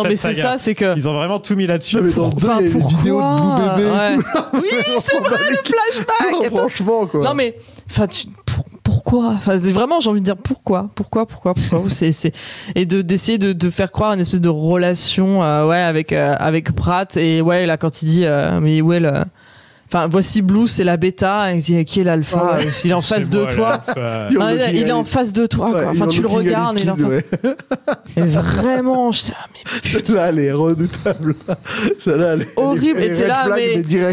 Mais c'est ça, c'est que ils ont vraiment tout mis là-dessus. Mais dans le 2, il y a des vidéos de Blue bébé. Oui, c'est vrai le flashback. Franchement quoi. Non mais pourquoi vraiment j'ai envie de dire pourquoi et d'essayer de faire croire une espèce de relation avec Pratt et là quand il dit mais où est le. Enfin, voici Blue, c'est la bêta. Et il dit, qui est l'alpha il est en face de toi. Il est en face de toi. Quoi. Enfin, tu le regardes. Et vraiment, je dis, celle-là, elle est redoutable. Celle-là, elle est horrible. Et t'es là,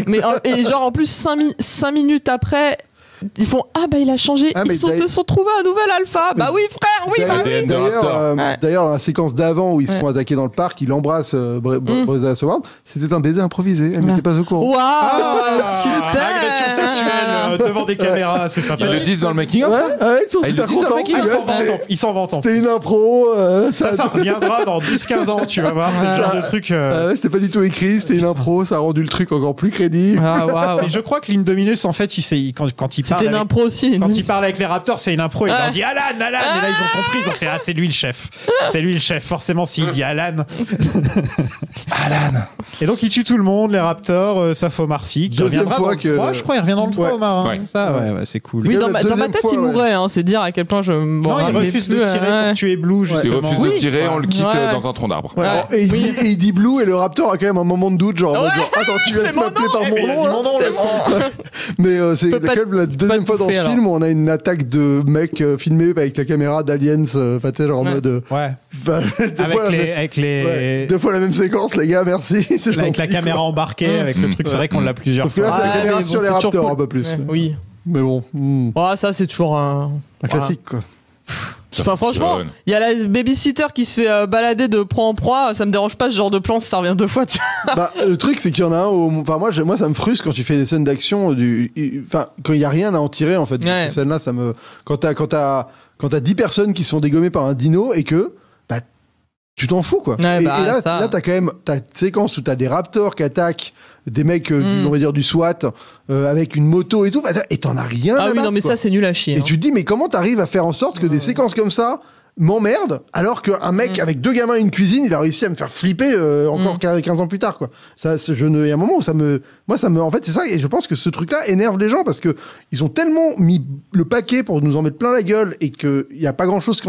mais et genre, en plus, 5 minutes après, ils font il a changé, ils se sont trouvés un nouvel alpha. Bah oui frère, oui. D'ailleurs dans la séquence d'avant où ils se font attaquer dans le parc, il embrasse Breza Soward, c'était un baiser improvisé, elle n'était pas au courant. Waouh, super. Agression sexuelle devant des caméras, c'est sympa. Ils le disent dans le making of. Ils sont super contents. Ils s'en vantent. C'était une impro. Ça reviendra dans 10-15 ans, tu vas voir, c'est le genre de truc. C'était pas du tout écrit, c'était une impro, ça a rendu le truc encore plus crédible. Et je crois que Lindominus en fait, quand il c'était une impro aussi. Quand il parle avec les raptors, c'est une impro. Il leur dit Alan. Et là, ils ont compris. Ils ont fait c'est lui le chef. C'est lui le chef. Forcément, s'il dit Alan. Alan. Et donc, il tue tout le monde, les raptors, sauf Omar Sy. Deuxième fois que. 3, je crois, il revient dans le 3, Omar. C'est cool. Oui, dans ma tête, il mourrait. C'est dire à quel point je. Non, il refuse de tirer pour tuer Blue. Il refuse de tirer, on le quitte dans un tronc d'arbre. Et il dit Blue, et le raptor a quand même un moment de doute. Genre, attends, tu viens de m'appeler par mon nom. Mais c'est quand même la deuxième fois dans ce film où on a une attaque de mecs filmés avec la caméra d'Aliens, genre en mode. Deux fois la même séquence, les gars, merci. Avec la caméra embarquée, avec le truc, c'est vrai qu'on l'a plusieurs fois. Parce que là, c'est la caméra sur les raptors un peu plus. Oui. Mais bon. Ça, c'est toujours un classique, quoi. Enfin, franchement, il y a la babysitter qui se fait balader de proie en proie. Ça me dérange pas ce genre de plan si ça revient 2 fois. Le truc, c'est qu'il y en a un. Enfin, moi, ça me frustre quand tu fais des scènes d'action. Enfin, quand il y a rien à en tirer, en fait. Ces scènes-là, ça me. Quand t'as 10 personnes qui se font dégommer par un dino et que. Tu t'en fous, quoi. Et là, t'as quand même ta séquence où t'as des raptors qui attaquent des mecs, on va dire, du SWAT, avec une moto et tout, et t'en as rien à battre, non, mais ça, c'est nul à chier. Et tu te dis, mais comment t'arrives à faire en sorte que des séquences comme ça m'emmerde, alors qu'un mec avec 2 gamins et une cuisine, il a réussi à me faire flipper encore 15 ans plus tard, quoi. Il y a un moment où en fait, c'est ça, et je pense que ce truc-là énerve les gens parce que ils ont tellement mis le paquet pour nous en mettre plein la gueule et qu'il n'y a pas grand-chose qui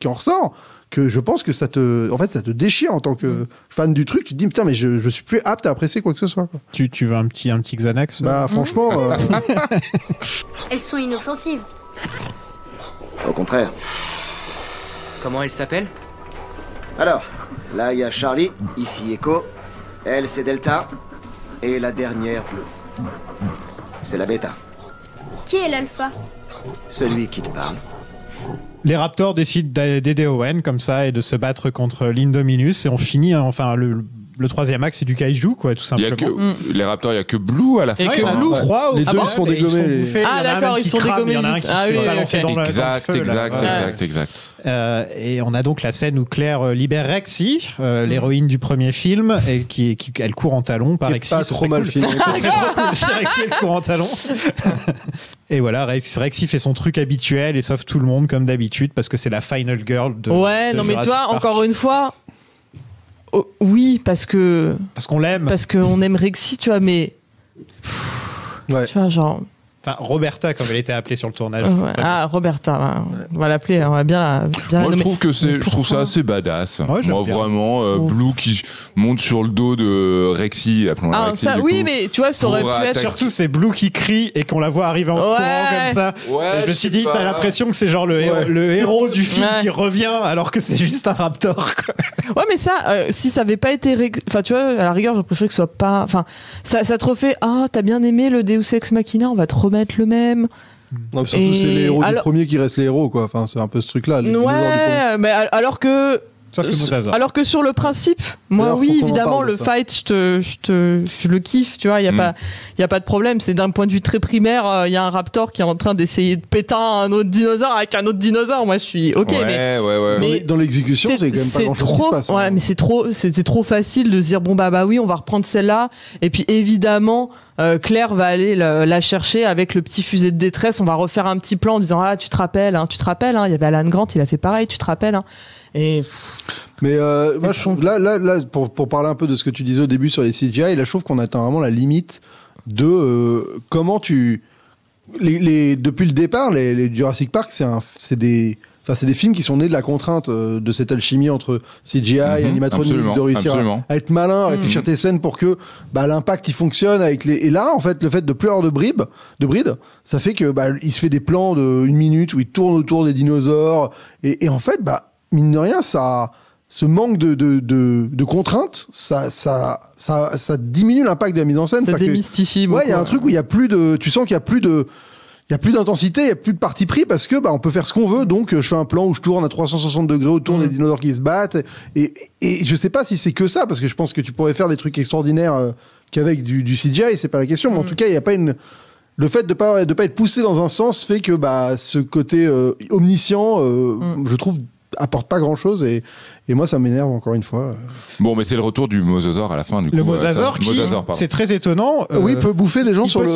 en ressort, que je pense que ça te déchire en tant que fan du truc. Tu te dis, putain, mais je suis plus apte à apprécier quoi que ce soit, quoi. Tu veux un petit Xanax? Bah, franchement. Elles sont inoffensives. Au contraire. Comment elle s'appelle? Alors, là il y a Charlie, ici Echo, elle c'est Delta, et la dernière Blue. C'est la bêta. Qui est l'alpha? Celui qui te parle. Les Raptors décident d'aider Owen comme ça et de se battre contre l'Indominus et on finit, le 3e acte, c'est du kaiju, quoi, tout simplement. Les Raptors, il n'y a que Blue à la fin. Et que Blue, 3 les deux, ils se font dégommer. Ah, d'accord, ils sont dégommés. Il y en a un qui se fait balancer dans le feu. Exact. Et on a donc la scène où Claire libère Rexy, l'héroïne du premier film, et elle court en talons par Rexy. Pas trop mal filmé. Ce serait trop cool si Rexy elle court en talons. Et voilà, Rexy fait son truc habituel et sauve tout le monde comme d'habitude parce que c'est la final girl de. Ouais, non, mais Jurassic toi, Park. encore une fois. Oh, oui, parce qu'on l'aime. Parce qu'on aime Rexy, tu vois, mais. Ouais. Tu vois, genre. Enfin, Roberta, comme elle était appelée sur le tournage. Ouais. Ah, Roberta, on va l'appeler, on va bien la Moi, nommer. je trouve ça assez badass. Ouais, j'aime Moi, bien. vraiment, Blue qui monte sur le dos de Rexy. Ah, Rexy, ça, du oui, coup, mais tu vois, ça aurait pu être. Surtout, c'est Blue qui crie et qu'on la voit arriver en courant comme ça. Ouais, Et je me suis dit, t'as l'impression que c'est genre le héros du film qui revient alors que c'est juste un raptor, quoi. Ouais, mais ça, si ça avait pas été. Enfin, tu vois, à la rigueur, je préfère que ce soit pas. Enfin, ça te refait. Ah, t'as bien aimé le Deus Ex Machina, on va te remettre le même. Non, surtout, c'est les héros du premier qui restent les héros, quoi. Enfin, c'est un peu ce truc-là. Ouais, mais alors que. Sauf le Mosasaur. Alors que sur le principe, moi D'ailleurs, oui, faut qu'on en évidemment, parle de le ça. fight, je le kiffe, tu vois, il y a pas de problème. C'est d'un point de vue très primaire, il y a un raptor qui est en train d'essayer de péter un autre dinosaure avec un autre dinosaure. Moi, je suis ok, mais Dans l'exécution, c'est quand même pas grand-chose qui se passe. Ouais, mais c'est trop facile de se dire bon bah oui, on va reprendre celle-là, et puis évidemment. Claire va aller la chercher avec le petit fusil de détresse. On va refaire un petit plan en disant ah tu te rappelles, hein, il y avait Alan Grant, il a fait pareil, tu te rappelles. Hein. Et mais moi, je trouve, là, pour parler un peu de ce que tu disais au début sur les CGI, là, je trouve qu'on atteint vraiment la limite de comment tu depuis le départ, les Jurassic Park, c'est des films qui sont nés de la contrainte de cette alchimie entre CGI, animatronics, de réussir à être malin, à réfléchir tes scènes pour que l'impact il fonctionne avec les. Et là, en fait, le fait de plus avoir de bride, ça fait que il se fait des plans de 1 minute où il tourne autour des dinosaures et en fait, mine de rien, ça. Ce manque de contraintes, ça diminue l'impact de la mise en scène. Ça démystifie beaucoup. Ouais, il y a un truc où il y a plus de. Tu sens qu'il y a plus de. Il n'y a plus d'intensité, il n'y a plus de parti pris parce que on peut faire ce qu'on veut. Donc, je fais un plan où je tourne à 360 degrés autour des dinosaures qui se battent. Et je sais pas si c'est que ça, parce que je pense que tu pourrais faire des trucs extraordinaires qu'avec du CGI, c'est pas la question. Mais en tout cas, il n'y a pas une. Le fait de pas être poussé dans un sens fait que ce côté omniscient, je trouve, apporte pas grand chose. Et moi, ça m'énerve encore une fois. Bon, mais c'est le retour du mosasaure à la fin, du coup. Le mosasaure qui, c'est très étonnant. Oui, il peut bouffer des gens sur le...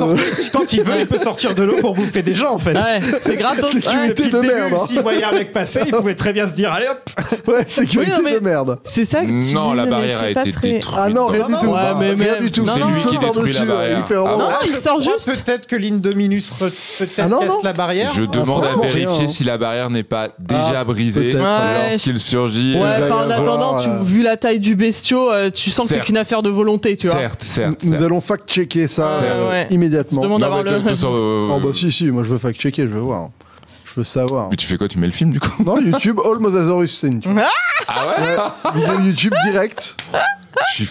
Quand il veut, il peut sortir de l'eau pour bouffer des gens, en fait. Ouais, c'est gratos. Sécurité de merde. S'il voyait un mec passer, il pouvait très bien se dire, allez hop. Ouais, sécurité de merde. C'est ça que tu dis. Non, la barrière a été détruite. Ah non, rien du tout. Rien du tout. C'est lui qui détruit la barrière. Non, il sort juste. Peut-être que l'Indominus casse la barrière. Je demande à vérifier si la barrière n'est pas déjà brisée lorsqu'il surgit. Ouais, en attendant, vu la taille du bestiau, tu sens que c'est qu'une affaire de volonté, tu vois. Certes. Nous allons fact-checker ça immédiatement. Je demande d'avoir Oh bah si, moi je veux fact-checker, je veux voir. Je veux savoir. Mais tu fais quoi? Tu mets le film du coup? Non, YouTube, All Mosasaurus Scene. Ah ouais, vidéo YouTube direct. Je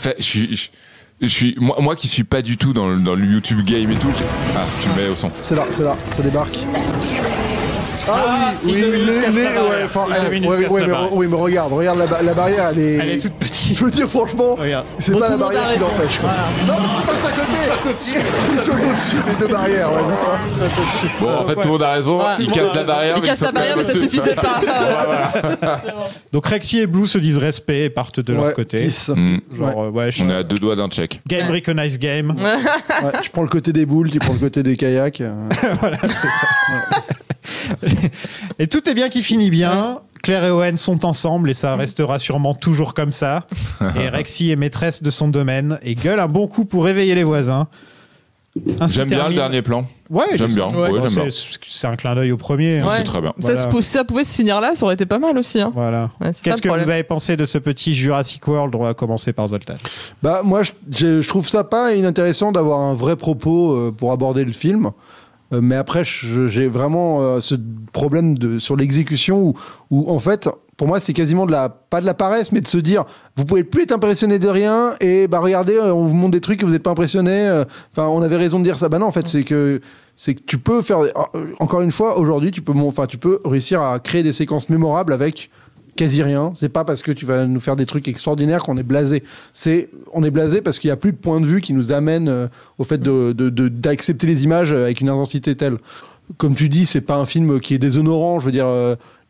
suis moi qui suis pas du tout dans le YouTube game et tout. Ah, tu le mets au son. C'est là, ça débarque. Oui, mais regarde la barrière, elle est toute petite. Je veux dire, franchement, c'est pas la barrière qui l'empêche. Non, mais c'est pas à côté. Ils sont au-dessus des deux barrières. Bon, en fait, tout le monde a raison. Il casse la barrière. Il casse la barrière, mais ça suffisait pas. Donc Rexy et Blue se disent respect et partent de leur côté. On est à 2 doigts d'un check. Game recognize game. Je prends le côté des boules, tu prends le côté des kayaks. Voilà, c'est ça. Et tout est bien qui finit bien. Claire et Owen sont ensemble et ça restera sûrement toujours comme ça. Et Rexy est maîtresse de son domaine et gueule un bon coup pour réveiller les voisins. Ainsi J'aime bien termine- le dernier plan. Ouais, j'aime bien. Ouais. Ouais, Bon, j'aime bien. c'est un clin d'œil au premier. Ouais. C'est très bien. Ça, Voilà. si ça pouvait se finir là, ça aurait été pas mal aussi. Hein. Voilà. Ouais, c'est ça, Qu'est-ce le que problème. vous avez pensé de ce petit Jurassic World? On va commencer par Zoltan. Bah moi je trouve ça pas inintéressant d'avoir un vrai propos pour aborder le film. Mais après j'ai vraiment ce problème sur l'exécution où en fait pour moi c'est quasiment pas de la paresse mais de se dire vous pouvez plus être impressionné de rien et bah regardez on vous montre des trucs et vous n'êtes pas impressionné. Enfin on avait raison de dire ça. Bah non en fait c'est que tu peux faire encore une fois aujourd'hui tu peux réussir à créer des séquences mémorables avec quasi rien. C'est pas parce que tu vas nous faire des trucs extraordinaires qu'on est blasé. On est blasé parce qu'il n'y a plus de point de vue qui nous amène au fait d'accepter les images avec une intensité telle. Comme tu dis, c'est pas un film qui est déshonorant. Je veux dire,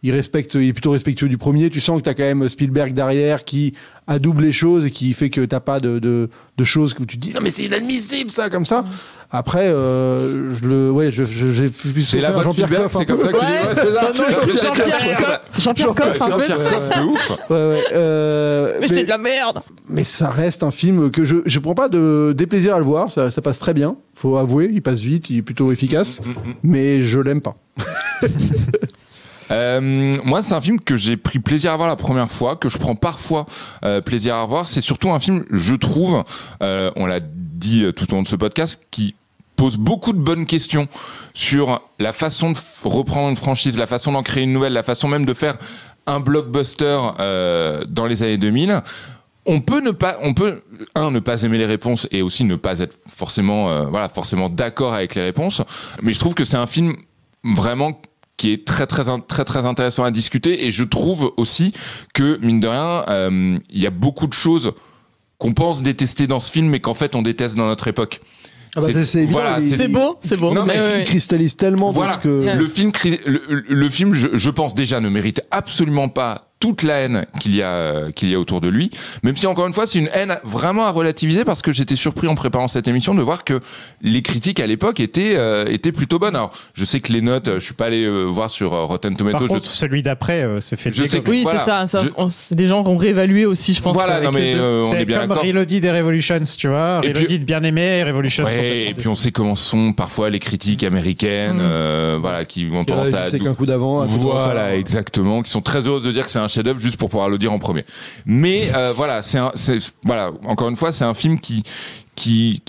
il est plutôt respectueux du premier. Tu sens que tu as quand même Spielberg derrière qui adoube les choses et qui fait que t'as pas de choses que tu te dis non mais c'est inadmissible ça comme ça. Après, j'ai pu C'est la voix de Jean-Pierre Spielberg, Coff un c'est peu. comme ça que tu dis. Ouais, c'est ça. Jean-Pierre Coff, un peu. De ouf. Mais c'est de la merde. Mais ça reste un film que je prends pas de déplaisir à le voir, ça passe très bien, faut avouer, il passe vite, il est plutôt efficace, mais je l'aime pas. Moi, c'est un film que j'ai pris plaisir à voir la première fois, que je prends parfois plaisir à voir. C'est surtout un film, je trouve, on l'a dit tout au long de ce podcast, qui pose beaucoup de bonnes questions sur la façon de reprendre une franchise, la façon d'en créer une nouvelle, la façon même de faire un blockbuster dans les années 2000. On peut ne pas aimer les réponses et aussi ne pas être forcément d'accord avec les réponses. Mais je trouve que c'est un film vraiment qui est très intéressant à discuter, et je trouve aussi que mine de rien, il y a beaucoup de choses qu'on pense détester dans ce film, mais qu'en fait on déteste dans notre époque. Ah bah c'est évident, C'est beau. Non, mais il cristallise tellement voilà, parce que le film, je pense déjà ne mérite absolument pas toute la haine qu'il y a autour de lui, même si encore une fois c'est une haine vraiment à relativiser, parce que j'étais surpris en préparant cette émission de voir que les critiques à l'époque étaient plutôt bonnes. Alors je sais que les notes, je suis pas allé voir sur Rotten Tomatoes. Par contre, celui d'après s'est fait. Je sais que, Oui, voilà, c'est ça. Les gens ont réévalué aussi, je pense. Voilà, avec non mais on C'est est bien comme d'accord. Reloaded et Revolutions, tu vois. Et Reloaded puis- bien aimé et Revolutions. Ouais, et puis on sait comment sont parfois les critiques américaines, voilà, qui ont tendance à c'est qu'un coup d'avant. un coup de retard. voilà, exactement, qui sont très heureuses de dire que c'est un chef-d'œuvre juste pour pouvoir le dire en premier. Mais voilà, voilà, encore une fois, c'est un film qui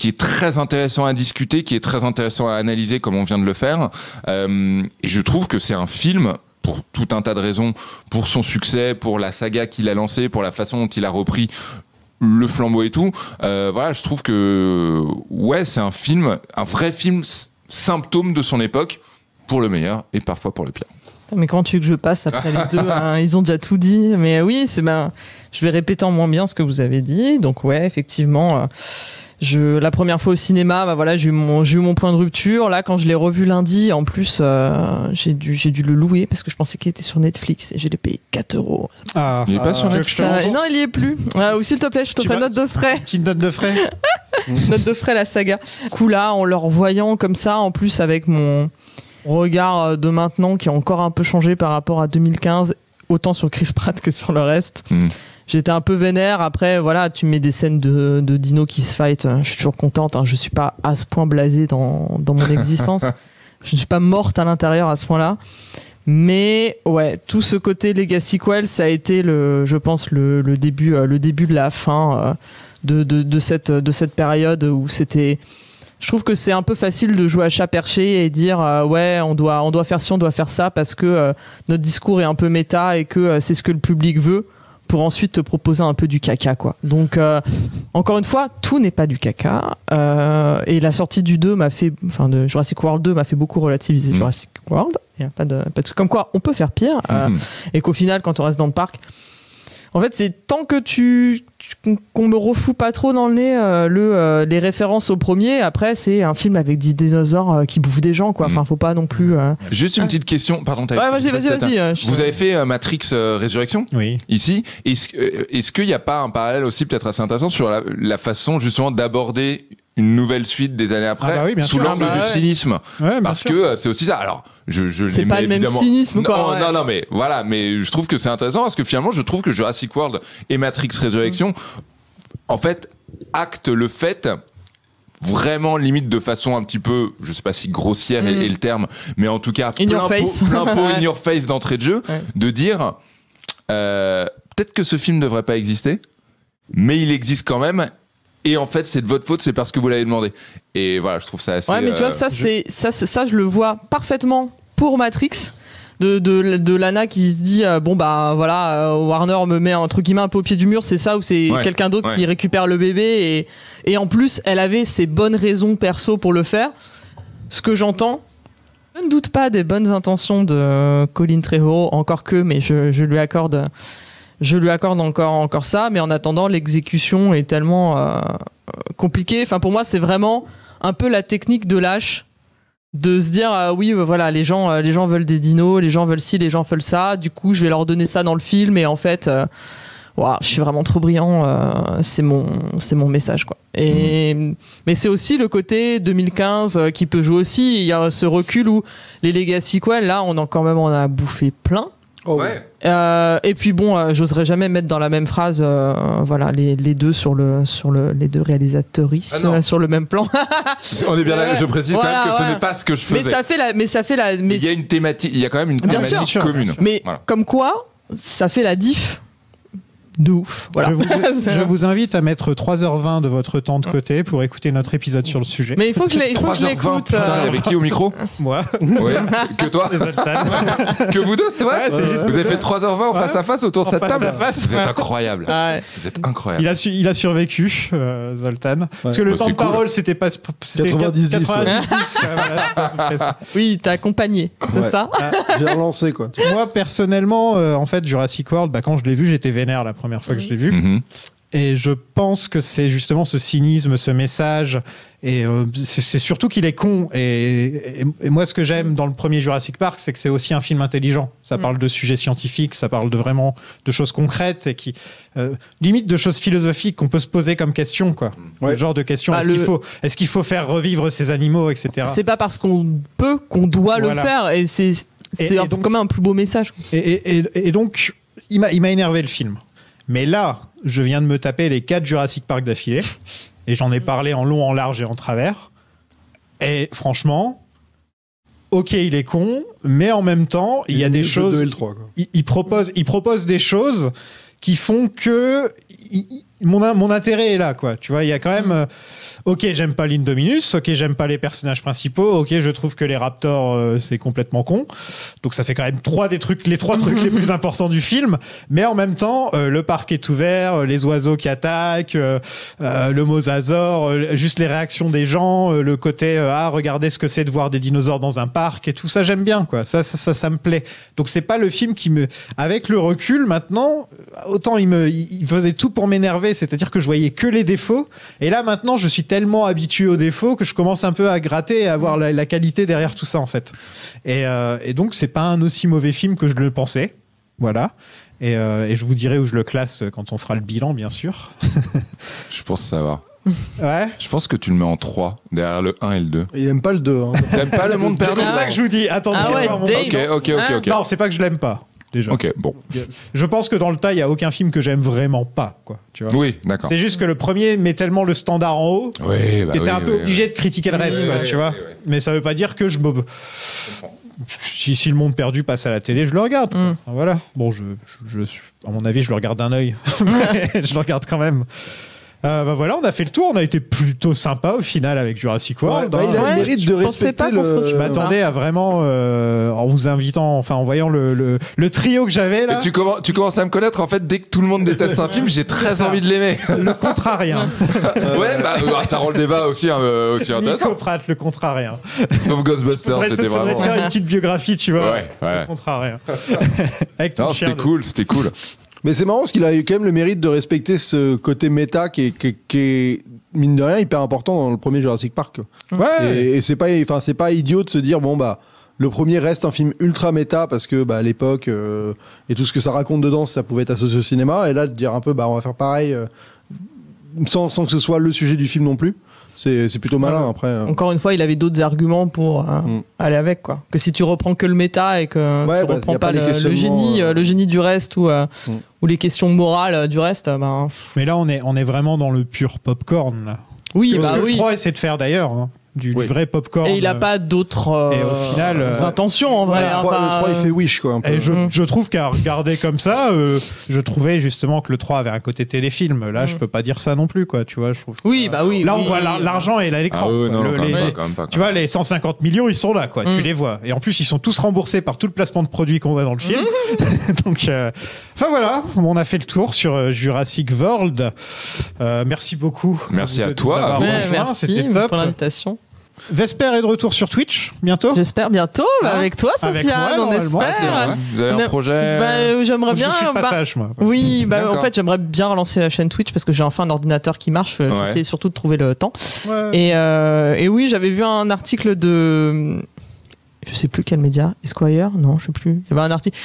est très intéressant à discuter, qui est très intéressant à analyser comme on vient de le faire. Et je trouve que c'est un film, pour tout un tas de raisons, pour son succès, pour la saga qu'il a lancée, pour la façon dont il a repris le flambeau et tout. Voilà, je trouve que ouais, c'est un film, un vrai film symptôme de son époque, pour le meilleur et parfois pour le pire. Mais comment tu veux que je passe après les deux hein, ils ont déjà tout dit. Mais oui, je vais répéter en moins bien ce que vous avez dit. Donc ouais, effectivement, la première fois au cinéma, bah voilà, j'ai eu mon point de rupture. Là, quand je l'ai revu lundi, en plus, j'ai dû le louer parce que je pensais qu'il était sur Netflix et je l'ai payé 4 €. Ah, Il est pas sur Netflix. Non, il y est plus. Ou s'il te plaît, je te ferai note de frais. Petite note de frais. Note de frais, la saga. Du coup, là, en le revoyant comme ça, en plus avec mon regard de maintenant qui a encore un peu changé par rapport à 2015, autant sur Chris Pratt que sur le reste. J'étais un peu vénère. Après, voilà, tu mets des scènes de dinos qui se fight. Je suis toujours contente. Je suis pas à ce point blasée dans mon existence. Je ne suis pas morte à l'intérieur à ce point-là. Mais ouais, tout ce côté Legacy Quell, ça a été je pense le début de la fin de cette période où c'était. Je trouve que c'est un peu facile de jouer à chat perché et dire ouais, on doit faire ci, on doit faire ça parce que notre discours est un peu méta et que c'est ce que le public veut, pour ensuite te proposer un peu du caca, quoi. Donc encore une fois, tout n'est pas du caca. Et la sortie du 2 de Jurassic World 2 m'a fait beaucoup relativiser Jurassic World. Il y a pas de comme quoi on peut faire pire et qu'au final, quand on reste dans le parc, en fait, c'est tant que qu'on me refout pas trop dans le nez les références au premier. Après, c'est un film avec des dinosaures qui bouffent des gens, quoi. Enfin, faut pas non plus. Juste une petite question, pardon. Ouais, vas-y. Vous avez fait Matrix Résurrection, oui. Ici, est-ce qu'il n'y a pas un parallèle aussi peut-être assez intéressant sur la façon justement d'aborder une nouvelle suite des années après, sous l'angle du cynisme. Parce que c'est aussi ça. Alors, je c'est pas le même évidemment... cynisme, quoi. Non, mais voilà. Mais je trouve que c'est intéressant parce que finalement, je trouve que Jurassic World et Matrix Résurrection, en fait, actent le fait, vraiment limite de façon un petit peu, je sais pas si grossière est le terme, mais en tout cas plein pot in your face d'entrée de jeu, de dire peut-être que ce film ne devrait pas exister, mais il existe quand même. Et en fait, c'est de votre faute, c'est parce que vous l'avez demandé. Et voilà, je trouve ça assez... Ouais, mais tu vois, ça, je le vois parfaitement pour Matrix, de Lana qui se dit, Warner me met un truc qui met un peu au pied du mur, c'est ça, ou c'est quelqu'un d'autre qui récupère le bébé. Et en plus, elle avait ses bonnes raisons perso pour le faire. Ce que j'entends, je ne doute pas des bonnes intentions de Colin Trevorrow, encore que, mais je lui accorde... Je lui accorde encore ça, mais en attendant, l'exécution est tellement compliquée. Enfin, pour moi, c'est vraiment un peu la technique de lâche, de se dire les gens veulent des dinos, les gens veulent ci, les gens veulent ça. Du coup, je vais leur donner ça dans le film, et en fait, je suis vraiment trop brillant. C'est mon message, quoi. Mais c'est aussi le côté 2015 qui peut jouer aussi. Il y a ce recul où les Legacy sequels, là, on en a bouffé plein. Oh ouais. Et puis j'oserais jamais mettre dans la même phrase les deux les deux réalisateuristes sur le même plan. On est bien là, je précise quand même que ce n'est pas ce que je faisais. Il y a une thématique, il y a quand même une thématique commune. Mais comme quoi, ça fait la diff de ouf. Voilà. Je vous invite à mettre 3h20 de votre temps de côté pour écouter notre épisode sur le sujet. Mais il faut que je l'écoute. Putain, il y avait qui au micro? Moi. Ouais. Que toi? Que vous deux, c'est vrai? Vous avez fait 3h20 en face à face autour de cette table? Vous êtes incroyable. Vous êtes incroyable. Il a survécu, Zoltan. Parce que le temps de parole, c'était pas... 90-10. Oui, t'as accompagné, c'est ça? J'ai relancé, quoi. Moi, personnellement, en fait, Jurassic World, quand je l'ai vu, j'étais vénère la première fois que je l'ai vu. Et je pense que c'est justement ce cynisme, ce message, et c'est surtout qu'il est con. Et moi, ce que j'aime dans le premier Jurassic Park, c'est que c'est aussi un film intelligent. Ça parle de sujets scientifiques, ça parle vraiment de choses concrètes, et limite de choses philosophiques qu'on peut se poser comme question, quoi. Le genre de question, est-ce qu'il faut faire revivre ces animaux, etc. C'est pas parce qu'on peut qu'on doit le faire, et c'est comme un plus beau message. Et donc, il m'a énervé le film. Mais là, je viens de me taper les 4 Jurassic Park d'affilée, et j'en ai parlé en long, en large et en travers. Et franchement, ok, il est con, mais en même temps, il y a des choses... Il propose des choses qui font que mon intérêt est là, quoi. Tu vois, il y a quand même... ok, j'aime pas l'Indominus, ok, j'aime pas les personnages principaux, ok, je trouve que les raptors, c'est complètement con. Donc ça fait quand même les 3 trucs les plus importants du film. Mais en même temps, le parc est ouvert, les oiseaux qui attaquent, le mosasaure, juste les réactions des gens, le côté regardez ce que c'est de voir des dinosaures dans un parc, et tout ça, j'aime bien, quoi. Ça me plaît. Donc c'est pas le film qui me... Avec le recul, maintenant, autant il faisait tout pour m'énerver, c'est-à-dire que je voyais que les défauts, et là maintenant je suis tellement habitué aux défauts que je commence un peu à gratter et à voir la qualité derrière tout ça, en fait. Et donc c'est pas un aussi mauvais film que je le pensais, voilà. Et je vous dirai où je le classe quand on fera le bilan, bien sûr. Je pense savoir. Ouais. Je pense que tu le mets en 3 derrière le 1 et le 2. Il aime pas le 2. Hein. T'aimes pas le monde perdu? C'est pour ça que je vous dis, attendez. Ok. Non, c'est pas que je l'aime pas. Déjà. Ok, bon. Je pense que dans le tas, il n'y a aucun film que j'aime vraiment pas, quoi. Tu vois. Oui, d'accord. C'est juste que le premier met tellement le standard en haut que t'es un peu obligé de critiquer le reste, quoi, tu vois. Oui. Mais ça veut pas dire que si le monde perdu passe à la télé, je le regarde. Voilà. Bon, à mon avis, je le regarde d'un œil. Je le regarde quand même. Voilà, on a fait le tour, on a été plutôt sympa au final avec Jurassic World. Il a le mérite de respecter Je m'attendais à vraiment, en vous invitant, en voyant le trio que j'avais là. Tu commences à me connaître, en fait, dès que tout le monde déteste un film, j'ai très envie de l'aimer. Le contrarien. Ça rend le débat aussi intéressant. Nico Pratt, le contrarien. Sauf Ghostbusters, c'était vraiment... Faudrait faire une petite biographie, tu vois. Ouais. Le contrarien. Avec ton chien. C'était cool. Mais c'est marrant parce qu'il a eu quand même le mérite de respecter ce côté méta qui est mine de rien hyper important dans le premier Jurassic Park. Ouais. Et c'est pas idiot de se dire le premier reste un film ultra méta parce que à l'époque et tout ce que ça raconte dedans, ça pouvait être associé au cinéma, et là de dire un peu on va faire pareil sans que ce soit le sujet du film non plus. C'est plutôt malin après. Encore une fois, il avait d'autres arguments pour aller avec, quoi. Que si tu reprends que le méta et que tu reprends pas le génie du reste ou les questions morales du reste, ben. Mais là, on est vraiment dans le pur popcorn là. Oui, ce que le 3 essaie de faire d'ailleurs. Hein. Du vrai popcorn. Et il a pas d'autres au final, intentions en vrai. Le 3 il fait wish quoi. Un peu. Et je trouve qu'à regarder comme ça, je trouvais justement que le 3 avait un côté téléfilm. Là, je peux pas dire ça non plus quoi. Tu vois, je trouve. Oui, bah oui. Là, on voit l'argent et là l'écran. Ah non, quand même pas. Tu vois, les 150 millions, ils sont là quoi. Tu les vois. Et en plus, ils sont tous remboursés par tout le placement de produits qu'on voit dans le film. Donc, enfin voilà, on a fait le tour sur Jurassic World. Merci beaucoup. Merci à toi. Merci pour l'invitation. Vesper est de retour sur Twitch bientôt. J'espère bientôt avec toi, Sofiane, on espère. Vous avez un projet J'aimerais bien. Je suis de passage, moi. Oui, en fait, j'aimerais bien relancer la chaîne Twitch parce que j'ai enfin un ordinateur qui marche. J'essaie surtout de trouver le temps. Et oui, j'avais vu un article de. Je sais plus quel média, Esquire, non, je sais plus. Il y avait un article,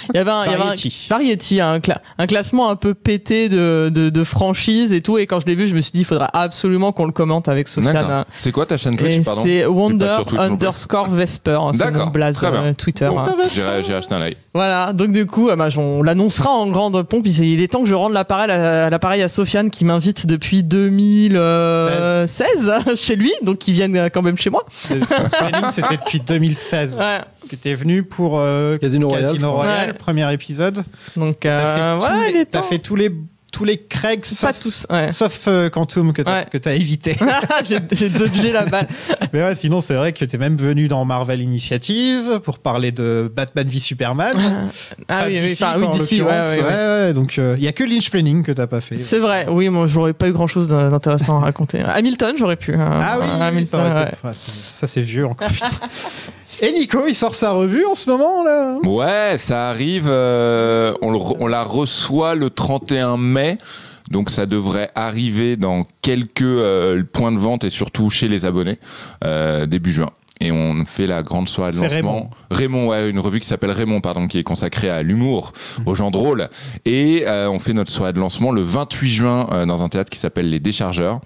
Variety, un classement un peu pété de franchises et tout. Et quand je l'ai vu, je me suis dit, il faudra absolument qu'on le commente avec Sofiane. C'est quoi ta chaîne Twitch, pardon? C'est Wonder_Vesper, c'est mon blaze Twitter. J'ai acheté un like. Voilà, donc du coup, on l'annoncera en grande pompe. Il est temps que je rende l'appareil à Sofiane qui m'invite depuis 2016 chez lui, donc qui viennent quand même chez moi. C'était depuis 2016. Ouais. Que t'es venu pour Casino Royale, premier épisode. Donc voilà, t'as fait tous les Craig, sauf Quantum que t'as évité. J'ai dodgé la balle. Mais ouais, sinon c'est vrai que t'es même venu dans Marvel Initiative pour parler de Batman v Superman. DC, ouais. Donc il y a que Lynch Planning que t'as pas fait. C'est vrai. Oui, moi j'aurais pas eu grand chose d'intéressant à raconter. Hamilton, j'aurais pu. Hamilton. Ça c'est vieux encore. Et Nico, il sort sa revue en ce moment là. Ouais, ça arrive. On la reçoit le 31 mai. Donc ça devrait arriver dans quelques points de vente et surtout chez les abonnés début juin. Et on fait la grande soirée de lancement. Raymond, une revue qui s'appelle Raymond, qui est consacrée à l'humour, aux gens drôles. Et on fait notre soirée de lancement le 28 juin dans un théâtre qui s'appelle Les Déchargeurs.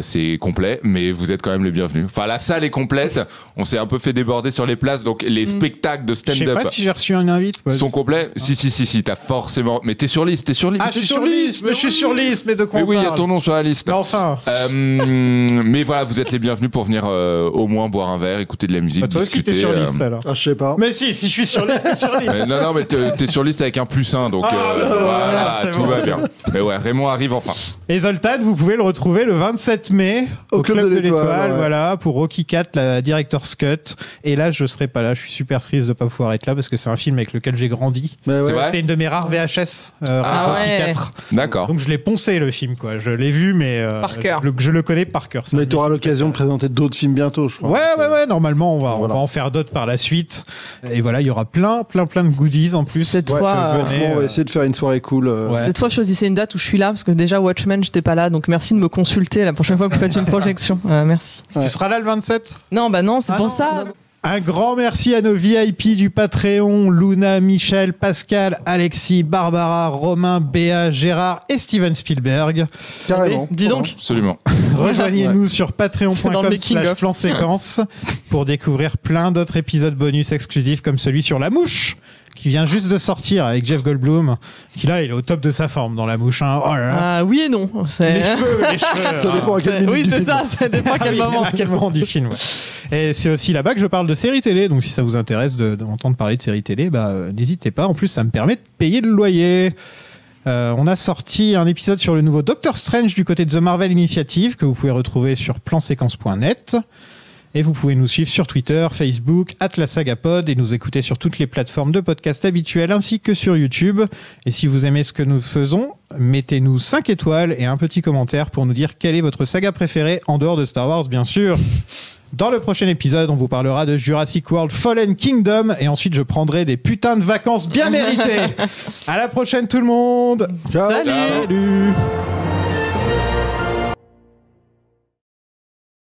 C'est complet, mais vous êtes quand même les bienvenus. Enfin, la salle est complète. On s'est un peu fait déborder sur les places, donc les spectacles de stand-up. Je sais pas si j'ai reçu un invite. Sont complets. Si, t'as forcément. Mais t'es sur liste, Ah, je suis sur liste, mais je suis sur liste, mais de quoi on parle ? Oui, il y a ton nom sur la liste. Mais enfin. Mais voilà, vous êtes les bienvenus pour venir au moins boire un verre, écouter de la musique, toi discuter. Aussi, t'es sur liste alors. Ah, je sais pas. Mais si je suis sur liste, t'es sur liste. Non, mais t'es sur liste avec un +1, donc voilà, tout va bien. Mais ouais, Raymond arrive enfin. Et Zoltan, vous pouvez le retrouver le 27 mai au Club de l'Étoile, voilà, pour Rocky IV, la Director's Cut. Et là, je serai pas là. Je suis super triste de pas pouvoir être là parce que c'est un film avec lequel j'ai grandi. C'était une de mes rares VHS, Rocky IV. D'accord. Donc je l'ai poncé le film, quoi. Je l'ai vu, mais par cœur. Je le connais par cœur. Mais tu auras l'occasion de présenter d'autres films bientôt, je crois. Ouais. Normalement, on va en faire d'autres par la suite. Et voilà, il y aura plein de goodies en plus. Cette fois, on va essayer de faire une soirée cool. Cette fois, choisissez une date où je suis là parce que déjà Watchmen, j'étais pas là. Donc merci de me consulter la prochaine fois que vous faites une projection. Merci. Tu seras là le 27 ? Non, c'est pour ça. Non. Un grand merci à nos VIP du Patreon, Luna, Michel, Pascal, Alexis, Barbara, Romain, Béa, Gérard et Steven Spielberg. Carrément. Dis donc. Absolument. Rejoignez-nous sur patreon.com/plan-séquence pour découvrir plein d'autres épisodes bonus exclusifs comme celui sur La Mouche, qui vient juste de sortir avec Jeff Goldblum, qui là, il est au top de sa forme dans La Mouche. Hein. Oh là là. Oui et non. Les cheveux. Ça dépend à quel moment. Oui, c'est ça. Ça dépend à quel moment. À quel moment du film. Ouais. Et c'est aussi là-bas que je parle de séries télé. Donc si ça vous intéresse d'entendre parler de séries télé, n'hésitez pas. En plus, ça me permet de payer le loyer. On a sorti un épisode sur le nouveau Doctor Strange du côté de The Marvel Initiative que vous pouvez retrouver sur planséquence.net. Et vous pouvez nous suivre sur Twitter, Facebook, @lasagapod et nous écouter sur toutes les plateformes de podcast habituelles ainsi que sur YouTube. Et si vous aimez ce que nous faisons, mettez-nous 5 étoiles et un petit commentaire pour nous dire quelle est votre saga préférée en dehors de Star Wars, bien sûr. Dans le prochain épisode, on vous parlera de Jurassic World Fallen Kingdom et ensuite je prendrai des putains de vacances bien méritées. À la prochaine tout le monde. Ciao. Salut.